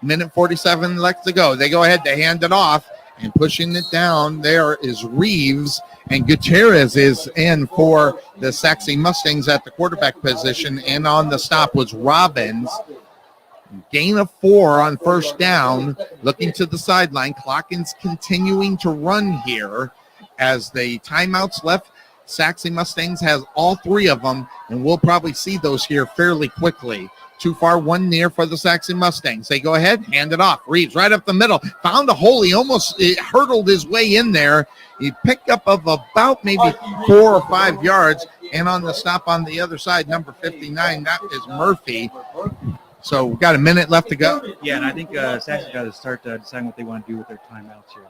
1:47 left to go. They go ahead. They hand it off. And pushing it down there is Reeves, and Gutierrez is in for the Sachse Mustangs at the quarterback position. And on the stop was Robbins. Gain of 4 on first down, looking to the sideline. Clock is continuing to run here as the timeouts left. Sachse Mustangs has all three of them, and we'll probably see those here fairly quickly. Too far, one near for the Sachse Mustangs. They go ahead, hand it off. Reeves right up the middle. Found a hole. He almost hurdled his way in there. He picked up of about maybe 4 or 5 yards. And on the stop on the other side, number 59, that is Murphy. So we've got a minute left to go. Yeah, and I think Sachse got to start deciding what they want to do with their timeouts here.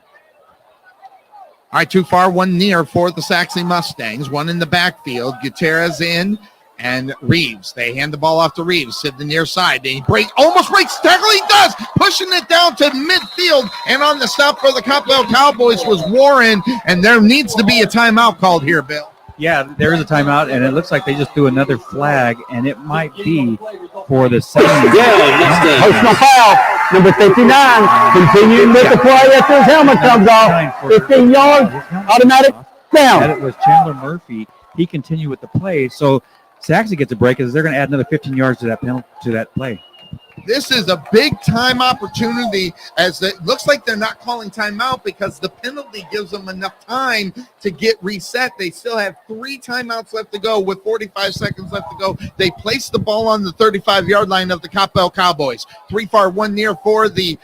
All right, too far, one near for the Sachse Mustangs. One in the backfield. Gutierrez in. And Reeves, they hand the ball off to Reeves to the near side. He almost breaks tackle. He does, pushing it down to midfield. And on the stop for the Coppell Cowboys was Warren. And there needs to be a timeout called here, Bill. Yeah, there is a timeout, and it looks like they just threw another flag, and it might be for the second. Yeah, personal foul, number 59, continuing with the play after his helmet comes off. 15 yards, automatic down. And it was Chandler Murphy. He continued with the play, so Sachse gets a break as they're going to add another 15 yards to that penalty, to that play. This is a big time opportunity, as it looks like they're not calling timeout because the penalty gives them enough time to get reset. They still have 3 timeouts left to go with 45 seconds left to go. They place the ball on the 35-yard line of the Coppell Cowboys. 3 far, 1 near for the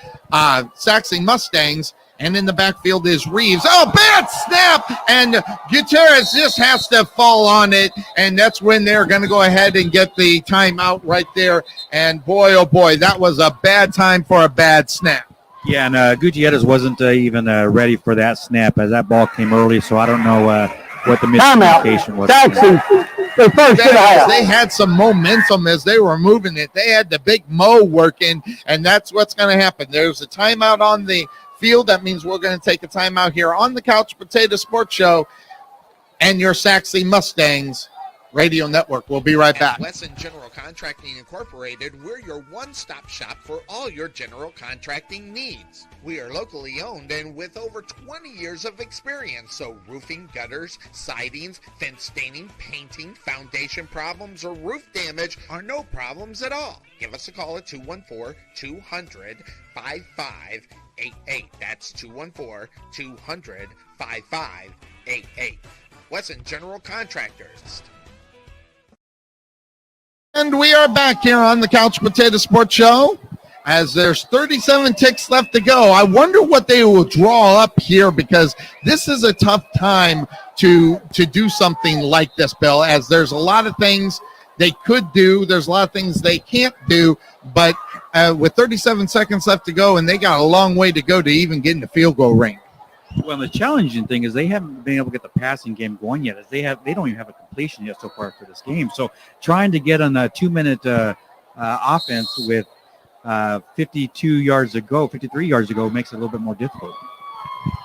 Sachse Mustangs. And in the backfield is Reeves. Oh, bad snap! And Gutierrez just has to fall on it. And that's when they're going to go ahead and get the timeout right there. And boy, oh boy, that was a bad time for a bad snap. Yeah, and Gutierrez wasn't even ready for that snap as that ball came early. So I don't know what the miscommunication was. They had some momentum as they were moving it. They had the big Mo working, and that's what's going to happen. There's a timeout on the field. That means we're going to take a timeout here on the Couch Potato Sports Show and your Sachse Mustangs Radio Network. We'll be right back. At Wesson General Contracting Incorporated, we're your one-stop shop for all your general contracting needs. We are locally owned and with over 20 years of experience, so roofing, gutters, sidings, fence staining, painting, foundation problems, or roof damage are no problems at all. Give us a call at 214-200-5588. That's 214-200-5588. Wesson General Contractors. And we are back here on the Couch Potato Sports Show as there's 37 ticks left to go. I wonder what they will draw up here, because this is a tough time to do something like this, Bill, as there's a lot of things they could do. There's a lot of things they can't do, but with 37 seconds left to go, and they got a long way to go to even get in the field goal range. Well, the challenging thing is they haven't been able to get the passing game going yet. As they don't even have a completion yet so far for this game. So trying to get on a 2-minute offense with 53 yards ago makes it a little bit more difficult. All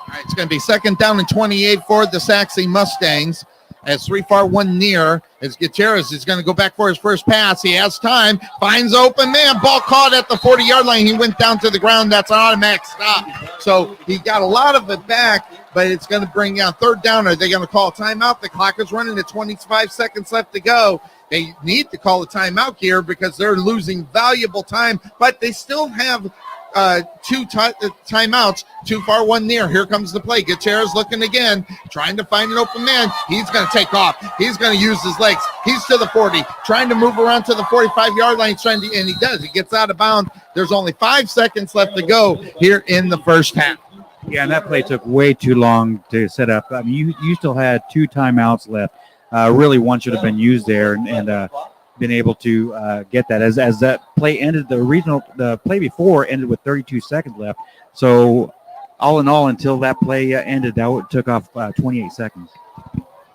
right, it's going to be 2nd down and 28 for the Sachse Mustangs. As 3 far, 1 near, as Gutierrez is going to go back for his first pass. He has time, finds open man, ball caught at the 40-yard line. He went down to the ground. That's an automatic stop. So he got a lot of it back, but it's going to bring down 3rd down. Are they going to call a timeout? The clock is running at 25 seconds left to go. They need to call a timeout here because they're losing valuable time, but they still have 2 timeouts. 2 far, 1 near. Here comes the play. Gutierrez looking again, trying to find an open man. He's going to take off. He's going to use his legs. He's to the 40, trying to move around to the 45-yard line, and he does. He gets out of bounds. There's only 5 seconds left to go here in the first half. Yeah, and that play took way too long to set up. I mean, you still had 2 timeouts left. Really, one should have been used there, and been able to get that as that play ended. The play before ended with 32 seconds left. So all in all, until that play ended, that took off 28 seconds.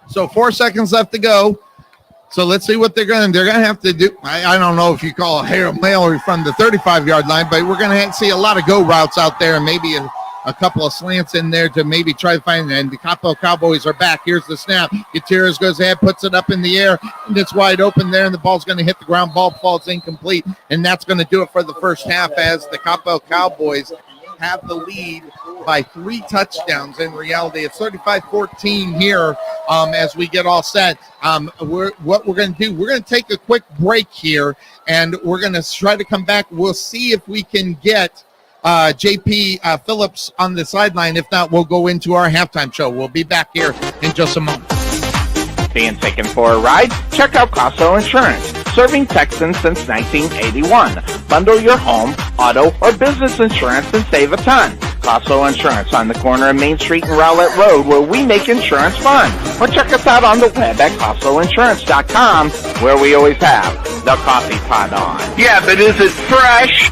So 4 seconds left to go. So let's see what they're going to have to do. I don't know if you call a Hail Mary from the 35-yard line, but we're going to see a lot of go routes out there and maybe a couple of slants in there to maybe try to find it. And the Coppell Cowboys are back. Here's the snap. Gutierrez goes ahead, puts it up in the air, and it's wide open there, and the ball's going to hit the ground. Ball falls incomplete, and that's going to do it for the first half as the Coppell Cowboys have the lead by 3 touchdowns. In reality, it's 35-14 here as we get all set. What we're going to do, we're going to take a quick break here, and we're going to try to come back. We'll see if we can get JP Phillips on the sideline. If not, we'll go into our halftime show. We'll be back here in just a moment. Being taken for a ride? Check out Coppell Insurance, serving Texans since 1981. Bundle your home, auto, or business insurance and save a ton. Coppell Insurance on the corner of Main Street and Rowlett Road, where we make insurance fun. Or check us out on the web at CoppellInsurance.com, where we always have the coffee pot on. Yeah, but is it fresh?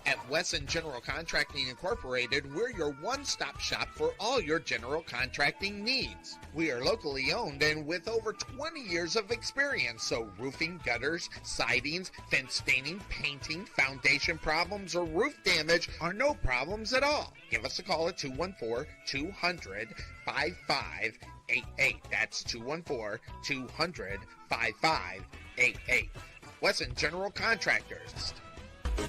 At Wesson General Contracting Incorporated, we're your one-stop shop for all your general contracting needs. We are locally owned and with over 20 years of experience, so roofing, gutters, sidings, fence staining, painting, foundation problems, or roof damage are no problems at all. Give us a call at 214-200-5588. That's 214-200-5588. Wesson General Contractors.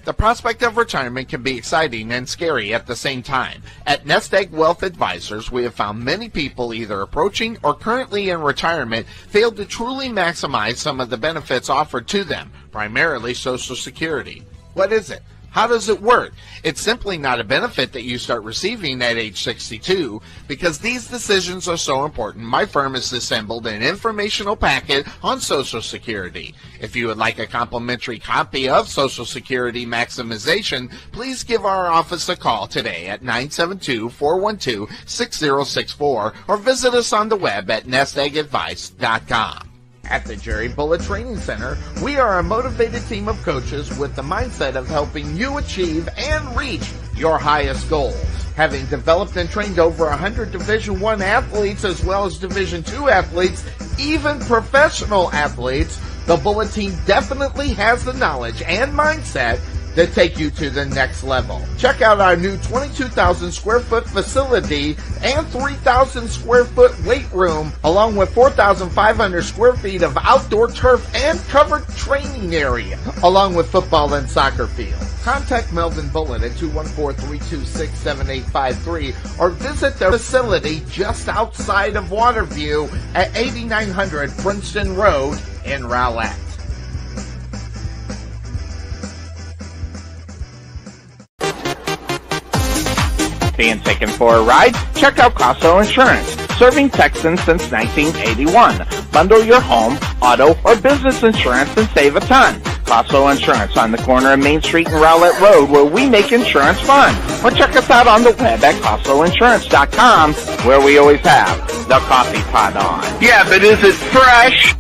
The prospect of retirement can be exciting and scary at the same time. At Nest Egg Wealth Advisors, we have found many people either approaching or currently in retirement failed to truly maximize some of the benefits offered to them, primarily Social Security. What is it? How does it work? It's simply not a benefit that you start receiving at age 62. Because these decisions are so important, my firm has assembled an informational packet on Social Security. If you would like a complimentary copy of Social Security Maximization, please give our office a call today at 972-412-6064 or visit us on the web at nesteggadvice.com. At the Jerry Bullet Training Center, we are a motivated team of coaches with the mindset of helping you achieve and reach your highest goals. Having developed and trained over 100 Division I athletes as well as Division II athletes, even professional athletes, the Bullet team definitely has the knowledge and mindset to take you to the next level. Check out our new 22,000 square foot facility and 3,000 square foot weight room, along with 4,500 square feet of outdoor turf and covered training area, along with football and soccer fields. Contact Melvin Bullitt at 214-326-7853 or visit their facility just outside of Waterview at 8900 Princeton Road in Rowlett. Being taken for a ride? Check out Coppell Insurance, serving Texans since 1981. Bundle your home, auto, or business insurance and save a ton. Coppell Insurance on the corner of Main Street and Rowlett Road, where we make insurance fun. Or check us out on the web at CoppellInsurance.com, where we always have the coffee pot on. Yeah, but is it fresh?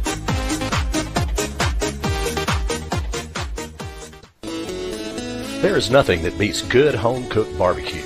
There is nothing that beats good home-cooked barbecue.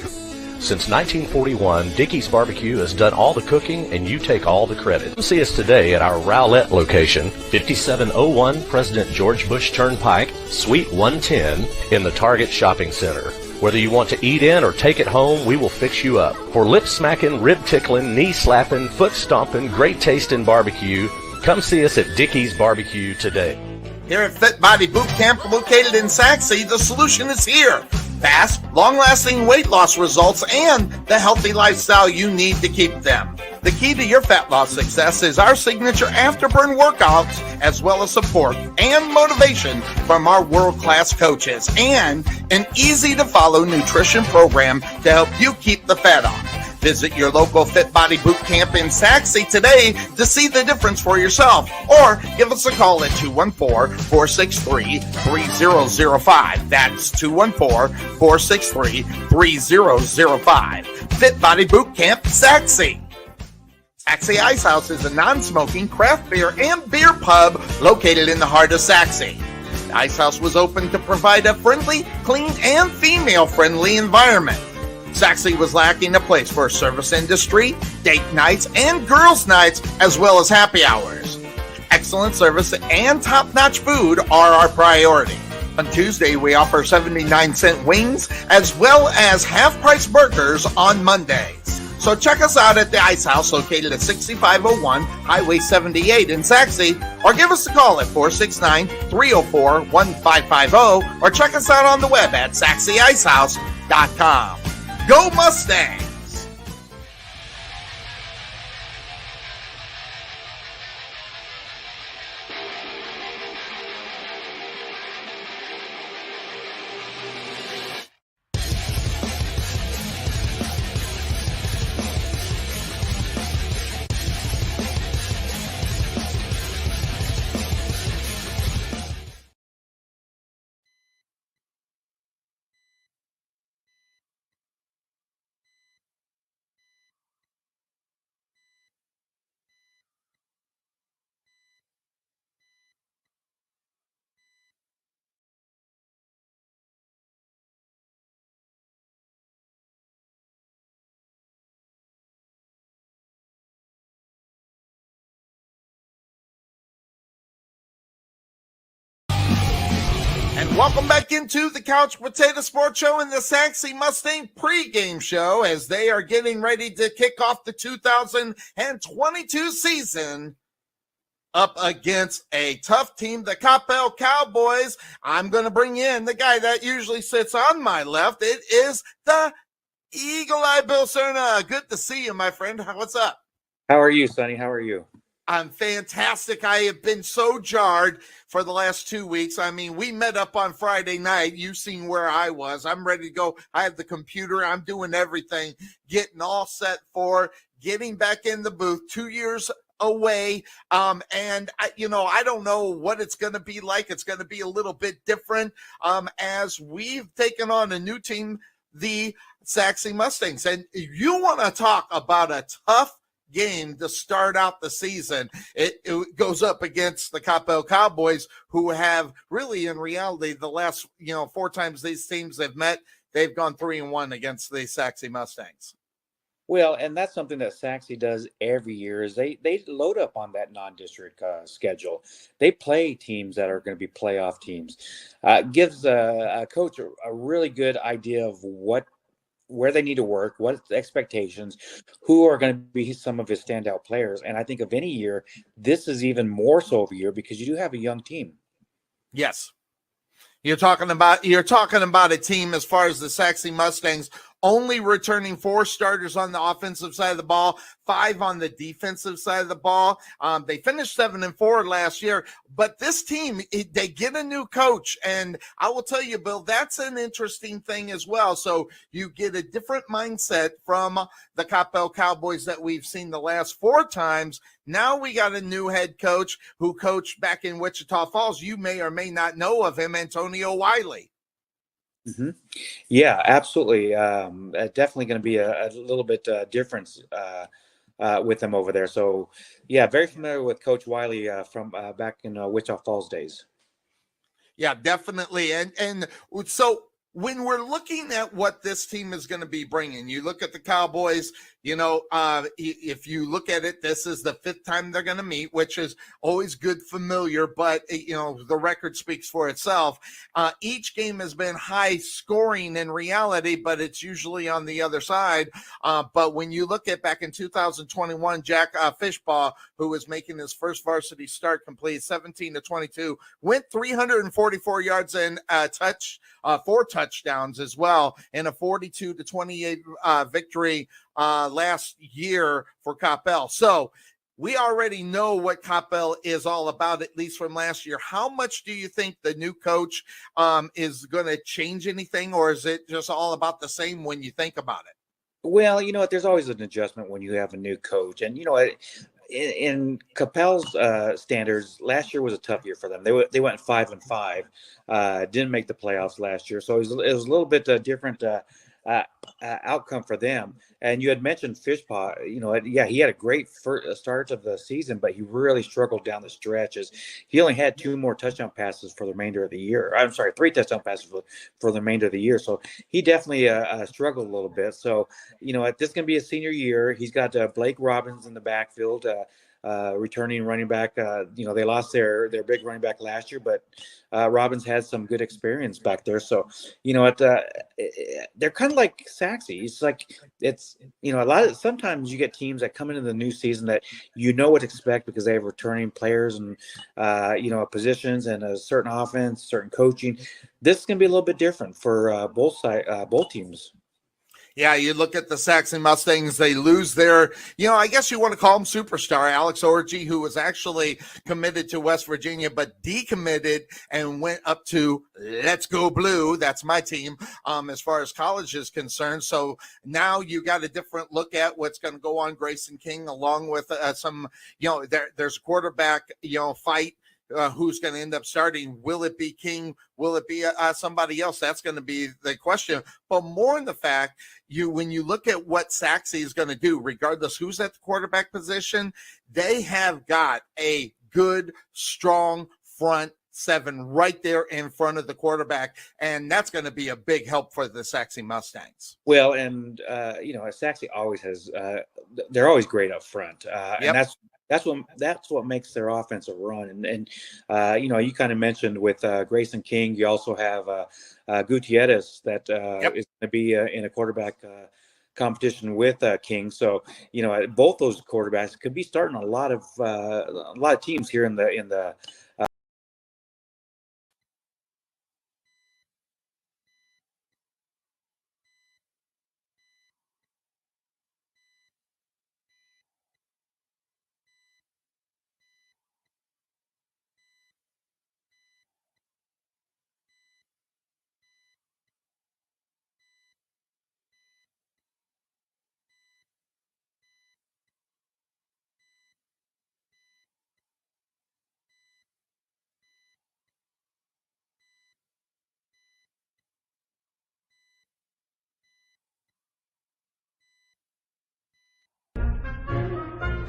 Since 1941, Dickey's Barbecue has done all the cooking and you take all the credit. Come see us today at our Rowlett location, 5701 President George Bush Turnpike, Suite 110 in the Target Shopping Center. Whether you want to eat in or take it home, we will fix you up. For lip-smacking, rib-tickling, knee-slapping, foot-stomping, great-tasting barbecue, come see us at Dickey's Barbecue today. Here at Fit Body Boot Camp, located in Sachse, the solution is here. Fast, long-lasting weight loss results and the healthy lifestyle you need to keep them. The key to your fat loss success is our signature afterburn workouts, as well as support and motivation from our world-class coaches, and an easy-to-follow nutrition program to help you keep the fat off. Visit your local Fit Body Boot Camp in Sachse today to see the difference for yourself, or give us a call at 214-463-3005. That's 214-463-3005. Fit Body Boot Camp, Sachse. Sachse Ice House is a non-smoking craft beer and beer pub located in the heart of Sachse. The Ice House was opened to provide a friendly, clean, and female-friendly environment. Sachse was lacking a place for service industry, date nights, and girls' nights, as well as happy hours. Excellent service and top-notch food are our priority. On Tuesday, we offer 79-cent wings, as well as half-price burgers on Mondays. So check us out at the Ice House, located at 6501 Highway 78 in Sachse, or give us a call at 469-304-1550, or check us out on the web at SachseIcehouse.com. Go Mustangs! And welcome back into the Couch Potato Sports Show and the Sachse Mustang pregame show as they are getting ready to kick off the 2022 season up against a tough team, the Coppell Cowboys. I'm going to bring in the guy that usually sits on my left. It is the Eagle Eye Bill Cerna. Good to see you, my friend. What's up? How are you, Sonny? How are you? I'm fantastic. I have been so jarred for the last 2 weeks. I mean, we met up on Friday night. You've seen where I was. I'm ready to go. I have the computer. I'm doing everything, getting all set for getting back in the booth. 2 years away. And I don't know what it's going to be like. It's going to be a little bit different as we've taken on a new team, the Sachse Mustangs. And you want to talk about a tough game to start out the season. It goes up against the Coppell Cowboys, who have really, in reality, the last 4 times these teams have met, they've gone 3-1 against the Sachse Mustangs. Well, and that's something that Sachse does every year is they load up on that non-district schedule. They play teams that are going to be playoff teams. Gives a coach a really good idea of where they need to work, what the expectations, who are going to be some of his standout players. And I think of any year, this is even more so of a year because you do have a young team. Yes. You're talking about a team as far as the Sachse Mustangs only returning 4 starters on the offensive side of the ball, 5 on the defensive side of the ball. They finished 7-4 last year, but this team, they get a new coach. And I will tell you, Bill, that's an interesting thing as well. So you get a different mindset from the Coppell Cowboys that we've seen the last 4 times. Now we got a new head coach who coached back in Wichita Falls. You may or may not know of him, Antonio Wiley. Mm-hmm. Yeah, absolutely. Definitely going to be a little bit difference with them over there. So, yeah, very familiar with Coach Wiley from back in Wichita Falls days. Yeah, definitely. And so when we're looking at what this team is going to be bringing, you look at the Cowboys, if you look at it, this is the 5th time they're going to meet, which is always good, familiar, but, the record speaks for itself. Each game has been high scoring in reality, but it's usually on the other side. But when you look at back in 2021, Jack Fishbaugh, who was making his first varsity start, complete 17-22, went 344 yards and 4 touchdowns as well, in a 42-28 victory last year for Coppell. So we already know what Coppell is all about, at least from last year. How much do you think the new coach is going to change anything, or is it just all about the same when you think about it? Well, you know what? There's always an adjustment when you have a new coach. And, in Coppell's standards, last year was a tough year for them. They went 5-5, didn't make the playoffs last year. So it was a little bit different outcome for them. And you had mentioned Fishpaw, he had a great first start of the season, but he really struggled down the stretches. He only had 2 more touchdown passes for the remainder of the year. I'm sorry, 3 touchdown passes for the remainder of the year. So he definitely struggled a little bit. So, this is going to be a senior year. He's got Blake Robbins in the backfield, returning running back. They lost their big running back last year, but Robbins had some good experience back there. So, they're kind of like Sachse. It's sometimes you get teams that come into the new season that what to expect because they have returning players and, positions and a certain offense, certain coaching. This is going to be a little bit different for both teams. Yeah, you look at the Sachse Mustangs, they lose their, I guess you want to call him superstar, Alex Orji, who was actually committed to West Virginia, but decommitted and went up to Let's Go Blue. That's my team as far as college is concerned. So now you got a different look at what's going to go on Grayson King, along with some, there's a quarterback, fight. Who's going to end up starting? Will it be King? Will it be somebody else? That's going to be the question. But more in the fact, when you look at what Sachse is going to do, regardless who's at the quarterback position, they have got a good, strong front 7 right there in front of the quarterback, and that's going to be a big help for the Sachse Mustangs. Well, and Sachse always has they're always great up front, and that's what makes their offensive run. And you kind of mentioned with Grayson King, you also have Gutierrez that is going to be in a quarterback competition with King. So both those quarterbacks could be starting a lot of teams here in the.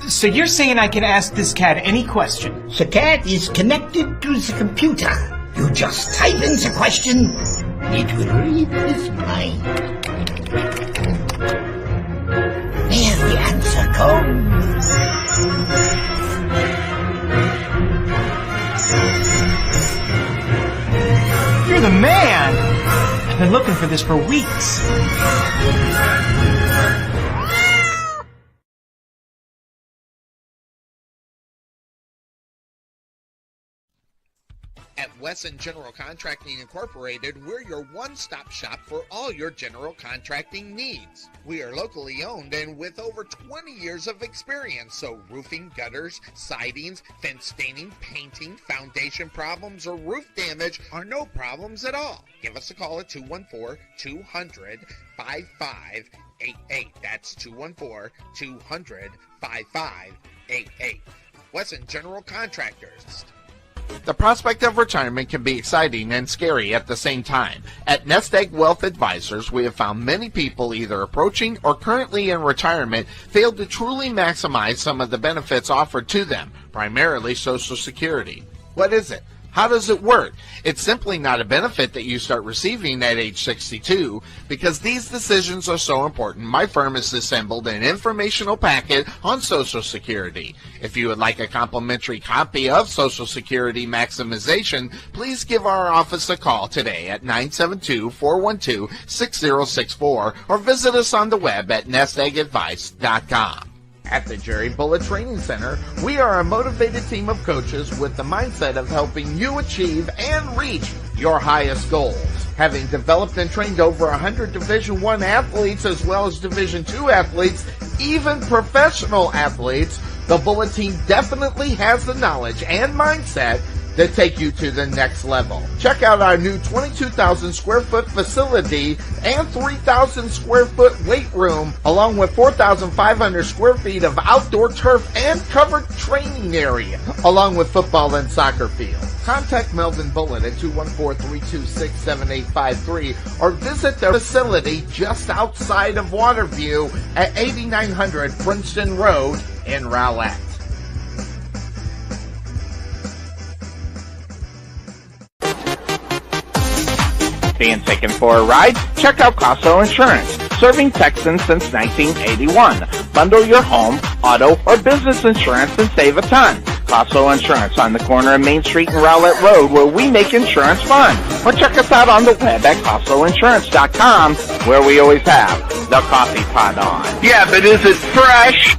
So you're saying I can ask this cat any question? The cat is connected to the computer. You just type in the question, it will read his mind. There the answer comes. You're the man! I've been looking for this for weeks. At Wesson General Contracting Incorporated, we're your one-stop shop for all your general contracting needs. We are locally owned and with over 20 years of experience, so roofing, gutters, sidings, fence staining, painting, foundation problems, or roof damage are no problems at all. Give us a call at 214-200-5588. That's 214-200-5588. Wesson General Contractors. The prospect of retirement can be exciting and scary at the same time. At Nest Egg Wealth Advisors, we have found many people either approaching or currently in retirement fail to truly maximize some of the benefits offered to them, primarily Social Security. What is it? How does it work? It's simply not a benefit that you start receiving at age 62. Because these decisions are so important, my firm has assembled an informational packet on Social Security. If you would like a complimentary copy of Social Security Maximization, please give our office a call today at 972-412-6064 or visit us on the web at nesteggadvice.com. At the Jerry Bullet Training Center, we are a motivated team of coaches with the mindset of helping you achieve and reach your highest goals. Having developed and trained over 100 Division I athletes as well as Division II athletes, even professional athletes, the Bullet team definitely has the knowledge and mindset that take you to the next level. Check out our new 22,000 square foot facility and 3,000 square foot weight room, along with 4,500 square feet of outdoor turf and covered training area, along with football and soccer fields. Contact Melvin Bullitt at 214-326-7853 or visit their facility just outside of Waterview at 8900 Princeton Road in Rowlett. Being taken for a ride? Check out Coppell Insurance, serving Texans since 1981. Bundle your home, auto, or business insurance and save a ton. Coppell Insurance on the corner of Main Street and Rowlett Road, where we make insurance fun. Or check us out on the web at CoppellInsurance.com, where we always have the coffee pot on. Yeah, but is it fresh?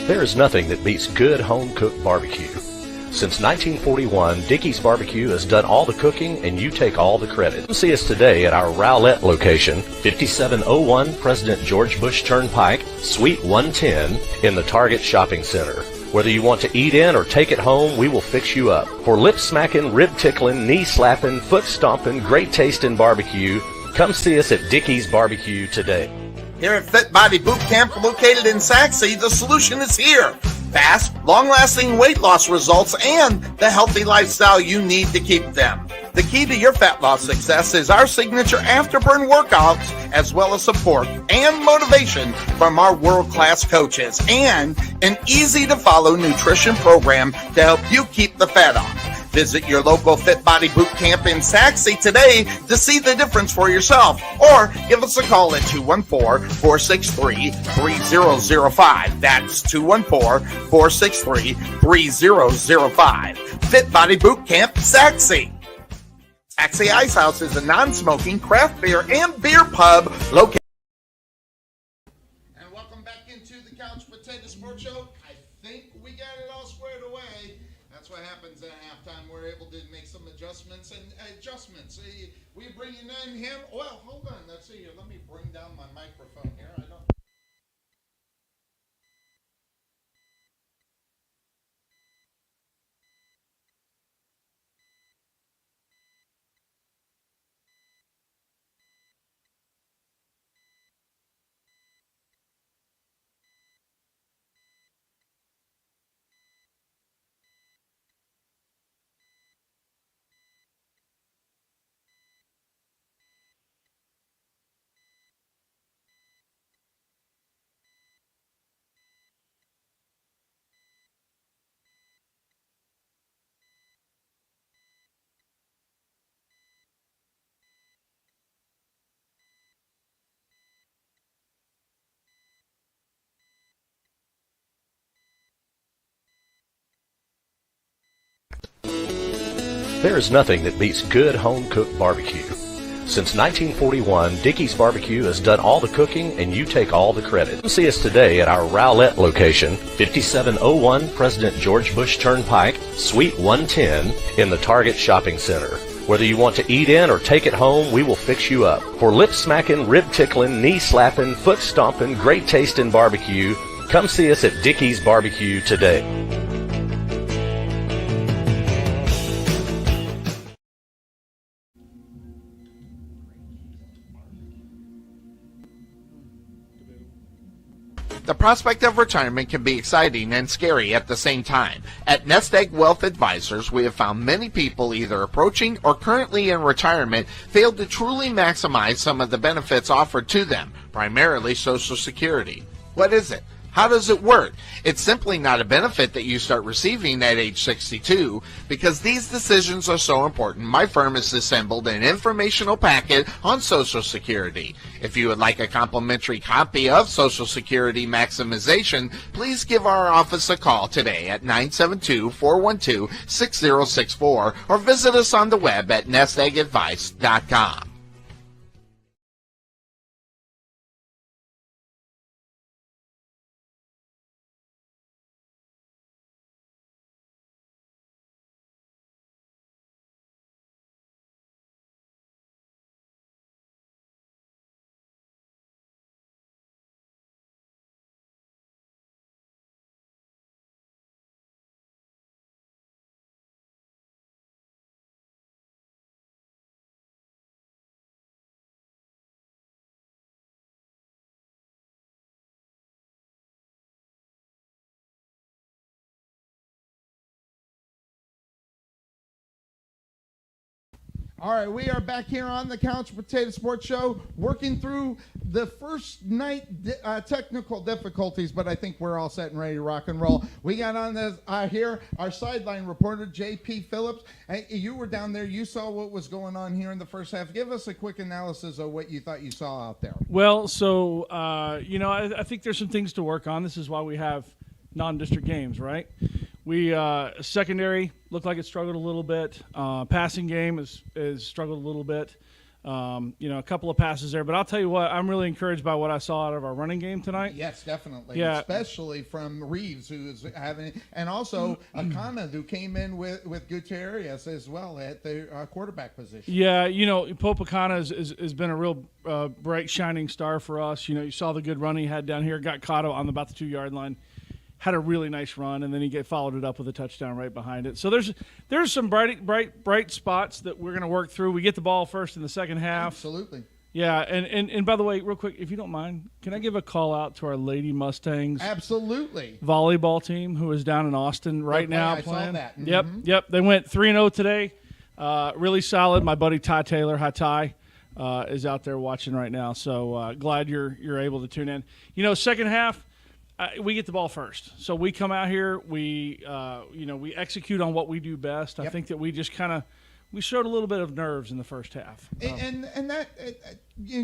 There is nothing that beats good home-cooked barbecue. Since 1941, Dickey's Barbecue has done all the cooking and you take all the credit. Come see us today at our Rowlett location, 5701 President George Bush Turnpike, Suite 110 in the Target Shopping Center. Whether you want to eat in or take it home, we will fix you up. For lip-smacking, rib-tickling, knee-slapping, foot-stomping, great-tasting barbecue, come see us at Dickey's Barbecue today. Here at Fit Body Boot Camp, located in Sachse, the solution is here. Fast, long-lasting weight loss results and the healthy lifestyle you need to keep them. The key to your fat loss success is our signature afterburn workouts, as well as support and motivation from our world-class coaches, and an easy-to-follow nutrition program to help you keep the fat off. Visit your local Fit Body Boot Camp in Sachse today to see the difference for yourself, or give us a call at 214-463-3005. That's 214-463-3005. Fit Body Boot Camp, Sachse. Sachse Ice House is a non-smoking craft beer and beer pub located. And welcome back into the Couch Potato Sports Show. I think we got it all squared away. That's what happens at halftime. We're able to make some adjustments. We bring in him. Well, hold on. Let's see here. Let me bring down my microphone here. I don't. There is nothing that beats good home-cooked barbecue. Since 1941, Dickey's Barbecue has done all the cooking and you take all the credit. Come see us today at our Rowlett location, 5701 President George Bush Turnpike, Suite 110 in the Target Shopping Center. Whether you want to eat in or take it home, we will fix you up. For lip-smacking, rib-tickling, knee-slapping, foot-stomping, great-tasting barbecue, come see us at Dickey's Barbecue today. The prospect of retirement can be exciting and scary at the same time. At Nest Egg Wealth Advisors, we have found many people either approaching or currently in retirement fail to truly maximize some of the benefits offered to them, primarily Social Security. What is it? How does it work? It's simply not a benefit that you start receiving at age 62. Because these decisions are so important, my firm has assembled an informational packet on Social Security. If you would like a complimentary copy of Social Security Maximization, please give our office a call today at 972-412-6064 or visit us on the web at nesteggadvice.com. All right, we are back here on the Couch Potato Sports Show, working through the first night technical difficulties, but I think we're all set and ready to rock and roll. We got on this here our sideline reporter, J.P. Phillips. You were down there. You saw what was going on here in the first half. Give us a quick analysis of what you thought you saw out there. Well, so, I think there's some things to work on. This is why we have non-district games, right? We secondary looked like it struggled a little bit. Passing game is struggled a little bit. A couple of passes there, but I'll tell you what, I'm really encouraged by what I saw out of our running game tonight. Yes, definitely. Yeah. Especially from Reeves, who's having, and also Akana, who came in with Gutierrez as well at the quarterback position. Yeah, Pope Akana has been a real bright, shining star for us. You saw the good run he had down here, got caught on about the 2-yard line. Had a really nice run, and then he followed it up with a touchdown right behind it. So there's some bright spots that we're going to work through. We get the ball first in the second half. Absolutely. Yeah, and by the way, real quick, if you don't mind, can I give a call out to our Lady Mustangs? Absolutely. Volleyball team who is down in Austin right now playing. I saw that. Mm-hmm. Yep. They went 3-0 today. Really solid. My buddy Ty Taylor, hi Ty, is out there watching right now. So glad you're able to tune in. Second half. We get the ball first, so we come out here. We execute on what we do best. I think that we just we showed a little bit of nerves in the first half, and that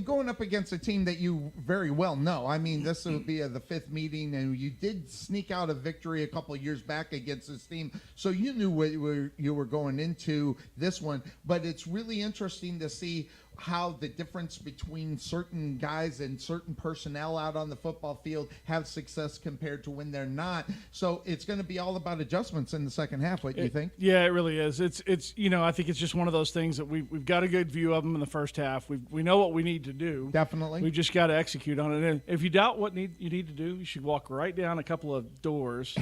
going up against a team that you very well know. I mean, this will be the 5th meeting, and you did sneak out a victory a couple of years back against this team, so you knew what you were going into this one. But it's really interesting to see how the difference between certain guys and certain personnel out on the football field have success compared to when they're not. So it's going to be all about adjustments in the second half. What do you think? Yeah, it really is. It's I think it's just one of those things that we've got a good view of them in the first half. We know what we need to do. Definitely. We just got to execute on it. And if you doubt what you need to do, you should walk right down a couple of doors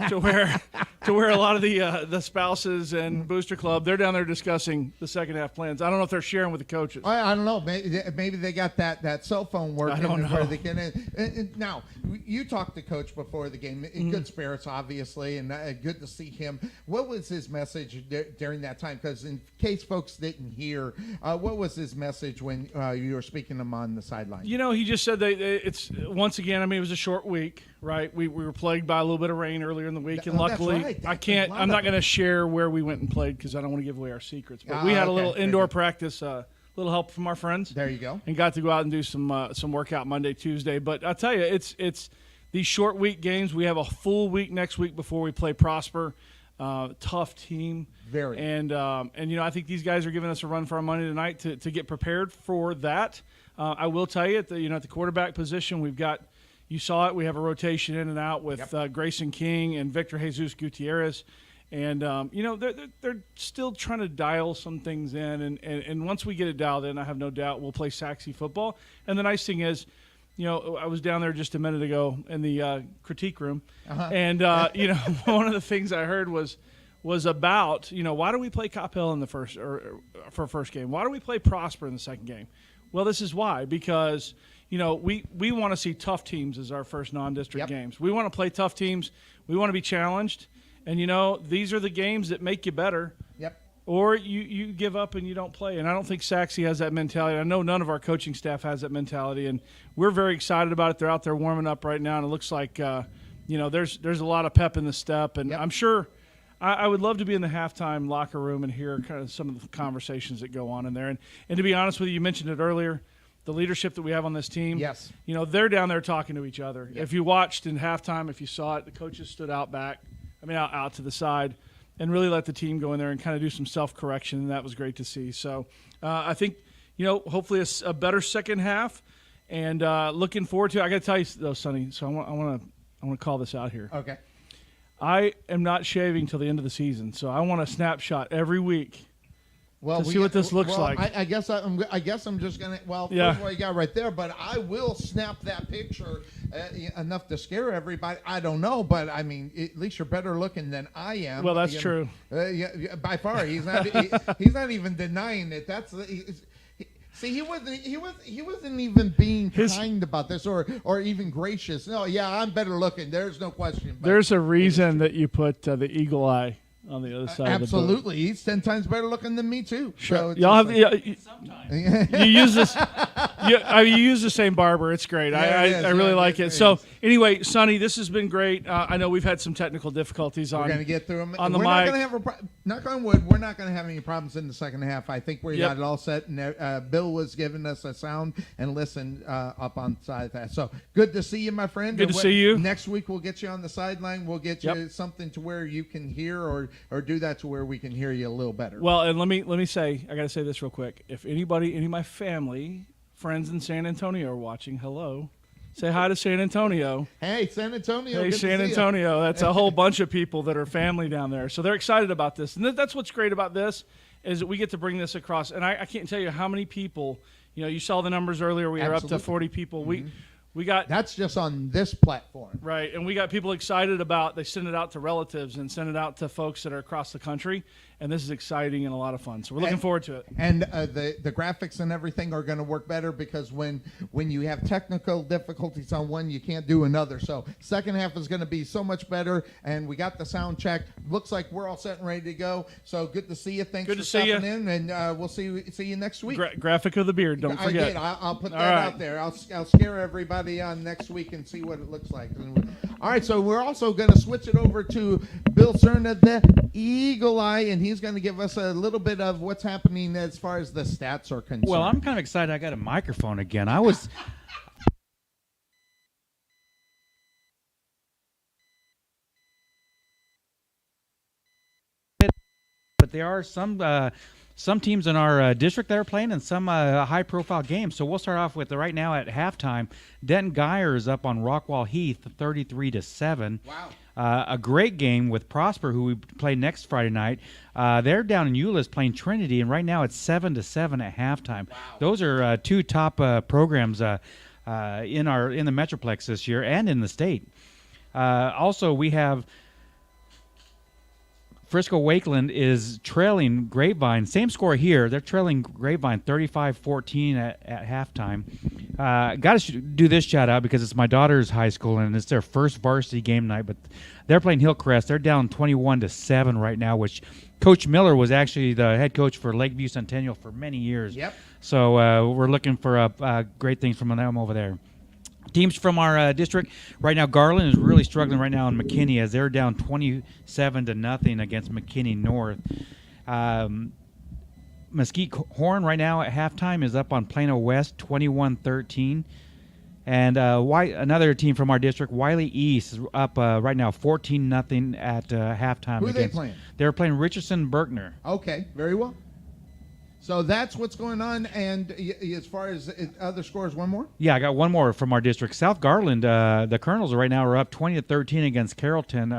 to where a lot of the spouses and Booster Club, they're down there discussing the second half plans. I don't know if they're sharing with the coaches. I don't know. Maybe they got that cell phone working. I don't know. Where they can, now, you talked to Coach before the game. In good spirits, obviously, and good to see him. What was his message during that time? Because in case folks didn't hear, what was his message when you were speaking to him on the sideline? He just said that it's, once again, it was a short week, right? We were plagued by a little bit of rain earlier in the week, and luckily, I'm not going to share where we went and played because I don't want to give away our secrets. But we had a little indoor practice. Little help from our friends. There you go. And got to go out and do some workout Monday, Tuesday. But I'll tell you, it's these short week games. We have a full week next week before we play Prosper. Tough team. Very. And I think these guys are giving us a run for our money tonight to get prepared for that. I will tell you at the quarterback position, we've got, you saw it, we have a rotation in and out with Grayson King and Victor Jesus Gutierrez. And, they're still trying to dial some things in. And once we get it dialed in, I have no doubt we'll play Sachse football. And the nice thing is, I was down there just a minute ago in the critique room. And, one of the things I heard was about, why do we play Coppell in the first game? Why do we play Prosper in the second game? Well, this is why. Because, we want to see tough teams as our first non-district games. We want to play tough teams. We want to be challenged. And, these are the games that make you better. Yep. Or you give up and you don't play. And I don't think Sachse has that mentality. I know none of our coaching staff has that mentality. And we're very excited about it. They're out there warming up right now. And it looks like, there's a lot of pep in the step. And I'm sure I would love to be in the halftime locker room and hear kind of some of the conversations that go on in there. And to be honest with you mentioned it earlier, the leadership that we have on this team. Yes. They're down there talking to each other. Yep. If you watched in halftime, if you saw it, the coaches stood out to the side and really let the team go in there and kind of do some self-correction, and that was great to see. So I think, hopefully a better second half, and looking forward to it. I got to tell you, though, Sonny, so I want to call this out here. Okay. I am not shaving till the end of the season, so I want a snapshot every week to see what this looks like. I guess I'm just gonna. Well, first of all, you got right there, but I will snap that picture enough to scare everybody. I don't know, but I mean, at least you're better looking than I am. Well, that's true. Yeah, by far, he's not. He's not even denying it. That's. See, he wasn't even being kind about this or even gracious. No, yeah, I'm better looking. There's no question. There's a reason that you put the eagle eye on the other side Absolutely. of the boat. He's 10 times better looking than me, too. Sure. So Y'all have you use this. You use the same barber. It's great. Yeah, I really like it. So anyway, Sonny, this has been great. I know we've had some technical difficulties on. We're going to get through them. On the mic. mic. Not going to have knock on wood. We're not going to have any problems in the second half. I think we got it all set. And Bill was giving us a sound and listen up on the side of that. So good to see you, my friend. Good to see you. Next week we'll get you on the sideline. We'll get you something to where you can hear or do that to where we can hear you a little better. Well, and let me say, I got to say this real quick. If any of my family, friends in San Antonio are watching, hello. Say hi to San Antonio. Hey, San Antonio. Hey, San Antonio. That's a whole bunch of people that are family down there. So they're excited about this. And that's what's great about this is that we get to bring this across. And I can't tell you how many people, you saw the numbers earlier. We were up to 40 people. We got that's just on this platform, right? And we got people excited about. They send it out to relatives and send it out to folks that are across the country, and this is exciting and a lot of fun. So we're looking forward to it. And the graphics and everything are going to work better because when you have technical difficulties on one, you can't do another. So second half is going to be so much better, and we got the sound check. Looks like we're all set and ready to go. So good to see you. Thanks for stopping in, and we'll see you next week. Graphic of the beard. Don't forget. I did. I'll put that out there. I'll scare everybody on next week and see what it looks like. All right, so we're also going to switch it over to Bill Cerna, the Eagle Eye, and he's going to give us a little bit of what's happening as far as the stats are concerned. Well, I'm kind of excited I got a microphone again. But there are some teams in our district that are playing and some high-profile games. So we'll start off with right now at halftime. Denton Geyer is up on Rockwall Heath, 33-7. Wow. A great game with Prosper, who we play next Friday night. They're down in Euless playing Trinity, and right now it's 7-7 at halftime. Wow. Those are two top programs in the Metroplex this year and in the state. Also, we have Frisco Wakeland is trailing Grapevine. Same score here. They're trailing Grapevine 35-14 at halftime. Got to do this shout out because it's my daughter's high school and it's their first varsity game night. But they're playing Hillcrest. They're down 21-7 right now, which Coach Miller was actually the head coach for Lakeview Centennial for many years. Yep. So we're looking for great things from them over there. Teams from our district right now, Garland is really struggling right now in McKinney as they're down 27-0 against McKinney North. Mesquite Horn right now at halftime is up on Plano West 21-13. And another team from our district, Wiley East, is up right now 14-0 at halftime. Who are they playing? They're playing Richardson Berkner. Okay, very well. So that's what's going on. And as far as other scores, one more? Yeah, I got one more from our district. South Garland, the Colonels right now are up 20-13 against Carrollton,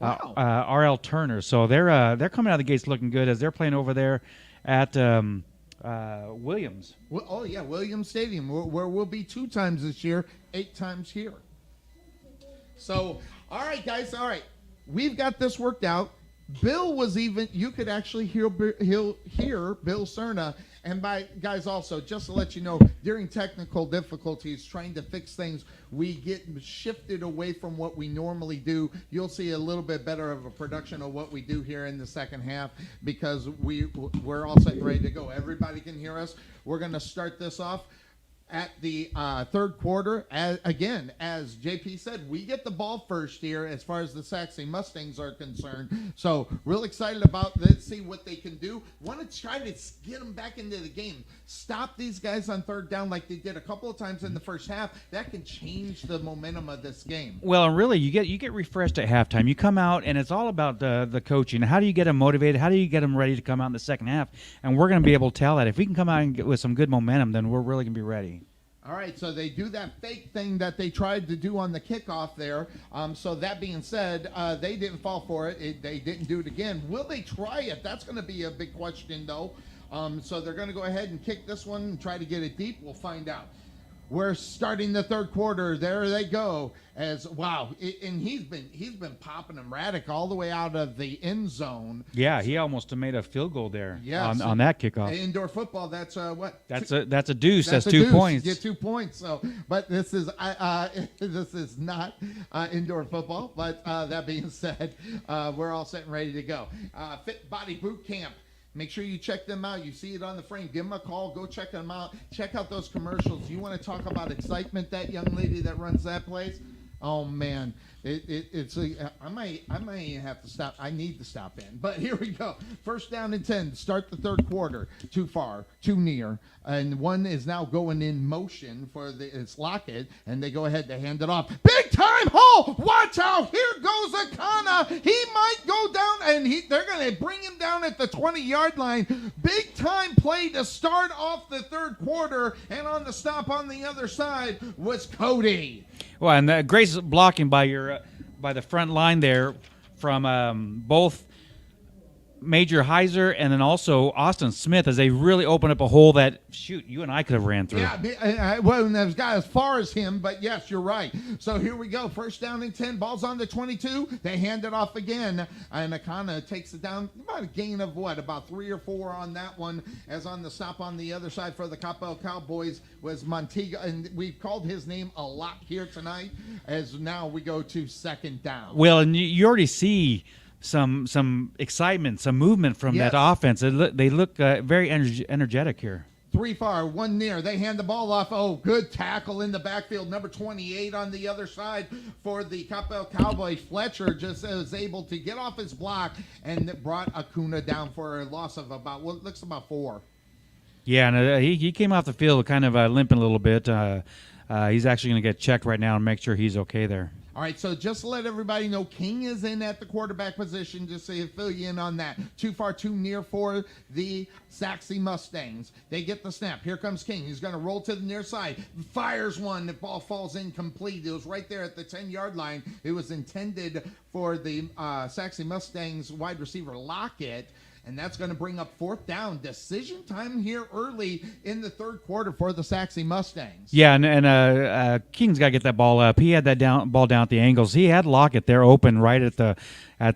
R.L. Turner. So they're coming out of the gates looking good as they're playing over there at Williams. Williams Stadium, where we'll be 2 times this year, 8 times here. So, all right, guys, all right. We've got this worked out. Bill was you could actually hear Bill Cerna. And guys, also, just to let you know, during technical difficulties, trying to fix things, we get shifted away from what we normally do. You'll see a little bit better of a production of what we do here in the second half because we're all set and ready to go. Everybody can hear us. We're going to start this off at the third quarter. As JP said, we get the ball first here as far as the Sachse Mustangs are concerned. So real excited about let's see what they can do. Want to try to get them back into the game. Stop these guys on third down like they did a couple of times in the first half. That can change the momentum of this game. Well, really, you get refreshed at halftime. You come out, and it's all about the coaching. How do you get them motivated? How do you get them ready to come out in the second half? And we're going to be able to tell that. If we can come out and with some good momentum, then we're really going to be ready. All right, so they do that fake thing that they tried to do on the kickoff there. So that being said, they didn't fall for it. They didn't do it again. Will they try it? That's going to be a big question, though. So they're going to go ahead and kick this one and try to get it deep. We'll find out. We're starting the third quarter. There they go. And he's been popping them Raddick all the way out of the end zone. Yeah, he almost made a field goal there on that kickoff. Indoor football, that's what? That's a deuce. That's 2 deuce. points. You get 2 points. So, but this is not indoor football. But that being said, we're all set and ready to go. Fit Body Boot Camp. Make sure you check them out. You see it on the frame. Give them a call. Go check them out. Check out those commercials. You want to talk about excitement, that young lady that runs that place? Oh, man. I might have to stop. I need to stop in. But here we go. First down and 10. Start the third quarter. Too far. Too near. And one is now going in motion for it's Lockett. And they go ahead to hand it off. Big time hole. Watch out. Here goes Akana. He might go down. And they're going to bring him down at the 20-yard line. Big time play to start off the third quarter. And on the stop on the other side was Cody. Well, and great blocking by the front line there from both Major Heiser and then also Austin Smith as they really open up a hole that, you and I could have ran through. Yeah, well, there's got as far as him, but yes, you're right. So here we go. First down and 10. Ball's on the 22. They hand it off again, and Akana takes it down. About a gain of about 3 or 4 on that one, as on the stop on the other side for the Coppell Cowboys was Montego, and we've called his name a lot here tonight, as now we go to second down. Well, and you already see some excitement, some movement from that offense. They look very energetic here. 3 far, 1 near. They hand the ball off. Oh, good tackle in the backfield. Number 28 on the other side for the Coppell Cowboys. Fletcher just was able to get off his block and brought Akuna down for a loss of about 4. Yeah, and he came off the field kind of limping a little bit. He's actually going to get checked right now and make sure he's okay there. All right, so just to let everybody know, King is in at the quarterback position, just so you fill you in on that. Too far, too near for the Sachse Mustangs. They get the snap. Here comes King. He's going to roll to the near side. Fires one. The ball falls incomplete. It was right there at the 10-yard line. It was intended for the Sachse Mustangs wide receiver Lockett. And that's going to bring up 4th down. Decision time here early in the third quarter for the Sachse Mustangs. Yeah, and King's got to get that ball up. He had that ball down at the angles. He had Lockett there open right at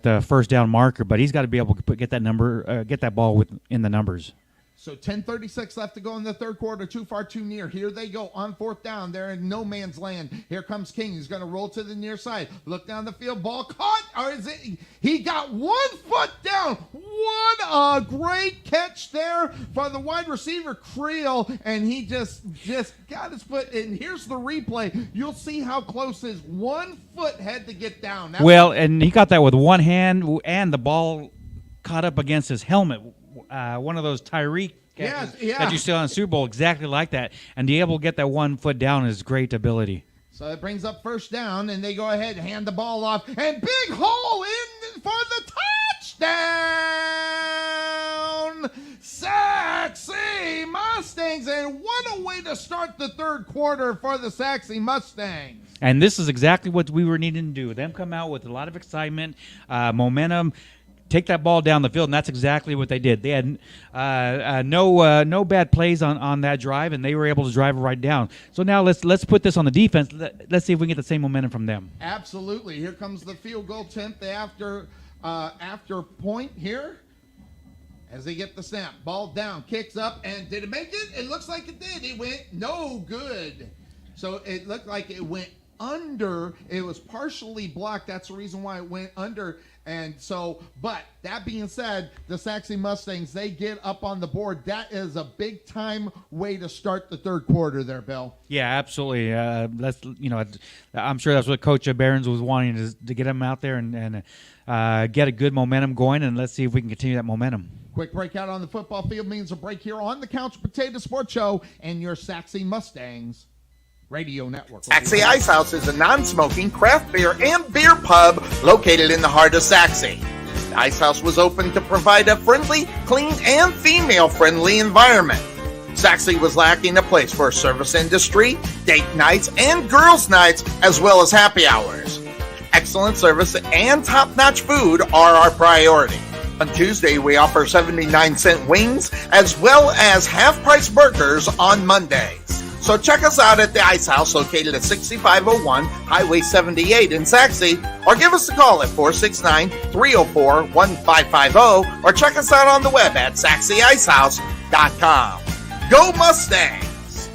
the first down marker, but he's got to be able to get that ball in the numbers. So 10:36 left to go in the third quarter. Too far, too near. Here they go on 4th down. They're in no man's land. Here comes King. He's going to roll to the near side. Look down the field. Ball caught. Or is it? He got 1 foot down. What a great catch there for the wide receiver Creel. And he just got his foot. And here's the replay. You'll see how close his 1 foot had to get down. And he got that with one hand, and the ball caught up against his helmet. One of those Tyreek catches that you saw in the Super Bowl, exactly like that. And to be able to get that 1 foot down is great ability. So it brings up first down, and they go ahead and hand the ball off. And big hole in for the touchdown! Sachse Mustangs, and what a way to start the third quarter for the Sachse Mustangs. And this is exactly what we were needing to do. Them come out with a lot of excitement, momentum, take that ball down the field, and that's exactly what they did. They had no bad plays on that drive, and they were able to drive it right down. So now let's put this on the defense. Let's see if we can get the same momentum from them. Absolutely. Here comes the field goal attempt after point here. As they get the snap, ball down, kicks up, and did it make it? It looks like it did. It went no good. So it looked like it went under. It was partially blocked. That's the reason why it went under. And so, but that being said, the Sachse Mustangs, they get up on the board. That is a big time way to start the third quarter there, Bill. Yeah, absolutely. I'm sure that's what Coach Behrens was wanting to get them out there and get a good momentum going. And let's see if we can continue that momentum. Quick breakout on the football field means a break here on the Couch Potato Sports Show and your Sachse Mustangs Radio Network. Sachse Ice House is a non-smoking craft beer and beer pub located in the heart of Sachse. The Ice House was opened to provide a friendly, clean, and female-friendly environment. Sachse was lacking a place for service industry, date nights, and girls' nights, as well as happy hours. Excellent service and top-notch food are our priority. On Tuesday, we offer 79-cent wings, as well as half-price burgers on Mondays. So check us out at the Ice House located at 6501 Highway 78 in Sachse, or give us a call at 469-304-1550, or check us out on the web at SachseIcehouse.com. Go Mustangs!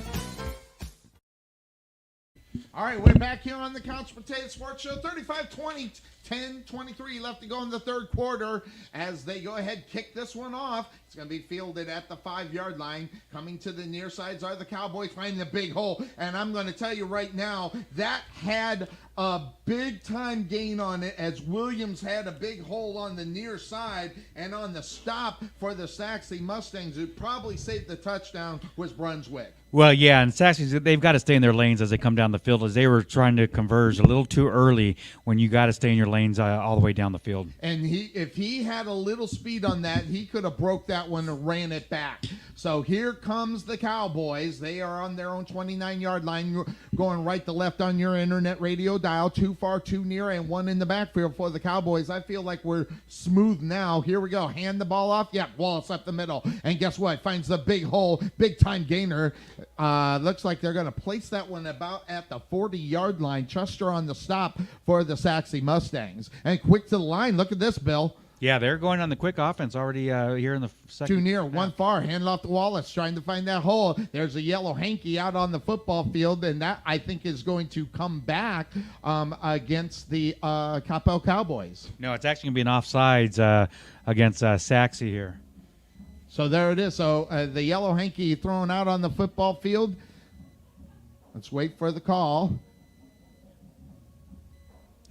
All right, we're back here on the Couch Potato Sports Show. 35-20, 10-23 left to go in the third quarter as they go ahead kick this one off. It's going to be fielded at the 5-yard line. Coming to the near sides are the Cowboys, finding the big hole. And I'm going to tell you right now, that had a big-time gain on it as Williams had a big hole on the near side. And on the stop for the Sachse Mustangs, who probably saved the touchdown, was Brunswick. Well, yeah, and Sachse, they've got to stay in their lanes as they come down the field, as they were trying to converge a little too early when you got to stay in your lanes all the way down the field. And if he had a little speed on that, he could have broke that one and ran it back. So here comes the Cowboys. They are on their own 29-yard line, going right to left on your internet radio dial. Too far, too near, and one in the backfield for the Cowboys. I feel like we're smooth now. Here we go. Hand the ball off. Yeah, Wallace up the middle. And guess what? Finds the big hole. Big-time gainer. Looks like they're going to place that one about at the 40-yard line. Chester on the stop for the Sachse Mustangs. And quick to the line. Look at this, Bill. Yeah, they're going on the quick offense already here in the second. Too near, one far, hand off to Wallace, trying to find that hole. There's a yellow hanky out on the football field, and that, I think, is going to come back against the Coppell Cowboys. No, it's actually going to be an offsides against Sachse here. So there it is. So the yellow hanky thrown out on the football field. Let's wait for the call.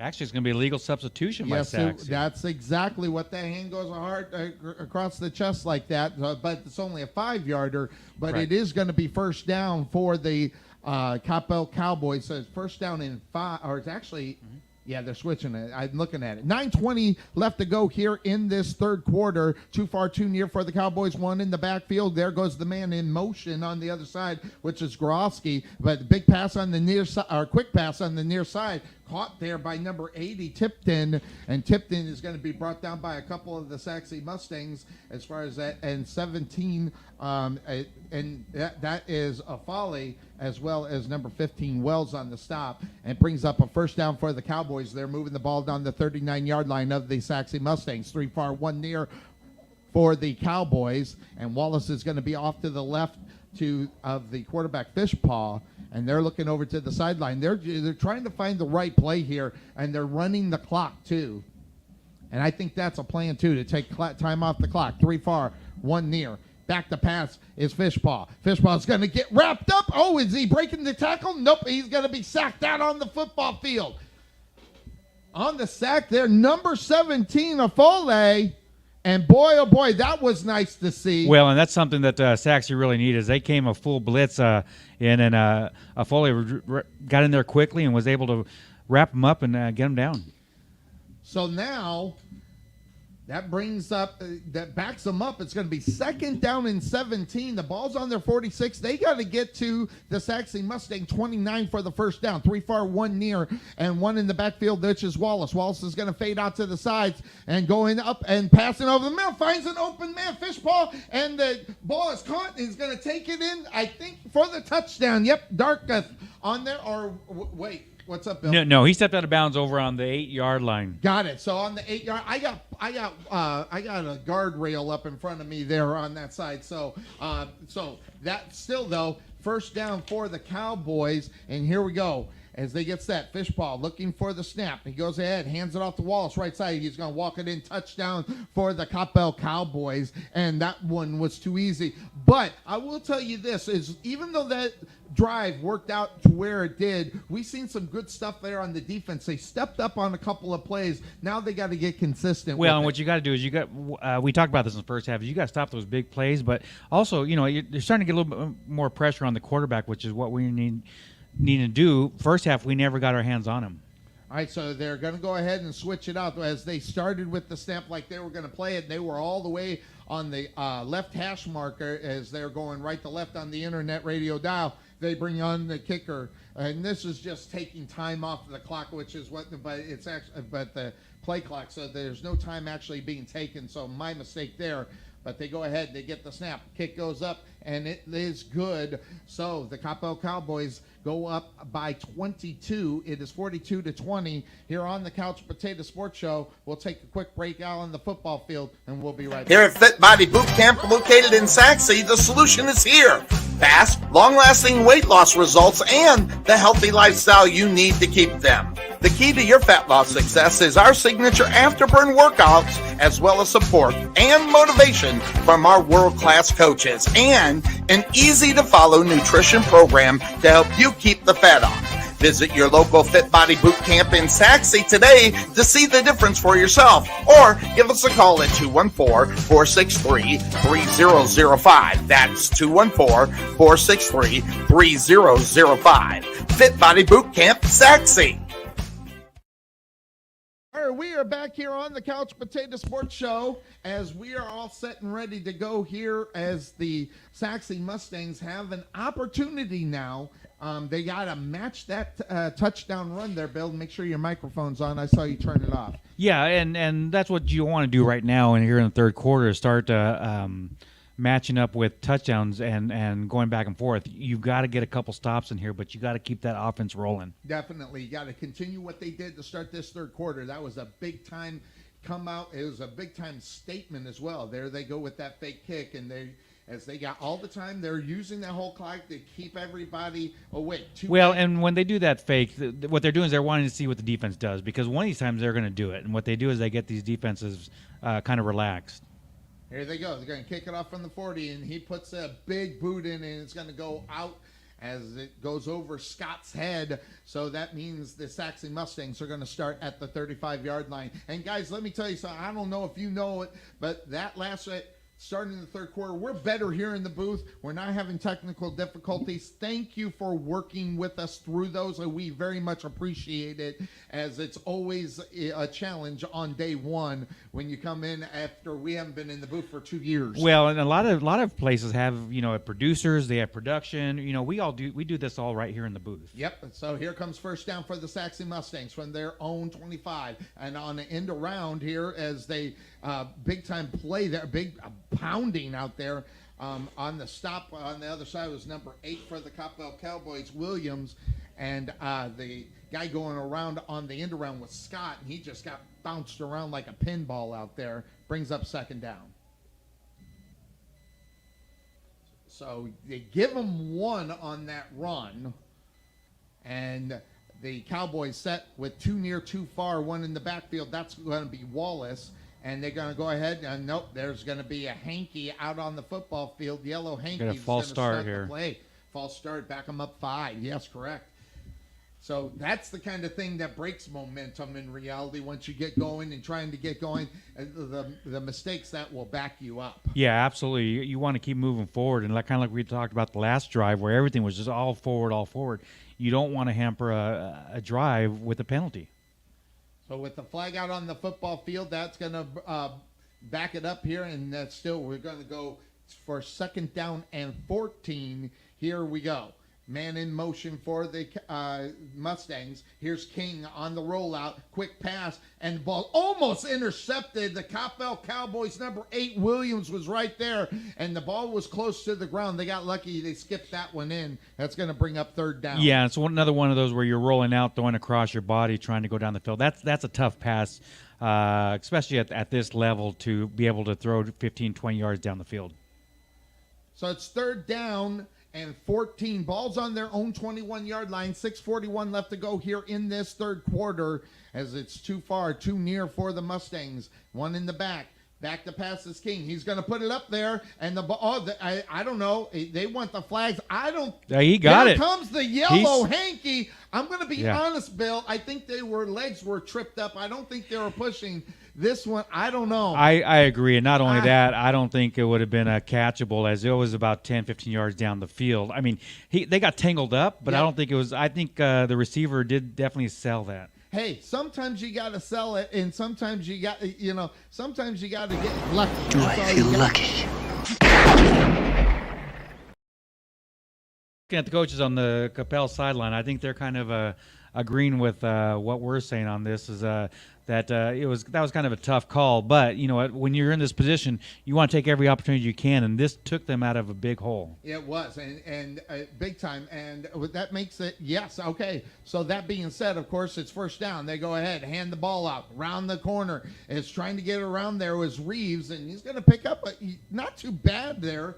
Actually, it's going to be a legal substitution by Sachse. That's exactly what that hand goes hard across the chest like that. But it's only a 5-yarder. But Right. it is going to be first down for the Coppell Cowboys. So it's first down in 5, or it's actually. Yeah, they're switching it. I'm looking at it. 9:20 left to go here in this third quarter. Too far, too near for the Cowboys. One in the backfield. There goes the man in motion on the other side, which is Gorowski. But big pass on the near side, or quick pass on the near side. Caught there by number 80, Tipton. And Tipton is going to be brought down by a couple of the Sachse Mustangs as far as that. And 17, and that is a Folly, as well as number 15, Wells on the stop. And brings up a first down for the Cowboys. They're moving the ball down the 39-yard line of the Sachse Mustangs. 3 far, 1 near for the Cowboys. And Wallace is going to be off to the left of the quarterback Fishpaw, and they're looking over to the sideline. They're trying to find the right play here, and they're running the clock too. And I think that's a plan too, to take time off the clock. 3 far, 1 near. Back to pass is Fishpaw. Fishpaw's going to get wrapped up. Oh, is he breaking the tackle? Nope, he's going to be sacked out on the football field. On the sack there, number 17, Afole. And boy, oh boy, that was nice to see. Well, and that's something that Sachse really needed. Is they came a full blitz in, and Foley got in there quickly and was able to wrap him up and get him down. So now that brings up, that backs them up. It's going to be 2nd down and 17. The ball's on their 46. They got to get to the Sachse Mustang 29 for the first down. 3 far, 1 near, and 1 in the backfield, which is Wallace. Wallace is going to fade out to the sides and going up and passing over the middle. Finds an open man, Fishpaw, and the ball is caught. He's going to take it in, I think, for the touchdown. Yep, Darketh on there. Or wait. What's up, Bill? No, he stepped out of bounds over on the 8-yard line. Got it. So on the 8-yard, I got a guardrail up in front of me there on that side. So that still though, first down for the Cowboys, and here we go. As they get set, Fishpaw looking for the snap. He goes ahead, hands it off to Wallace, right side. He's going to walk it in, touchdown for the Coppell Cowboys, and that one was too easy. But I will tell you this, is even though that drive worked out to where it did, we've seen some good stuff there on the defense. They stepped up on a couple of plays. Now they got to get consistent. Well, and what you got to do is we talked about this in the first half. You got to stop those big plays, but also, you're starting to get a little bit more pressure on the quarterback, which is what we need to do. First half, we never got our hands on him. All right, so they're going to go ahead and switch it out. As they started with the snap like they were going to play it, they were all the way on the left hash marker as they're going right to left on the internet radio dial. They bring on the kicker, and this is just taking time off the clock, which is but the play clock, so there's no time actually being taken, so my mistake there. but they go ahead, they get the snap, kick goes up, and it is good. So the Coppell Cowboys go up by 22. It is 42-20 here on the Couch Potato Sports Show. We'll take a quick break out on the football field, and we'll be right back. Here at Fit Body Boot Camp, located in Sachse, the solution is here. Fast, long-lasting weight loss results and the healthy lifestyle you need to keep them. The key to your fat loss success is our signature afterburn workouts, as well as support and motivation from our world-class coaches, and an easy-to-follow nutrition program to help you keep the fat off. Visit your local Fit Body Boot Camp in Sachse today to see the difference for yourself, or give us a call at 214-463-3005. That's 214-463-3005. Fit Body Boot Camp, Sachse. All right, we are back here on the Couch Potato Sports Show as we are all set and ready to go here as the Sachse Mustangs have an opportunity now. They got to match that touchdown run there, Bill. Make sure your microphone's on. I saw you turn it off. Yeah, and that's what you want to do right now and here in the third quarter is start matching up with touchdowns and going back and forth. You've got to get a couple stops in here, but you got to keep that offense rolling. Definitely. You got to continue what they did to start this third quarter. That was a big-time come out. It was a big-time statement as well. There they go with that fake kick, and as they got all the time, they're using that whole clock to keep everybody awake. And when they do that fake, what they're doing is they're wanting to see what the defense does, because one of these times they're going to do it. And what they do is they get these defenses kind of relaxed. Here they go. They're going to kick it off from the 40, and he puts a big boot in, and it's going to go out as it goes over Scott's head. So that means the Sachse Mustangs are going to start at the 35-yard line. And, guys, let me tell you something. I don't know if you know it, but that last starting in the third quarter, we're better here in the booth. We're not having technical difficulties. Thank you for working with us through those. We very much appreciate it, as it's always a challenge on day one when you come in after we haven't been in the booth for 2 years. Well, and a lot of places have producers. They have production. We do this all right here in the booth. Yep. So here comes first down for the Sachse Mustangs from their own 25, and on the end around here as they big time play there, big pounding out there. On the stop on the other side was number 8 for the Coppell Cowboys, Williams, and the guy going around on the end around was Scott, and he just got bounced around like a pinball out there. Brings up second down. So they give him 1 on that run, and the Cowboys set with 2 near, 2 far, 1 in the backfield. That's going to be Wallace. And they're going to go ahead and nope, there's going to be a hanky out on the football field. Yellow hanky. Got a false start here. False start, back them up 5. Yes, correct. So that's the kind of thing that breaks momentum in reality once you get going and trying to get going. The mistakes that will back you up. Yeah, absolutely. You want to keep moving forward. And kind of like we talked about the last drive where everything was just all forward. You don't want to hamper a drive with a penalty. So with the flag out on the football field, that's going to back it up here, and that's still we're going to go for second down and 14. Here we go. Man in motion for the Mustangs. Here's King on the rollout. Quick pass, and the ball almost intercepted. The Coppell Cowboys, number 8, Williams, was right there, and the ball was close to the ground. They got lucky. They skipped that one in. That's going to bring up third down. Yeah, it's another one of those where you're rolling out, throwing across your body, trying to go down the field. That's a tough pass, especially at this level, to be able to throw 15, 20 yards down the field. So it's third down and 14. Ball's on their own 21-yard line. 6:41 left to go here in this third quarter, as it's too far, too near for the Mustangs. 1 in the back. Back to pass is King. He's going to put it up there, and the ball. I don't know. They want the flags. I don't. Yeah, he got it. Here comes the yellow hanky. I'm going to be honest, Bill. I think legs were tripped up. I don't think they were pushing. This one, I don't know. I agree. And not only that, I don't think it would have been a catchable, as it was about 10, 15 yards down the field. I mean, they got tangled up, but I don't think it was. I think the receiver did definitely sell that. Hey, sometimes you got to sell it, and sometimes you got, sometimes you got to get lucky. Do I feel lucky? Looking at the coaches on the Coppell sideline, I think they're kind of agreeing with what we're saying on this. Is that that was kind of a tough call. But you know what? When you're in this position, you want to take every opportunity you can, and this took them out of a big hole. It was, and big time, and that makes it, yes, okay. So that being said, of course, it's first down. They go ahead, hand the ball out, round the corner. It's trying to get around there was Reeves, and he's going to pick up, not too bad there.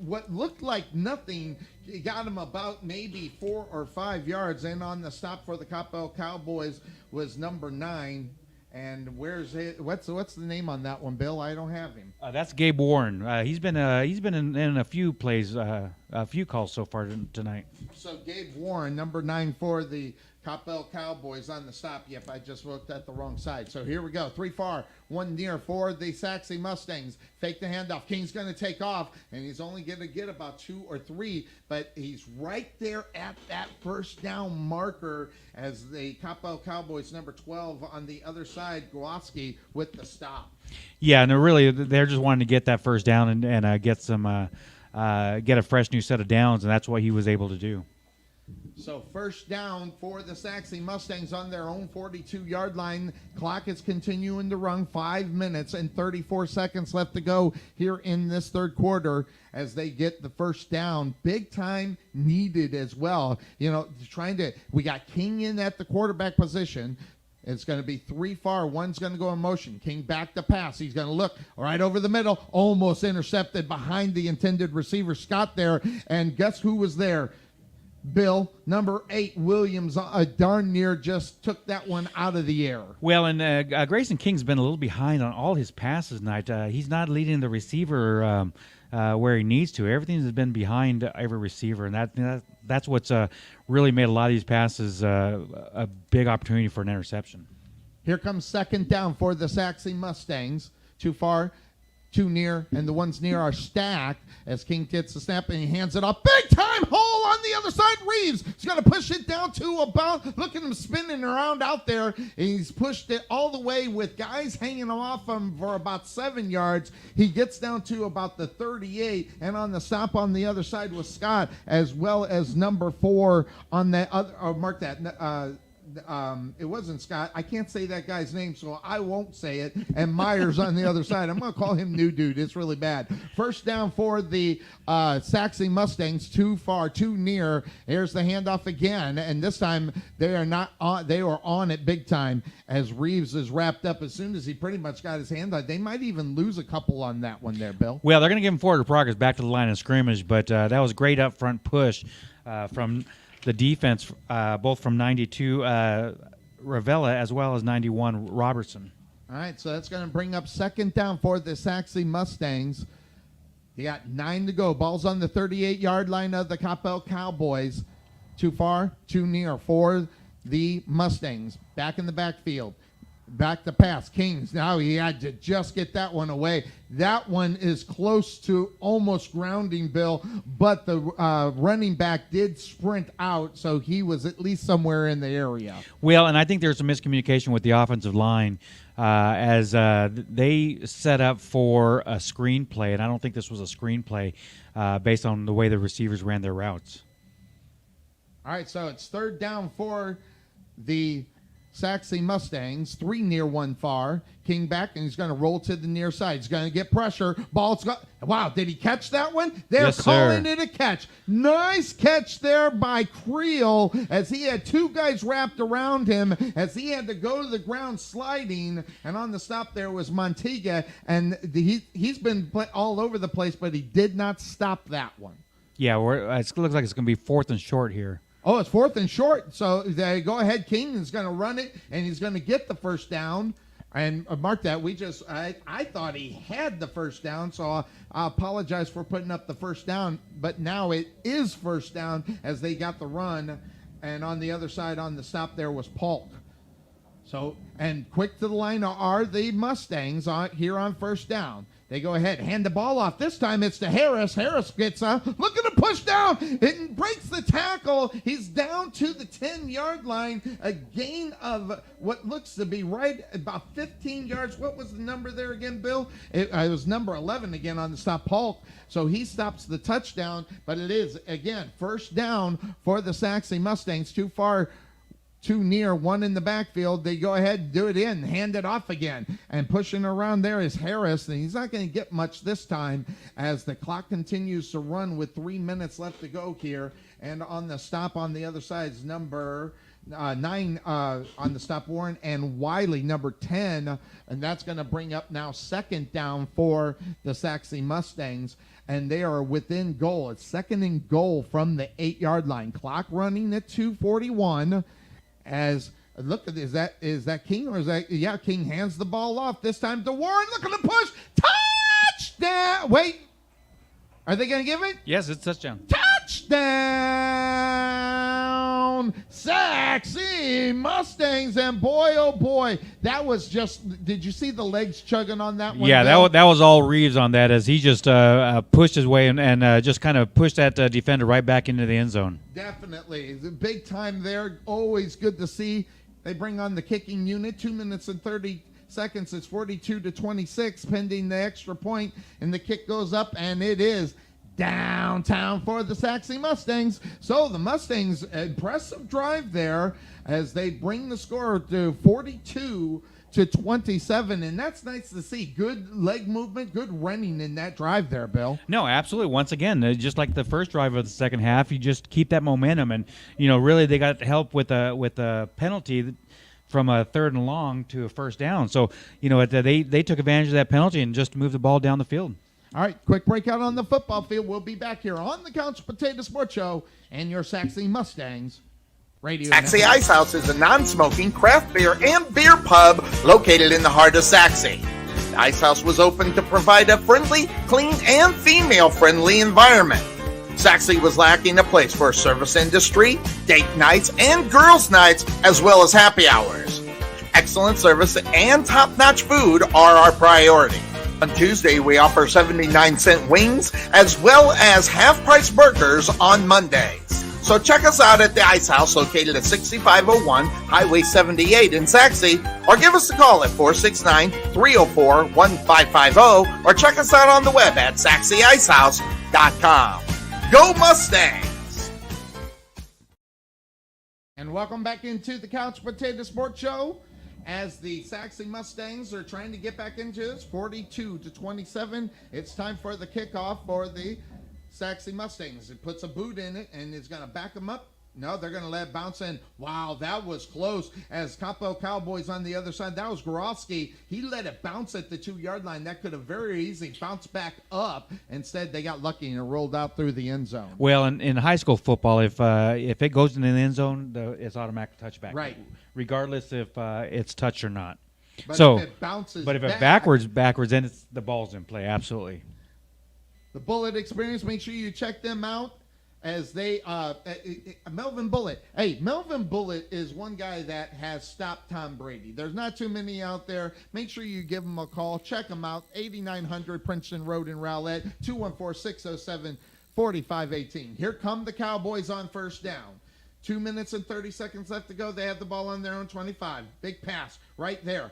What looked like nothing, he got him about maybe 4 or 5 yards, and on the stop for the Coppell Cowboys was number 9. And where's it? What's the name on that one, Bill? I don't have him. That's Gabe Warren. He's been in a few plays, a few calls so far tonight. So Gabe Warren, number 9 for the Coppell Cowboys on the stop. Yep, I just looked at the wrong side. So here we go. 3 far, 1 near for the Sachse Mustangs. Fake the handoff. King's going to take off, and he's only going to get about 2 or 3, but he's right there at that first down marker as the Coppell Cowboys, number 12 on the other side, Głoski with the stop. Yeah, and they're just wanting to get that first down and get a fresh new set of downs, and that's what he was able to do. So first down for the Sachse Mustangs on their own 42-yard line. Clock is continuing to run. 5 minutes and 34 seconds left to go here in this third quarter as they get the first down. Big time needed as well. You know, we got King in at the quarterback position. It's going to be 3 far. One's going to go in motion. King back to pass. He's going to look right over the middle. Almost intercepted behind the intended receiver, Scott, there. And guess who was there? Bill, number 8, Williams, darn near just took that one out of the air. Well, and Grayson King's been a little behind on all his passes tonight. He's not leading the receiver where he needs to. Everything has been behind every receiver, and that's what's really made a lot of these passes a big opportunity for an interception. Here comes second down for the Sachse Mustangs. Too far, too near, and the ones near are stacked as King gets the snap and he hands it off. Big time hole on the other side. Reeves is going to push it down to about, look at him spinning around out there, and he's pushed it all the way with guys hanging off him for about 7 yards. He gets down to about the 38, and on the stop on the other side was Scott, as well as number 4 on that other, mark that, it wasn't Scott. I can't say that guy's name, so I won't say it. And Myers on the other side. I'm going to call him New Dude. It's really bad. First down for the Sachse Mustangs. Too far, too near. Here's the handoff again, and this time they are not on. They are on it big time as Reeves is wrapped up as soon as he pretty much got his hand on. They might even lose a couple on that one there, Bill. Well, they're going to give him forward progress back to the line of scrimmage, but that was a great up front push from the defense, both from 92 Ravella as well as 91 Robertson. All right, so that's going to bring up second down for the Sachse Mustangs. You got 9 to go. Ball's on the 38-yard line of the Coppell Cowboys. Too far, too near for the Mustangs. Back in the backfield. Back to pass. Kings. Now he had to just get that one away. That one is close to almost grounding, Bill, but the running back did sprint out, so he was at least somewhere in the area. Well, and I think there's some miscommunication with the offensive line as they set up for a screenplay, and I don't think this was a screenplay based on the way the receivers ran their routes. All right, so it's third down for the Sachse Mustangs, 3 near, 1 far. King back, and he's going to roll to the near side. He's going to get pressure. Ball's got. Wow, did he catch that one? They're calling it a catch. Nice catch there by Creel as he had 2 guys wrapped around him as he had to go to the ground sliding. And on the stop there was Montega, and he's been all over the place, but he did not stop that one. Yeah, it looks like it's going to be 4th and short here. Oh, it's 4th and short. So they go ahead. King is going to run it, and he's going to get the first down. And mark that. I thought he had the first down, so I apologize for putting up the first down. But now it is first down as they got the run. And on the other side on the stop there was Polk. So, and quick to the line are the Mustangs here on first down. They go ahead, hand the ball off. This time it's to Harris. Harris gets look at him push down. It breaks the tackle. He's down to the 10-yard line. A gain of what looks to be right about 15 yards. What was the number there again, Bill? It was number 11 again on the stop, Polk. So he stops the touchdown, but it is, again, first down for the Sachse Mustangs. Too far too near, one in the backfield. They go ahead and do it in, hand it off again. And pushing around there is Harris, and he's not going to get much this time as the clock continues to run with 3 minutes left to go here. And on the stop on the other side is number 9 on the stop, Warren, and Wiley, number 10. And that's going to bring up now second down for the Sachse Mustangs. And they are within goal. It's second and goal from the 8-yard line. Clock running at 2:41. As look at is that King or is that King hands the ball off this time to Warren. Look at the push, touchdown! Wait, are they going to give it? Yes, it's touchdown. Touchdown, Sachse Mustangs! And boy, oh boy, that was just. Did you see the legs chugging on that one? Yeah, that was all Reeves on that as he just pushed his way and just kind of pushed that defender right back into the end zone. Definitely. It's a big time there. Always good to see. They bring on the kicking unit. 2 minutes and 30 seconds. It's 42-26 pending the extra point. And the kick goes up, and it is downtown for the Sachse Mustangs. So the Mustangs, impressive drive there as they bring the score to 42-27, and that's nice to see. Good leg movement, good running in that drive there, Bill. No, absolutely. Once again, just like the first drive of the second half, you just keep that momentum, and really they got help with a penalty from a 3rd and long to a first down. So they took advantage of that penalty and just moved the ball down the field. All right, quick breakout on the football field. We'll be back here on the Couch Potato Sports Show and your Sachse Mustangs radio. Sachse Ice House is a non-smoking craft beer and beer pub located in the heart of Sachse. The Ice House was opened to provide a friendly, clean, and female-friendly environment. Sachse was lacking a place for service industry, date nights, and girls' nights, as well as happy hours. Excellent service and top-notch food are our priority. On Tuesday, we offer 79-cent wings as well as half-price burgers on Mondays. So check us out at the Ice House located at 6501 Highway 78 in Sachse, or give us a call at 469-304-1550, or check us out on the web at SachseIcehouse.com. Go Mustangs! And welcome back into the Couch Potato Sports Show. As the Sachse Mustangs are trying to get back into this, 42-27. It's time for the kickoff for the Sachse Mustangs. It puts a boot in it, and it's going to back them up. No, they're going to let it bounce in. Wow, that was close. As Coppell Cowboys on the other side, that was Gorowski. He let it bounce at the 2-yard line. That could have very easily bounced back up. Instead, they got lucky and it rolled out through the end zone. Well, in high school football, if it goes in the end zone, it's automatic touchback. Right. Regardless if it's touched or not. But if it bounces but if back, it backwards, then the ball's in play. Absolutely. The Bullet Experience, make sure you check them out. As they, Melvin Bullitt. Hey, Melvin Bullitt is one guy that has stopped Tom Brady. There's not too many out there. Make sure you give him a call. Check him out. 8900 Princeton Road in Rowlett, 214-607-4518. Here come the Cowboys on first down. 2 minutes and 30 seconds left to go. They have the ball on their own 25. Big pass right there.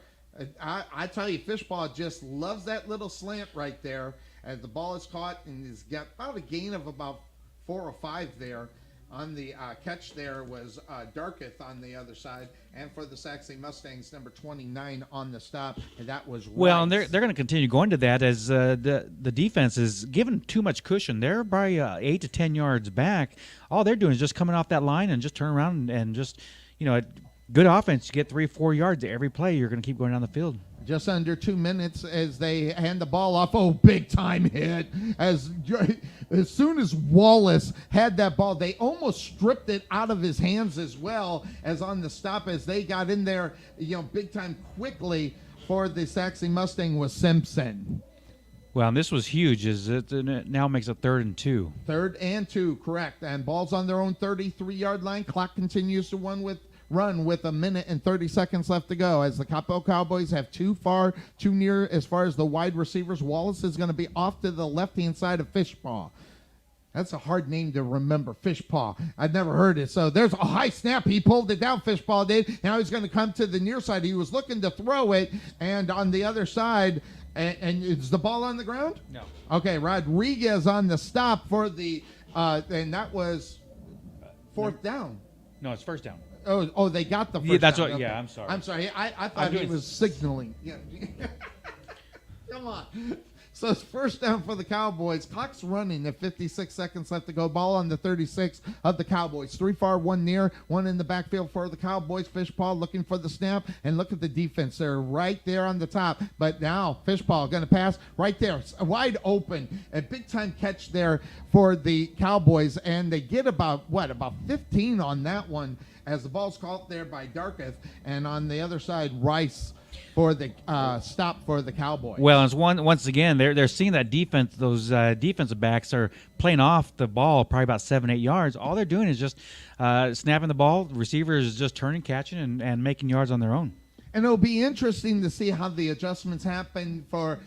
I tell you, Fishpaw just loves that little slant right there as the ball is caught and has got about a gain of about 4 or 5 there. On the catch there was Darketh on the other side. And for the Sachse Mustangs, number 29 on the stop. And that was right. Well, and they're going to continue going to that as the defense is given too much cushion. They're probably 8 to 10 yards back. All they're doing is just coming off that line and just turn around and just, good offense. You get 3-4 yards every play. You're going to keep going down the field. Just under 2 minutes as they hand the ball off. Oh, big time hit. As soon as Wallace had that ball, they almost stripped it out of his hands as well as on the stop as they got in there, big time quickly for the Sachse Mustang was Simpson. Well, and this was huge as it now makes it 3rd and 2. 3rd and 2, correct. And ball's on their own 33-yard line. Clock continues to run with 1 minute and 30 seconds left to go as the Coppell Cowboys have too near as far as the wide receivers. Wallace is going to be off to the left-hand side of Fishpaw. That's a hard name to remember, Fishpaw. I've never heard it. So there's a high snap. He pulled it down, Fishpaw did. Now he's going to come to the near side. He was looking to throw it, and on the other side, and is the ball on the ground? No. Okay, Rodriguez on the stop for the, and that was 4th down. No, it's first down. Oh, they got the first Yeah, that's down. what. Okay. Yeah, I'm sorry. I'm sorry. I thought he was signaling. Yeah. Come on. So it's first down for the Cowboys. Clock's running at 56 seconds left to go. Ball on the 36 of the Cowboys. 3 far, 1 near, 1 in the backfield for the Cowboys. Fishpaw looking for the snap. And look at the defense. They're right there on the top. But now Fishpaw going to pass right there. It's wide open. A big-time catch there for the Cowboys. And they get about 15 on that one as the ball's caught there by Darketh. And on the other side, Rice for the stop for the Cowboys. Well, it's once again they're seeing that defense. Those defensive backs are playing off the ball probably about 7-8 yards. All they're doing is just snapping the ball. The receiver is just turning, catching, and making yards on their own. And it'll be interesting to see how the adjustments happen for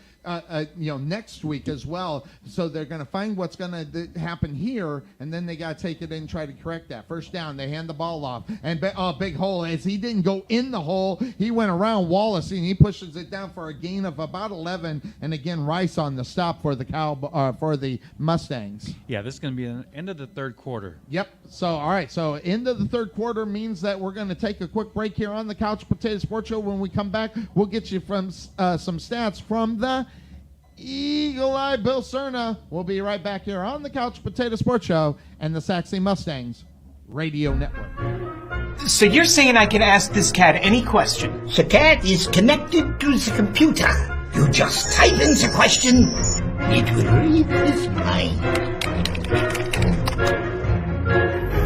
next week as well. So they're going to find what's going to happen here, and then they got to take it in and try to correct that. First down, they hand the ball off, and big hole. As he didn't go in the hole, he went around Wallace, and he pushes it down for a gain of about 11. And again, Rice on the stop for the for the Mustangs. Yeah, this is going to be the end of the third quarter. Yep. So, all right. So, end of the third quarter means that we're going to take a quick break here on the Couch Potato Sports Show. When we come back, we'll get you from some stats from the Eagle Eye Bill Cerna. We'll be right back here on the Couch Potato Sports Show and the Sachse Mustangs Radio Network. So you're saying I can ask this cat any question? The cat is connected to the computer. You just type in the question, it will read his mind.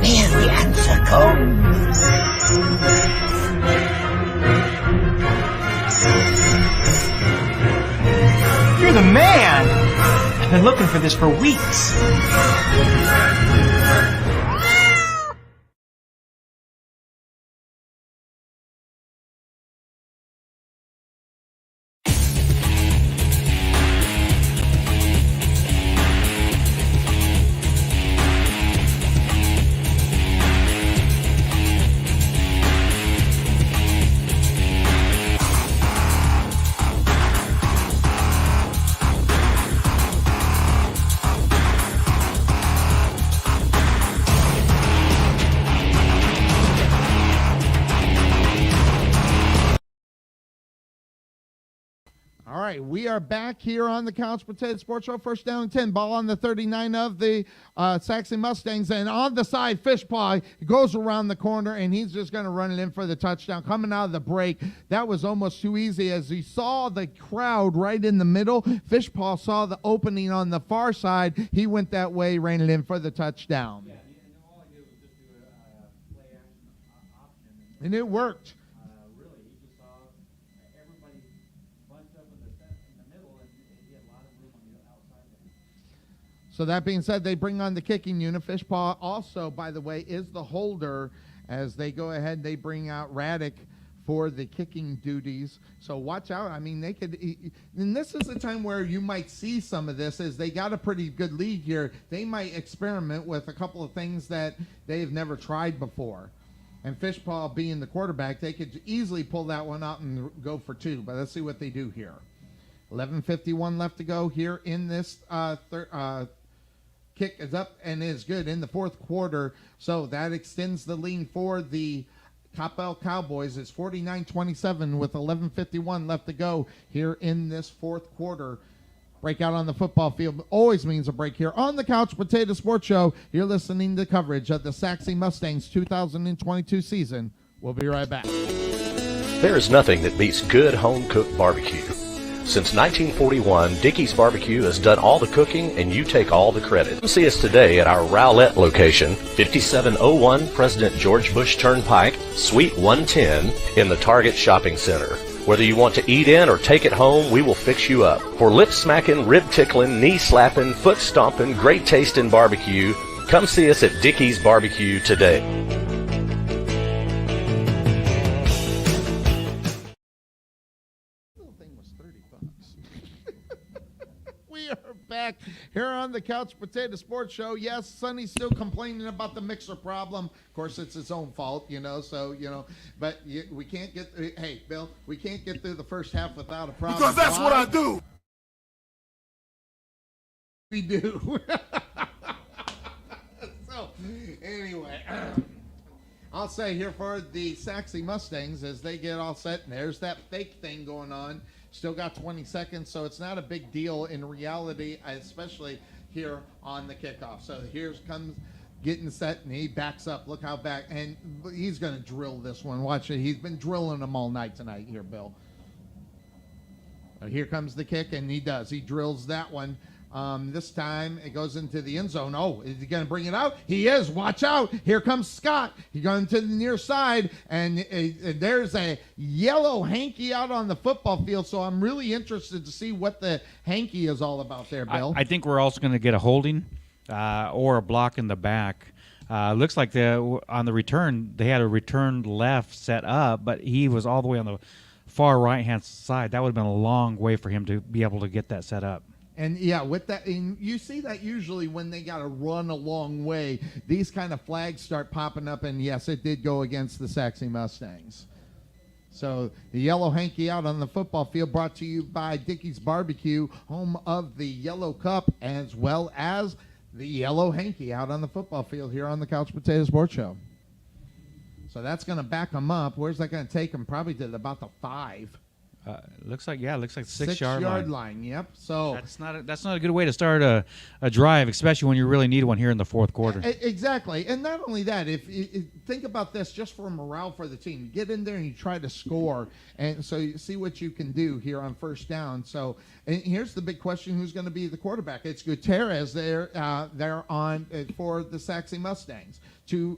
There the answer comes. You're the man! I've been looking for this for weeks. All right, we are back here on the Couch Potato Sports Show. First down and 10. Ball on the 39 of the Sachse Mustangs. And on the side, Fishpaw goes around the corner, and he's just going to run it in for the touchdown. Coming out of the break, that was almost too easy as he saw the crowd right in the middle. Fishpaw saw the opening on the far side. He went that way, ran it in for the touchdown. And it worked. So that being said, they bring on the kicking unit. Fishpaw also, by the way, is the holder as they go ahead. They bring out Raddick for the kicking duties. So watch out. I mean, they could, and this is a time where you might see some of this as they got a pretty good lead here. They might experiment with a couple of things that they've never tried before. And Fishpaw being the quarterback, they could easily pull that one out and go for two. But let's see what they do here. 11:51 left to go here in this kick is up and is good in the fourth quarter. So that extends the lead for the Coppell Cowboys. It's 49-27 with 11:51 left to go here in this fourth quarter. Breakout on the football field always means a break here on the Couch Potato Sports Show. You're listening to coverage of the Sachse Mustangs 2022 season. We'll be right back. There is nothing that beats good home-cooked barbecue. Since 1941, Dickey's Barbecue has done all the cooking and you take all the credit. Come see us today at our Rowlett location, 5701 President George Bush Turnpike, Suite 110 in the Target Shopping Center. Whether you want to eat in or take it home, we will fix you up. For lip-smacking, rib-tickling, knee-slapping, foot-stomping, great-tasting barbecue, come see us at Dickey's Barbecue today. Back here on the Couch Potato Sports Show. Yes, Sonny's still complaining about the mixer problem. Of course, it's his own fault, but we can't get, hey, Bill, we can't get through the first half without a problem. Because that's what I do. We do. So, anyway. I'll say here for the Sachse Mustangs as they get all set, and there's that fake thing going on. Still got 20 seconds, so it's not a big deal in reality, especially here on the kickoff. So here comes getting set, and he backs up. Look how back, and he's going to drill this one. Watch it. He's been drilling them all night tonight here, Bill. Here comes the kick, and he does. He drills that one. This time it goes into the end zone. Oh, is he going to bring it out? He is. Watch out. Here comes Scott. He's going to the near side, and there's a yellow hanky out on the football field, so I'm really interested to see what the hanky is all about there, Bill. I think we're also going to get a holding or a block in the back. Looks like on the return, they had a return left set up, but he was all the way on the far right-hand side. That would have been a long way for him to be able to get that set up. And yeah, with that, and you see that usually when they got to run a long way, these kind of flags start popping up. And yes, it did go against the Sachse Mustangs. So the yellow hanky out on the football field, brought to you by Dickey's Barbecue, home of the Yellow Cup, as well as the yellow hanky out on the football field here on the Couch Potato Sports Show. So that's going to back them up. Where's that going to take them? Probably to about the 5. Looks like 6-yard line. Yep. So that's not a good way to start a drive, especially when you really need one here in the fourth quarter. Exactly. And not only that, if think about this just for morale for the team. You get in there and you try to score, and so you see what you can do here on first down. So and here's the big question: who's going to be the quarterback? It's Gutierrez there. They're on for the Sachse Mustangs.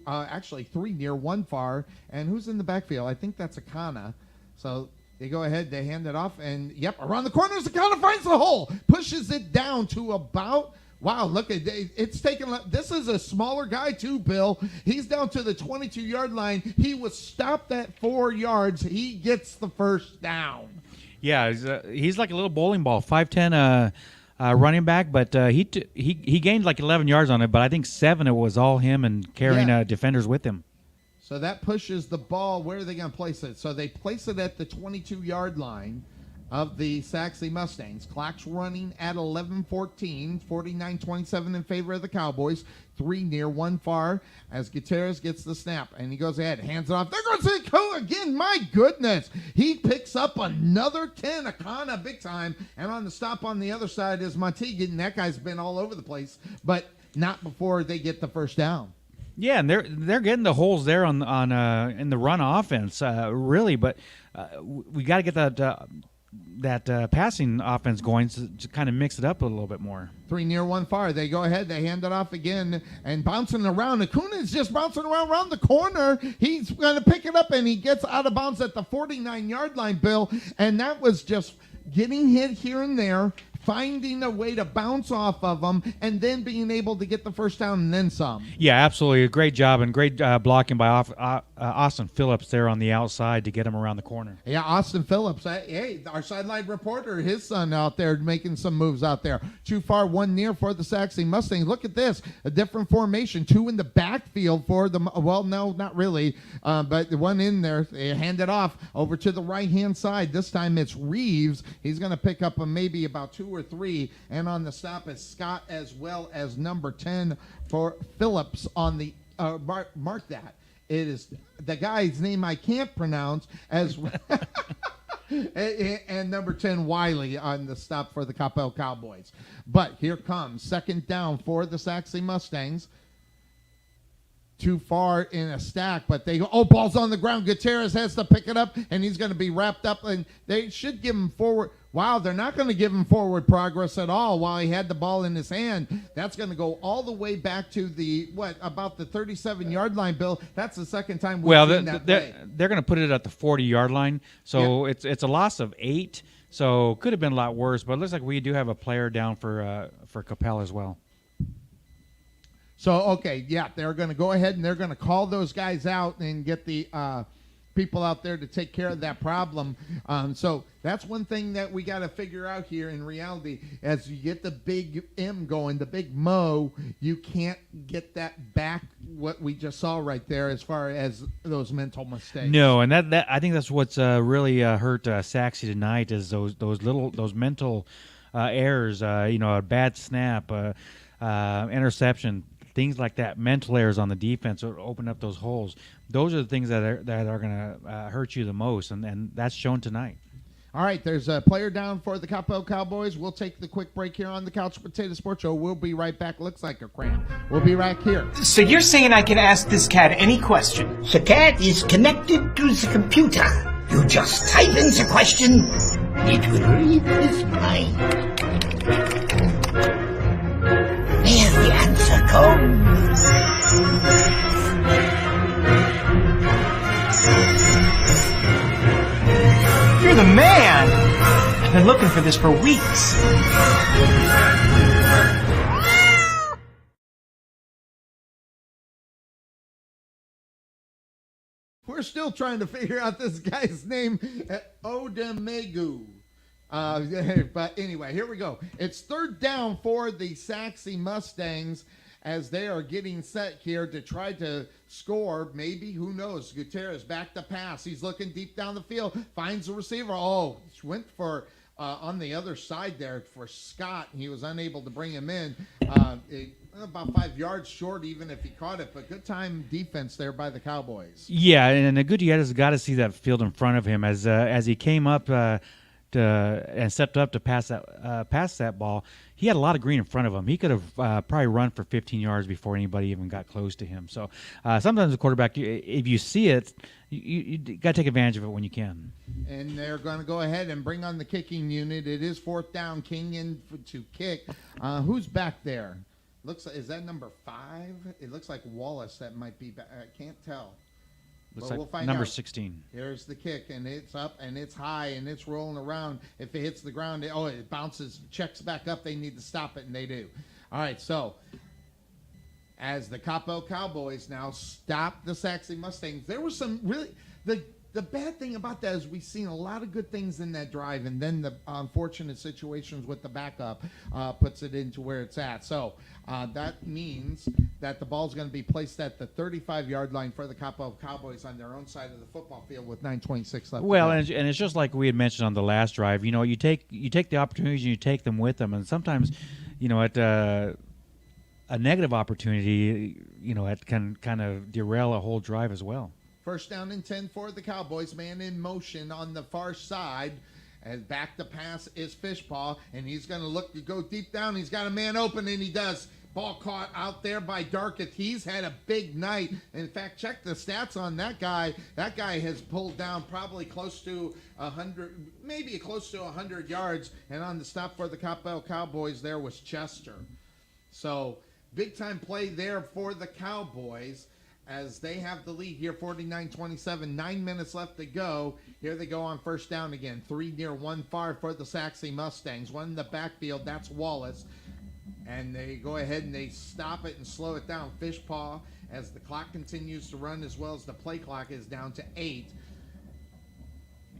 Actually 3 near, 1 far, and who's in the backfield? I think that's Akana. So they go ahead, they hand it off, and yep, around the corners, Akana finds the hole, pushes it down to about, wow, look at it's taken. This is a smaller guy too, Bill. He's down to the 22-yard line. He was stopped at 4 yards. He gets the first down. Yeah, he's like a little bowling ball, 5'10", running back, but he gained like 11 yards on it, but I think 7 it was all him and carrying defenders with him. So that pushes the ball. Where are they going to place it? So they place it at the 22-yard line of the Sachse Mustangs. Clock's running at 11:14, 49-27 in favor of the Cowboys. 3 near, 1 far as Gutierrez gets the snap. And he goes ahead, hands it off. There goes the go again. My goodness. He picks up another 10. Akana big time. And on the stop on the other side is Montegan. And that guy's been all over the place. But not before they get the first down. Yeah, and they're getting the holes there on in the run offense, really. But we got to get that passing offense going to kind of mix it up a little bit more. 3 near, 1 far. They go ahead. They hand it off again and bouncing around. Acuna is just bouncing around the corner. He's going to pick it up, and he gets out of bounds at the 49-yard line, Bill. And that was just getting hit here and there, finding a way to bounce off of them, and then being able to get the first down and then some. Yeah, absolutely. A great job and great blocking by Austin Phillips there on the outside to get him around the corner. Yeah, Austin Phillips. Hey, our sideline reporter, his son out there making some moves out there. 2 far, 1 near for the Sachse Mustangs. Look at this. A different formation. 2 in the backfield for them. Well, no, not really. But the one in there, they hand it off over to the right-hand side. This time it's Reeves. He's going to pick up maybe about 2 or 3, and on the stop is Scott as well as number 10 for Phillips on the mark that. It is the guy's name I can't pronounce as and number 10 Wiley on the stop for the Coppell Cowboys. But here comes second down for the Sachse Mustangs. Too far in a stack, but they go, ball's on the ground. Gutierrez has to pick it up, and he's going to be wrapped up, and they should give him forward. Wow, they're not going to give him forward progress at all while he had the ball in his hand. That's going to go all the way back to about the 37-yard line, Bill. That's the second time we've seen that play. They're going to put it at the 40-yard line, so it's a loss of 8, so could have been a lot worse, but it looks like we do have a player down for Coppell as well. So, okay, yeah, they're going to go ahead and they're going to call those guys out and get the people out there to take care of that problem. So that's one thing that we got to figure out here in reality. As you get the big M going, the big Mo, you can't get that back, what we just saw right there as far as those mental mistakes. No, and that I think that's what's really hurt Sachse tonight is those mental errors, a bad snap, interception, things like that, mental errors on the defense will open up those holes. Those are the things that are going to hurt you the most, and that's shown tonight. All right, there's a player down for the Coppell Cowboys. We'll take the quick break here on the Couch Potato Sports Show. We'll be right back. Looks like a cramp. We'll be right here. So you're saying I can ask this cat any question? The cat is connected to the computer. You just type in the question, it will read his mind. There the answer comes. You're the man! I've been looking for this for weeks. We're still trying to figure out this guy's name, Odemegu. But anyway, here we go. It's third down for the Sachse Mustangs as they are getting set here to try to score. Maybe, who knows? Gutierrez back to pass. He's looking deep down the field, finds the receiver. Oh, went for on the other side there for Scott. He was unable to bring him in. About 5 yards short, even if he caught it. But good time defense there by the Cowboys. Yeah, and the Gutierrez has got to see that field in front of him as he came up and stepped up to pass that ball. He had a lot of green in front of him. He could have probably run for 15 yards before anybody even got close to him. So sometimes the quarterback, if you see it, you got to take advantage of it when you can. And they're going to go ahead and bring on the kicking unit. It is fourth down. King in to kick. Who's back there? Is that number 5? It looks like Wallace. That might be back. I can't tell. Looks but like we'll find number out. 16. Here's the kick, and it's up, and it's high, and it's rolling around. If it hits the ground, it bounces, checks back up. They need to stop it, and they do. All right, so as the Coppell Cowboys now stop the Sachse Mustangs, there was some really the bad thing about that is we've seen a lot of good things in that drive, and then the unfortunate situations with the backup puts it into where it's at. So that means that the ball's going to be placed at the 35-yard line for the Coppell Cowboys on their own side of the football field with 9:26 left. Well, and it's just like we had mentioned on the last drive. You know, you take the opportunities and you take them with them, and sometimes, at a negative opportunity, it can kind of derail a whole drive as well. First down and 10 for the Cowboys. Man in motion on the far side. And back to pass is Fishpaw. And he's going to look to go deep down. He's got a man open, and he does. Ball caught out there by Darketh. He's had a big night. In fact, check the stats on that guy. That guy has pulled down probably close to 100, maybe close to 100 yards. And on the stop for the Coppell Cowboys there was Chester. So big-time play there for the Cowboys, as they have the lead here, 49-27, 9 minutes left to go. Here they go on first down again. 3 near, 1 far for the Sachse Mustangs. 1 in the backfield, that's Wallace. And they go ahead and they stop it and slow it down. Fishpaw, as the clock continues to run, as well as the play clock is down to 8.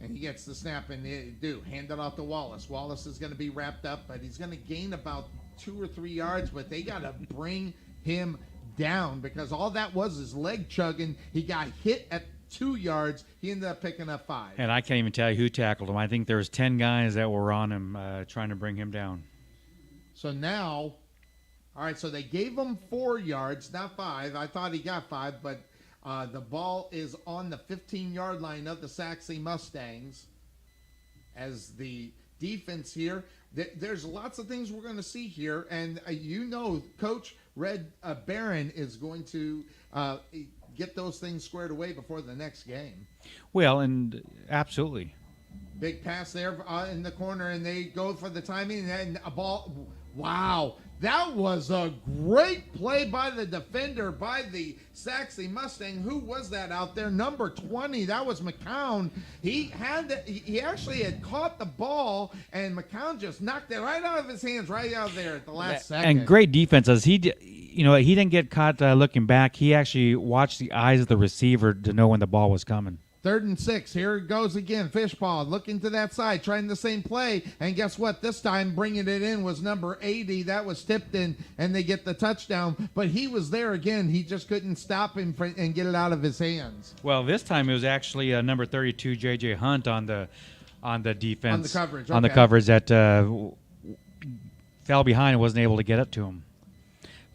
And he gets the snap, and they do. Hand it off to Wallace. Wallace is going to be wrapped up, but he's going to gain about 2 or 3 yards, but they got to bring him down because all that was is leg chugging. He got hit at 2 yards. He ended up picking up 5. And I can't even tell you who tackled him. I think there was 10 guys that were on him trying to bring him down. So now, all right, so they gave him 4 yards, not 5. I thought he got 5, but the ball is on the 15-yard line of the Sachse Mustangs as the defense here. There's lots of things we're going to see here, and Coach Red Barron is going to get those things squared away before the next game. Well, and absolutely. Big pass there in the corner, and they go for the timing, and a ball. Wow, that was a great play by the defender, by the Sachse Mustang. Who was that out there? Number 20, that was McCown. He actually had caught the ball, and McCown just knocked it right out of his hands, right out there at the last second. And great defense as he didn't get caught looking back. He actually watched the eyes of the receiver to know when the ball was coming. 3rd and 6. Here it goes again. Fishpaw looking to that side, trying the same play. And guess what? This time bringing it in was number 80. That was tipped in, and they get the touchdown. But he was there again. He just couldn't stop him and get it out of his hands. Well, this time it was actually number 32, J.J. Hunt on the defense. On the coverage. Okay. On the coverage that fell behind and wasn't able to get up to him.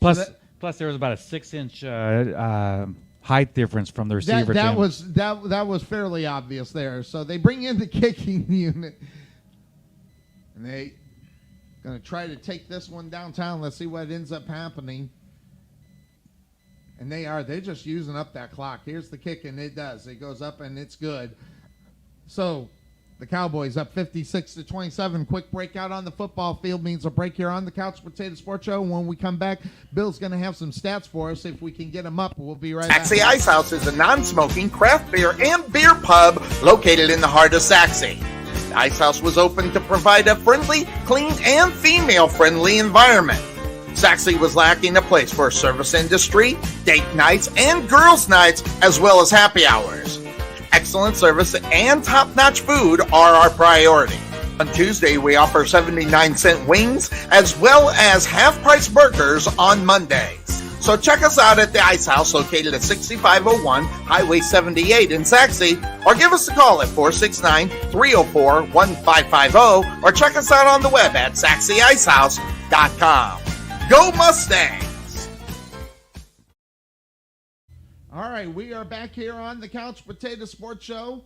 Plus Plus, there was about a 6-inch height difference from the receiver. That was fairly obvious there. So they bring in the kicking unit, and they going to try to take this one downtown. Let's see what ends up happening. And they're just using up that clock. Here's the kick, and it does. It goes up, and it's good. So the Cowboys up 56-27. Quick breakout on the football field means a break here on the Couch Potato Sports Show. When we come back, Bill's going to have some stats for us. If we can get them up, we'll be right back. Sachse Ice House is a non-smoking craft beer and beer pub located in the heart of Sachse. The Ice House was open to provide a friendly, clean, and female-friendly environment. Sachse was lacking a place for service industry, date nights, and girls' nights, as well as happy hours. Excellent service and top-notch food are our priority. On Tuesday, we offer 79-cent wings, as well as half-price burgers on Mondays. So check us out at the Ice House, located at 6501 Highway 78 in Sachse, or give us a call at 469-304-1550, or check us out on the web at SachseIcehouse.com. Go Mustangs! All right, we are back here on the Couch Potato Sports Show.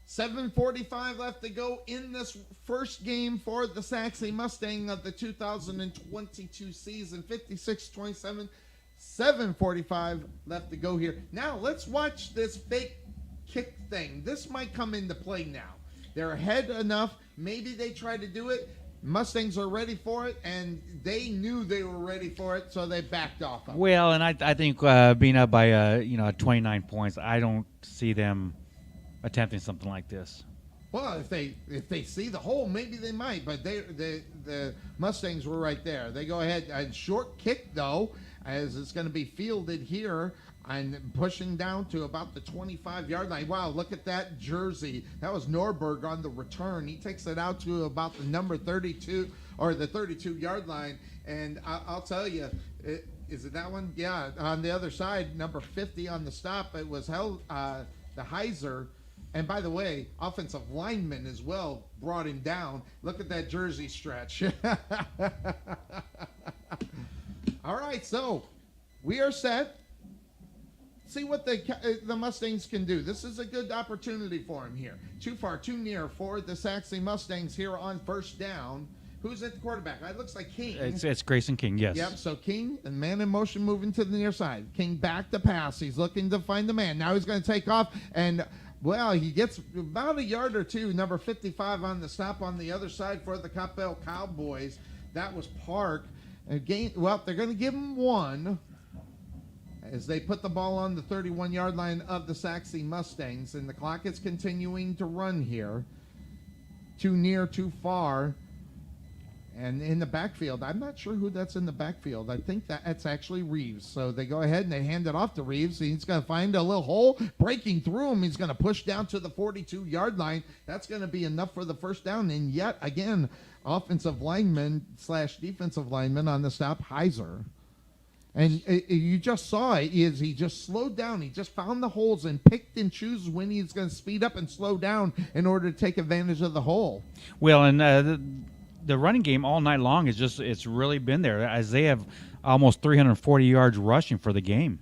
7:45 left to go in this first game for the Sachse Mustang of the 2022 season. 56-27, 7:45 left to go here. Now, let's watch this fake kick thing. This might come into play now. They're ahead enough. Maybe they try to do it. Mustangs are ready for it, and they knew they were ready for it, so they backed off of it. Well, and I think being up by 29 points, I don't see them attempting something like this. Well, if they see the hole, maybe they might, but the Mustangs were right there. They go ahead. A short kick, though, as it's going to be fielded here and pushing down to about the 25-yard line. Wow, look at that jersey. That was Norberg on the return. He takes it out to about the number 32 or the 32-yard line. And I'll tell you, is it that one? Yeah, on the other side, number 50 on the stop, it was held the Heiser. And by the way, offensive lineman as well brought him down. Look at that jersey stretch. All right, so we are set. See what the Mustangs can do. This is a good opportunity for him here. Too far, too near for the Sachse Mustangs here on first down. Who's at the quarterback? It looks like King. It's Grayson King, yes. Yep, so King, and man in motion moving to the near side. King back to pass. He's looking to find the man. Now he's going to take off, and, well, he gets about a yard or two. Number 55 on the stop on the other side for the Coppell Cowboys. That was Park. Again, well, they're going to give him one as they put the ball on the 31-yard line of the Sachse Mustangs, and the clock is continuing to run here. Too near, too far. And in the backfield, I'm not sure who that's in the backfield. I think that's actually Reeves. So they go ahead and they hand it off to Reeves. He's going to find a little hole, breaking through him. He's going to push down to the 42-yard line. That's going to be enough for the first down. And yet again, offensive lineman / defensive lineman on the stop, Heiser. And you just saw it. He just slowed down. He just found the holes and picked and chooses when he's going to speed up and slow down in order to take advantage of the hole. Well, and the running game all night long it's really been there, as they have almost 340 yards rushing for the game.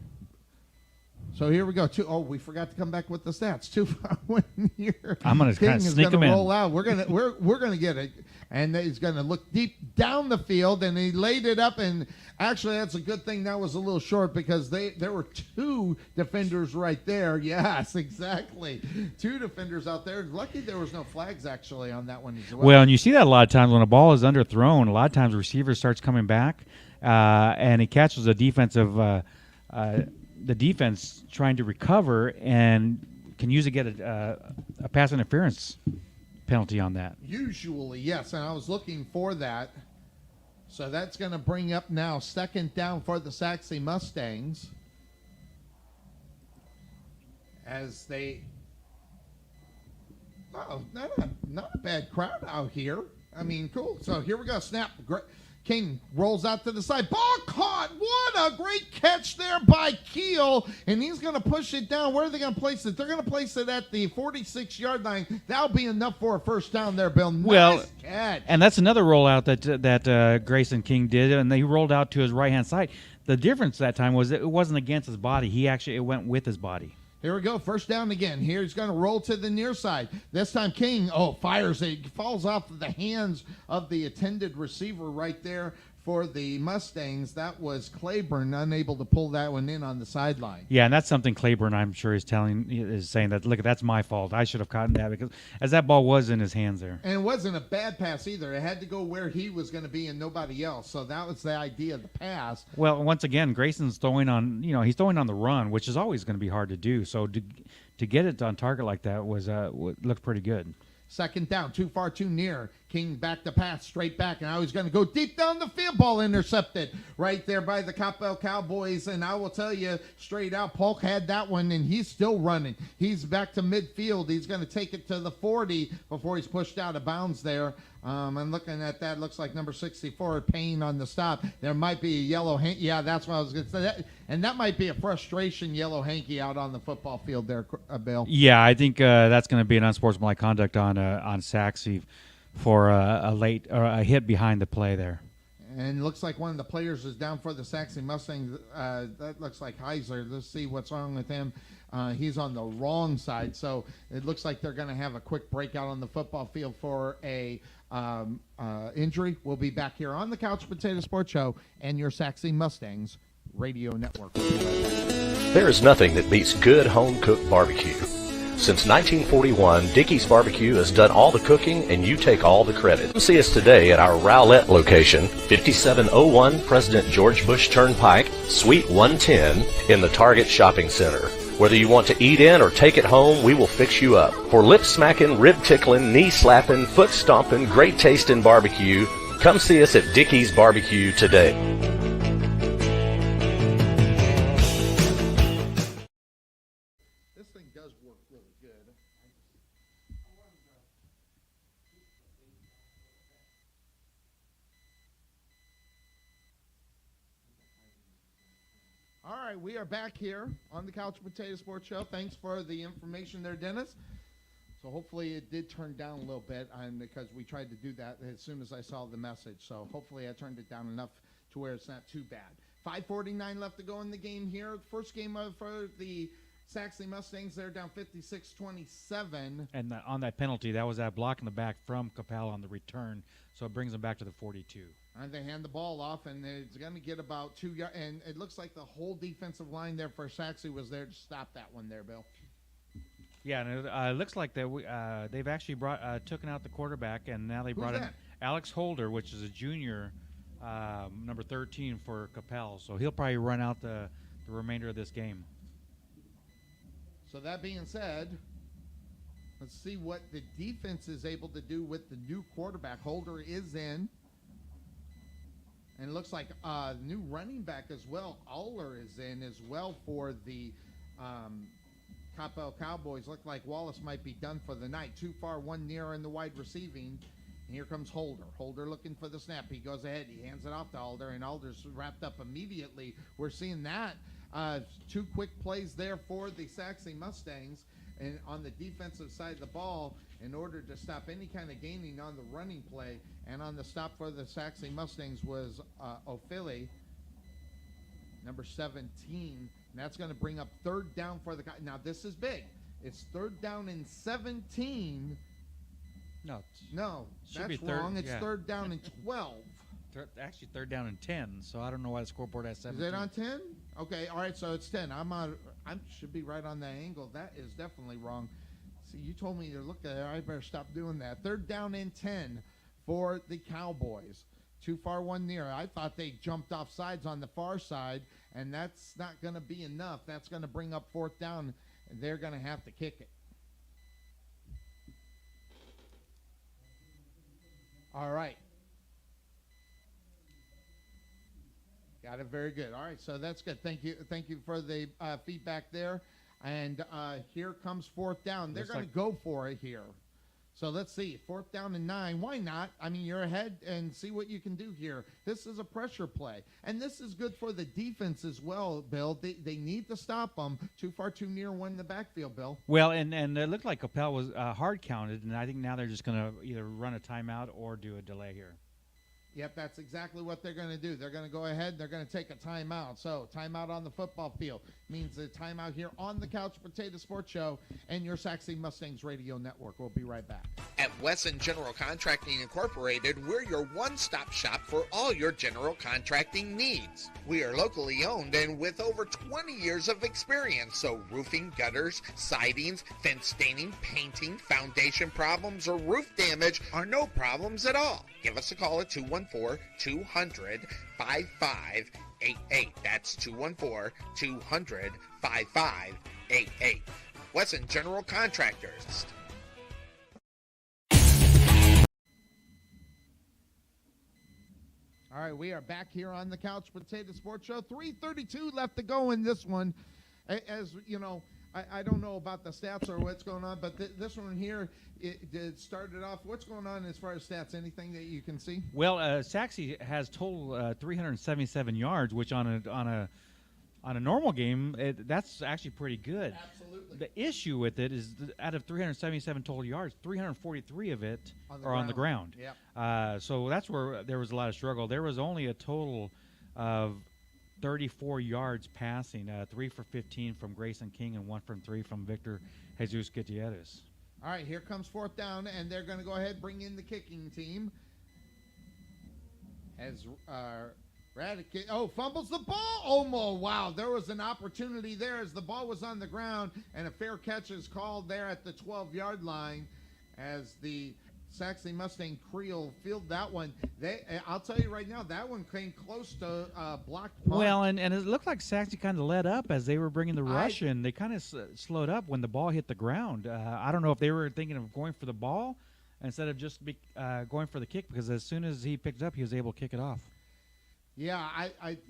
So here we go. We forgot to come back with the stats. 2 far 1 year. I'm going to kind of sneak them in. Roll out. We're gonna get it, and he's gonna look deep down the field, and he laid it up. And actually, that's a good thing. That was a little short because there were two defenders right there. Yes, exactly. Two defenders out there. Lucky there was no flags actually on that one as well. Well, and you see that a lot of times when a ball is underthrown. A lot of times the receiver starts coming back, and he catches a defensive. The defense trying to recover and can usually get a pass interference penalty on that. Usually, yes, and I was looking for that. So that's going to bring up now second down for the Sachse Mustangs as they not a bad crowd out here. I mean, cool. So here we go. Snap. King rolls out to the side. Ball caught. What a great catch there by Keel. And he's going to push it down. Where are they going to place it? They're going to place it at the 46-yard line. That'll be enough for a first down there, Bill. Nice catch. And that's another rollout that Grayson King did, and he rolled out to his right-hand side. The difference that time was it wasn't against his body. It went with his body. Here we go. First down again. Here he's going to roll to the near side. This time King, fires it. Falls off the hands of the intended receiver right there for the Mustangs. That was Claiborne, unable to pull that one in on the sideline. Yeah, and that's something Claiborne, I'm sure, is saying that, look, that's my fault. I should have caught that because as that ball was in his hands there. And it wasn't a bad pass either. It had to go where he was going to be and nobody else. So that was the idea of the pass. Well, once again, Grayson's throwing on, he's throwing on the run, which is always going to be hard to do. So to get it on target like that looked pretty good. Second down, too far, too near. King back to pass, straight back, and now he's going to go deep down the field. Ball intercepted right there by the Coppell Cowboys, and I will tell you straight out, Polk had that one, and he's still running. He's back to midfield. He's going to take it to the 40 before he's pushed out of bounds there. And looking at that, looks like number 64, Payne on the stop. There might be a yellow hanky. Yeah, that's what I was going to say. And that might be a frustration yellow hanky out on the football field there, Bill. Yeah, I think that's going to be an unsportsmanlike conduct on Sachse for a hit behind the play there. And looks like one of the players is down for the Sachse Mustangs. That looks like Heiser. Let's see what's wrong with him. He's on the wrong side, so it looks like they're going to have a quick breakout on the football field for a injury. We'll be back here on the Couch Potato Sports Show and your Sachse Mustangs radio network. There is nothing that beats good home-cooked barbecue. Since 1941, Dickey's Barbecue has done all the cooking and you take all the credit. Come see us today at our Rowlett location, 5701 President George Bush Turnpike, Suite 110 in the Target Shopping Center. Whether you want to eat in or take it home, we will fix you up. For lip-smacking, rib-tickling, knee-slapping, foot-stomping, great tasting barbecue, come see us at Dickey's Barbecue today. All right, we are back here on the Couch Potato Sports Show. Thanks for the information there, Dennis. So hopefully it did turn down a little bit because we tried to do that as soon as I saw the message. So hopefully I turned it down enough to where it's not too bad. 5:49 left to go in the game here. First game for the Sachse Mustangs. They're down 56-27. And on that penalty, that was that block in the back from Coppell on the return. So it brings them back to the 42. And they hand the ball off, and it's going to get about 2 yards. And it looks like the whole defensive line there for Sachse was there to stop that one there, Bill. Yeah, and it looks like they've actually taken out the quarterback, and now they brought in Alex Holder, which is a junior, number 13 for Coppell. So he'll probably run out the remainder of this game. So that being said, let's see what the defense is able to do with the new quarterback. Holder is in. And it looks like new running back as well. Aller is in as well for the Coppell Cowboys. Look like Wallace might be done for the night. Too far, one near in the wide receiving. And here comes Holder. Holder looking for the snap. He goes ahead. He hands it off to Alder, and Alder's wrapped up immediately. We're seeing that. 2 quick plays there for the Sachse Mustangs. And on the defensive side of the ball, in order to stop any kind of gaining on the running play, and on the stop for the Sachse Mustangs was O'Philly, number 17. And that's going to bring up third down for the – now, this is big. It's third down and 17. No, that's wrong. It's third down and 12. Actually, third down and 10, so I don't know why the scoreboard has 17. Is it on 10? Okay, all right, so it's 10. I should be right on that angle. That is definitely wrong. See, you told me to look at it. I better stop doing that. Third down and 10 for the Cowboys. Too far, one near. I thought they jumped off sides on the far side, and that's not going to be enough. That's going to bring up fourth down, and they're going to have to kick it. All right. Got it. Very good. All right, so that's good. Thank you for the feedback there. And here comes fourth down. They're going to go for it here. So let's see, 4th down and 9. Why not? I mean, you're ahead and see what you can do here. This is a pressure play. And this is good for the defense as well, Bill. They need to stop them. Too far, too near, one in the backfield, Bill. Well, and it looked like Coppell was hard counted, and I think now they're just going to either run a timeout or do a delay here. Yep, that's exactly what they're going to do. They're going to go ahead. They're going to take a timeout. So timeout on the football field means a timeout here on the Couch Potato Sports Show and your Sachse Mustangs Radio Network. We'll be right back. At Wesson General Contracting Incorporated, we're your one-stop shop for all your general contracting needs. We are locally owned and with over 20 years of experience, so roofing, gutters, sidings, fence staining, painting, foundation problems, or roof damage are no problems at all. Give us a call at 214-200-5588. That's 214-200-5588. Wesson General Contractors. All right, we are back here on the Couch Potato Sports Show. 3:32 left to go in this one. As you know, I don't know about the stats or what's going on, but this one here, it started off. What's going on as far as stats? Anything that you can see? Well, Sachse has total 377 yards, which on a normal game, that's actually pretty good. Absolutely. The issue with it is out of 377 total yards, 343 of it are on the ground. Yep. So that's where there was a lot of struggle. There was only a total of 34 yards passing, 3 for 15 from Grayson King and 1 from 3 from Victor Jesus Gutierrez. All right, here comes 4th down, and they're going to go ahead and bring in the kicking team. As fumbles the ball. Oh, wow. There was an opportunity there as the ball was on the ground, and a fair catch is called there at the 12-yard line as the Sachse Mustang Creole field that one. I'll tell you right now, that one came close to blocked punt. Well, and it looked like Sachse kind of let up as they were bringing the rush in. They kind of slowed up when the ball hit the ground. I don't know if they were thinking of going for the ball instead of just going for the kick, because as soon as he picked it up, he was able to kick it off. Yeah,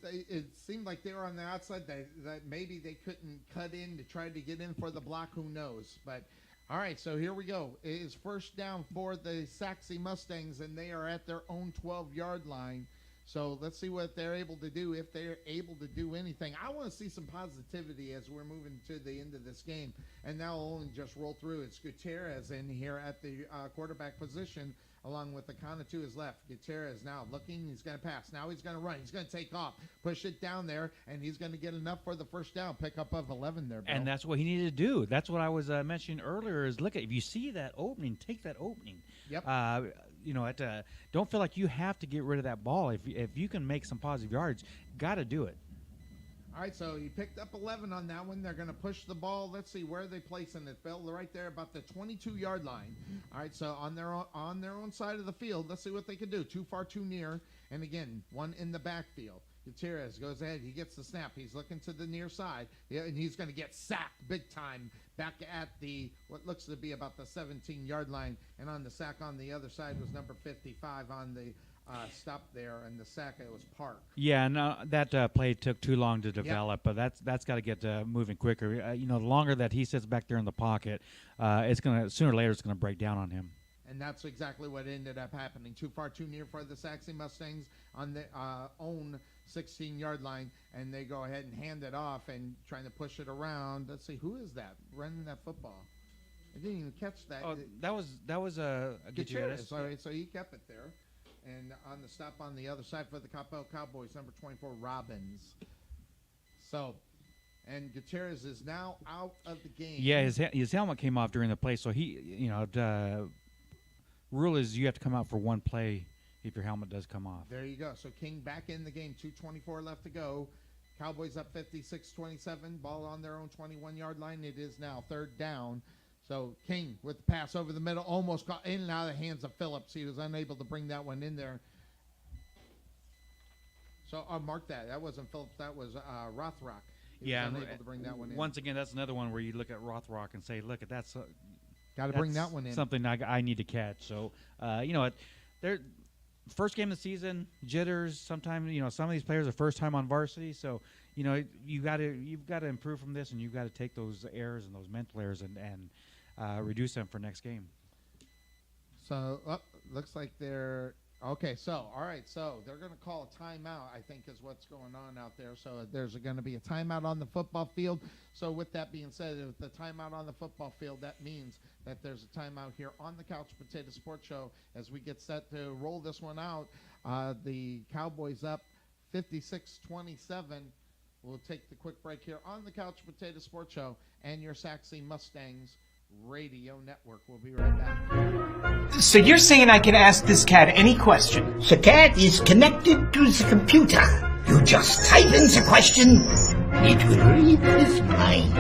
it seemed like they were on the outside. That maybe they couldn't cut in to try to get in for the block. Who knows? But all right, so here we go. It is 1st down for the Sachse Mustangs, and they are at their own 12-yard line. So let's see what they're able to do, if they're able to do anything. I want to see some positivity as we're moving to the end of this game. And now I'll only just roll through. It's Gutierrez in here at the quarterback position, along with Akana to his left. Gutierrez now looking. He's going to pass. Now he's going to run. He's going to take off, push it down there, and he's going to get enough for the 1st down. Pickup of 11 there, Bill. And that's what he needed to do. That's what I was mentioning earlier is look at, if you see that opening, take that opening. Yep. Don't feel like you have to get rid of that ball. If you can make some positive yards, got to do it. All right, so he picked up 11 on that one. They're going to push the ball. Let's see where they placing it, Bill. Right there, about the 22-yard line. All right, so on their own side of the field, let's see what they can do. Too far, too near, and again, one in the backfield. Gutierrez goes ahead. He gets the snap. He's looking to the near side, and he's going to get sacked big time back at what looks to be about the 17-yard line. And on the sack on the other side was number 55 on the stop there, and the sack, it was Park. Yeah, no, that play took too long to develop, but that's got to get moving quicker. The longer that he sits back there in the pocket, it's gonna sooner or later it's gonna break down on him. And that's exactly what ended up happening. Too far, too near for the Sachse Mustangs on their own 16-yard line, and they go ahead and hand it off and trying to push it around. Let's see, who is that running that football? I didn't even catch that. Oh, that was a Gutierrez. All right, so he kept it there. And on the stop on the other side for the Coppell Cowboys, number 24, Robbins. So, and Gutierrez is now out of the game. Yeah, his helmet came off during the play, so rule is you have to come out for one play if your helmet does come off. There you go. So King back in the game, 2:24 left to go. Cowboys up 56-27, ball on their own 21-yard line. It is now 3rd down. So King with the pass over the middle, almost got in and out of the hands of Phillips. He was unable to bring that one in there. So mark that. That wasn't Phillips. That was Rothrock. He was unable to bring that one in. Once again, that's another one where you look at Rothrock and say, look, that's got to bring that one in. Something I need to catch. So, first game of the season, jitters. Sometimes, some of these players are first time on varsity. So, you've got to improve from this, and you've got to take those errors and those mental errors and reduce them for next game. So looks like they're okay. So all right. So they're going to call a timeout, I think, is what's going on out there. So there's going to be a timeout on the football field. So with that being said, if the timeout on the football field, that means that there's a timeout here on the Couch Potato Sports Show as we get set to roll this one out. The Cowboys up 56-27. We'll take the quick break here on the Couch Potato Sports Show and your Sachse Mustangs Radio Network. We'll be right back. So you're saying I can ask this cat any question? The cat is connected to the computer. You just type in the question, it will read his mind.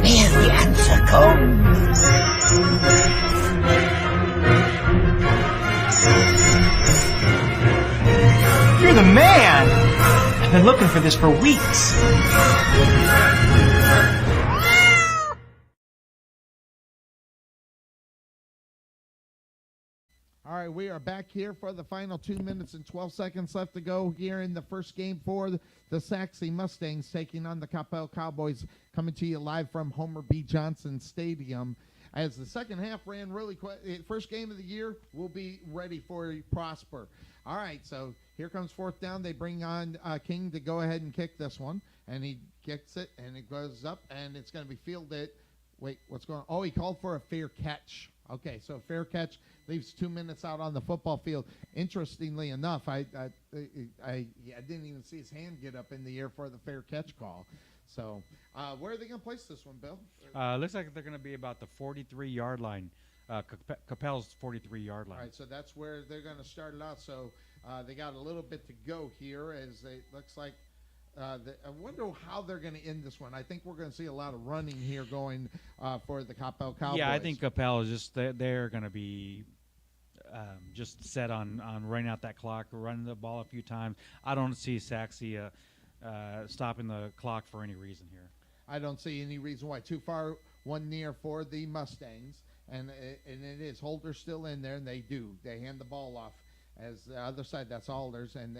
There the answer comes. You're the man! I've been looking for this for weeks. All right, we are back here for the final 2 minutes and 12 seconds left to go here in the first game for the Sachse Mustangs taking on the Coppell Cowboys, coming to you live from Homer B. Johnson Stadium. As the second half ran really quick, first game of the year, we'll be ready for Prosper. All right, so here comes fourth down. They bring on King to go ahead and kick this one, and he kicks it, and it goes up, and it's going to be fielded. Wait, what's going on? Oh, he called for a fair catch. Okay, so fair catch leaves 2 minutes out on the football field. Interestingly enough, I didn't even see his hand get up in the air for the fair catch call. So where are they going to place this one, Bill? Looks like they're going to be about the 43-yard line, Coppell's 43-yard line. All right, so that's where they're going to start it out. So they got a little bit to go here as it looks like I wonder how they're going to end this one. I think we're going to see a lot of running here going for the Coppell Cowboys. Yeah, I think Coppell is just they're going to be just set on running out that clock, running the ball a few times. I don't see Sachse stopping the clock for any reason here. I don't see any reason why. Too far, one near for the Mustangs, and it is Holder's still in there, and they hand the ball off. As the other side, that's Alders, and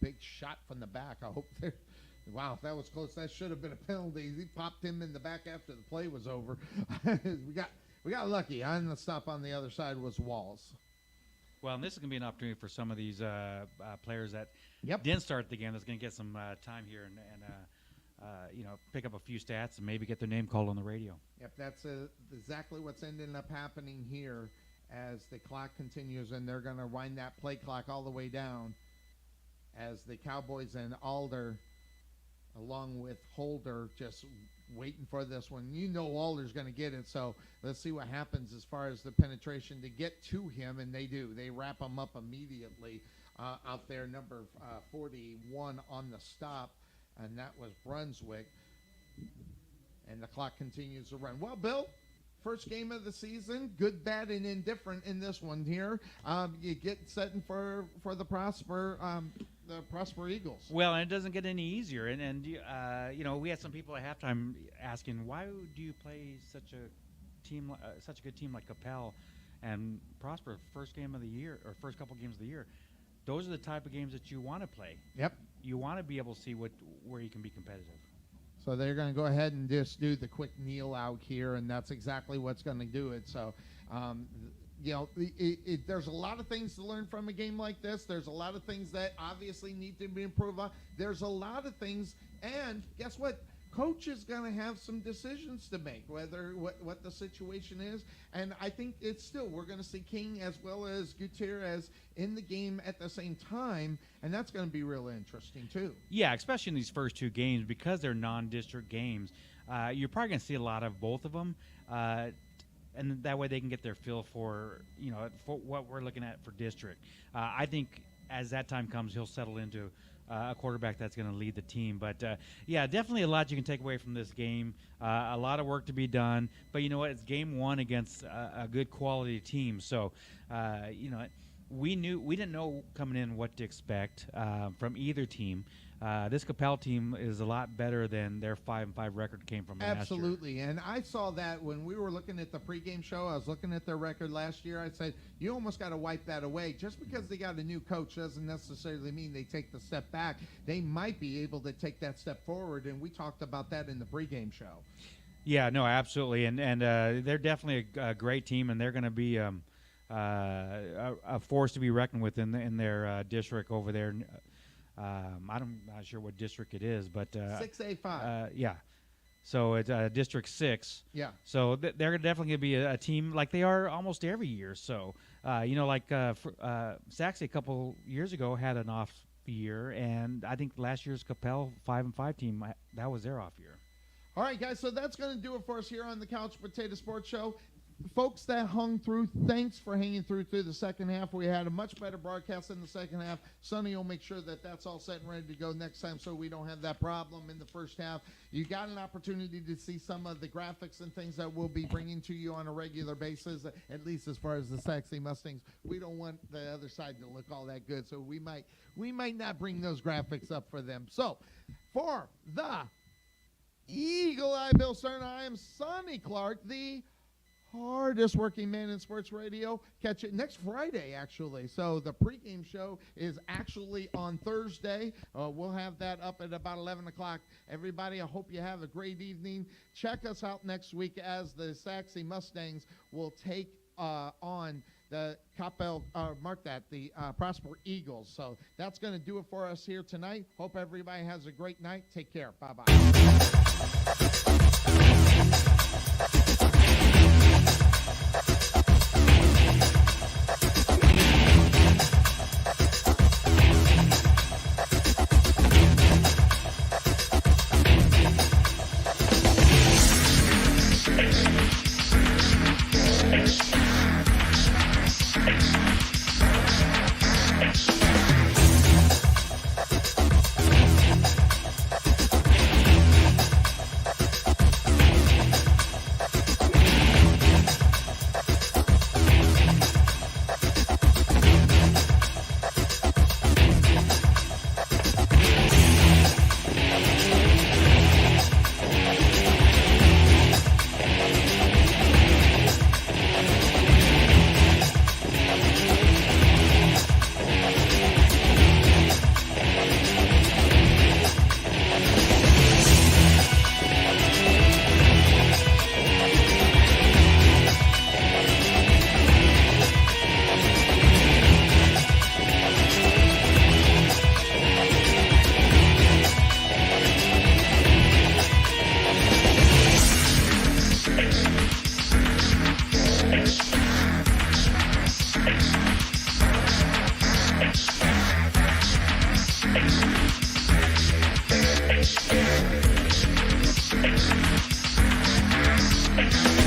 big shot from the back. I hope they're. Wow, that was close. That should have been a penalty. He popped him in the back after the play was over. we got lucky. On the stop on the other side was Walls. Well, and this is going to be an opportunity for some of these players that didn't start the game. That's going to get some time here and pick up a few stats and maybe get their name called on the radio. Yep, that's exactly what's ending up happening here. As the clock continues, and they're going to wind that play clock all the way down as the Cowboys and Alder, along with Holder, just waiting for this one. You know Alder's going to get it, so let's see what happens as far as the penetration to get to him, and they do. They wrap him up immediately out there, number 41 on the stop, and that was Brunswick. And the clock continues to run. Well, Bill, first game of the season, good, bad, and indifferent in this one here. You get setting for the Prosper Eagles. Well, and it doesn't get any easier. And we had some people at halftime asking, why do you play such a good team like Coppell and Prosper first game of the year or first couple games of the year? Those are the type of games that you want to play. Yep. You want to be able to see where you can be competitive. So they're going to go ahead and just do the quick kneel out here, and that's exactly what's going to do it. So, there's a lot of things to learn from a game like this. There's a lot of things that obviously need to be improved on. There's a lot of things, and guess what? Coach is going to have some decisions to make, whether what the situation is. And I think we're going to see King as well as Gutierrez in the game at the same time, and that's going to be real interesting too. Yeah, especially in these first two games because they're non-district games. You're probably going to see a lot of both of them, and that way they can get their feel for what we're looking at for district. I think as that time comes, he'll settle into a quarterback that's going to lead the team. But, definitely a lot you can take away from this game. A lot of work to be done. But you know what? It's game one against a good quality team. So, we didn't know coming in what to expect from either team. This Coppell team is a lot better than their 5-5 record came from last year. Absolutely, and I saw that when we were looking at the pregame show. I was looking at their record last year. I said, you almost got to wipe that away. Just because they got a new coach doesn't necessarily mean they take the step back. They might be able to take that step forward, and we talked about that in the pregame show. Yeah, no, absolutely, and they're definitely a great team, and they're going to be a force to be reckoned with in their district over there. I'm not sure what district it is, but 6A5. Yeah. So it's District 6. Yeah. So they're definitely going to be a team like they are almost every year. So, Sachse a couple years ago had an off year, and I think last year's Coppell 5-5 team, that was their off year. All right, guys, so that's going to do it for us here on the Couch Potato Sports Show. Folks that hung through, thanks for hanging through the second half. We had a much better broadcast in the second half. Sonny will make sure that that's all set and ready to go next time so we don't have that problem in the first half. You got an opportunity to see some of the graphics and things that we'll be bringing to you on a regular basis, at least as far as the Sachse Mustangs. We don't want the other side to look all that good, so we might not bring those graphics up for them. So, for the Eagle Eye Bill Stern, I am Sonny Clark, the hardest working man in sports radio. Catch it next Friday, actually. So the pregame show is actually on Thursday. We'll have that up at about 11 o'clock. Everybody, I hope you have a great evening. Check us out next week as the Sachse Mustangs will take on the Coppell, the Prosper Eagles. So that's going to do it for us here tonight. Hope everybody has a great night. Take care. Bye-bye. Thank you.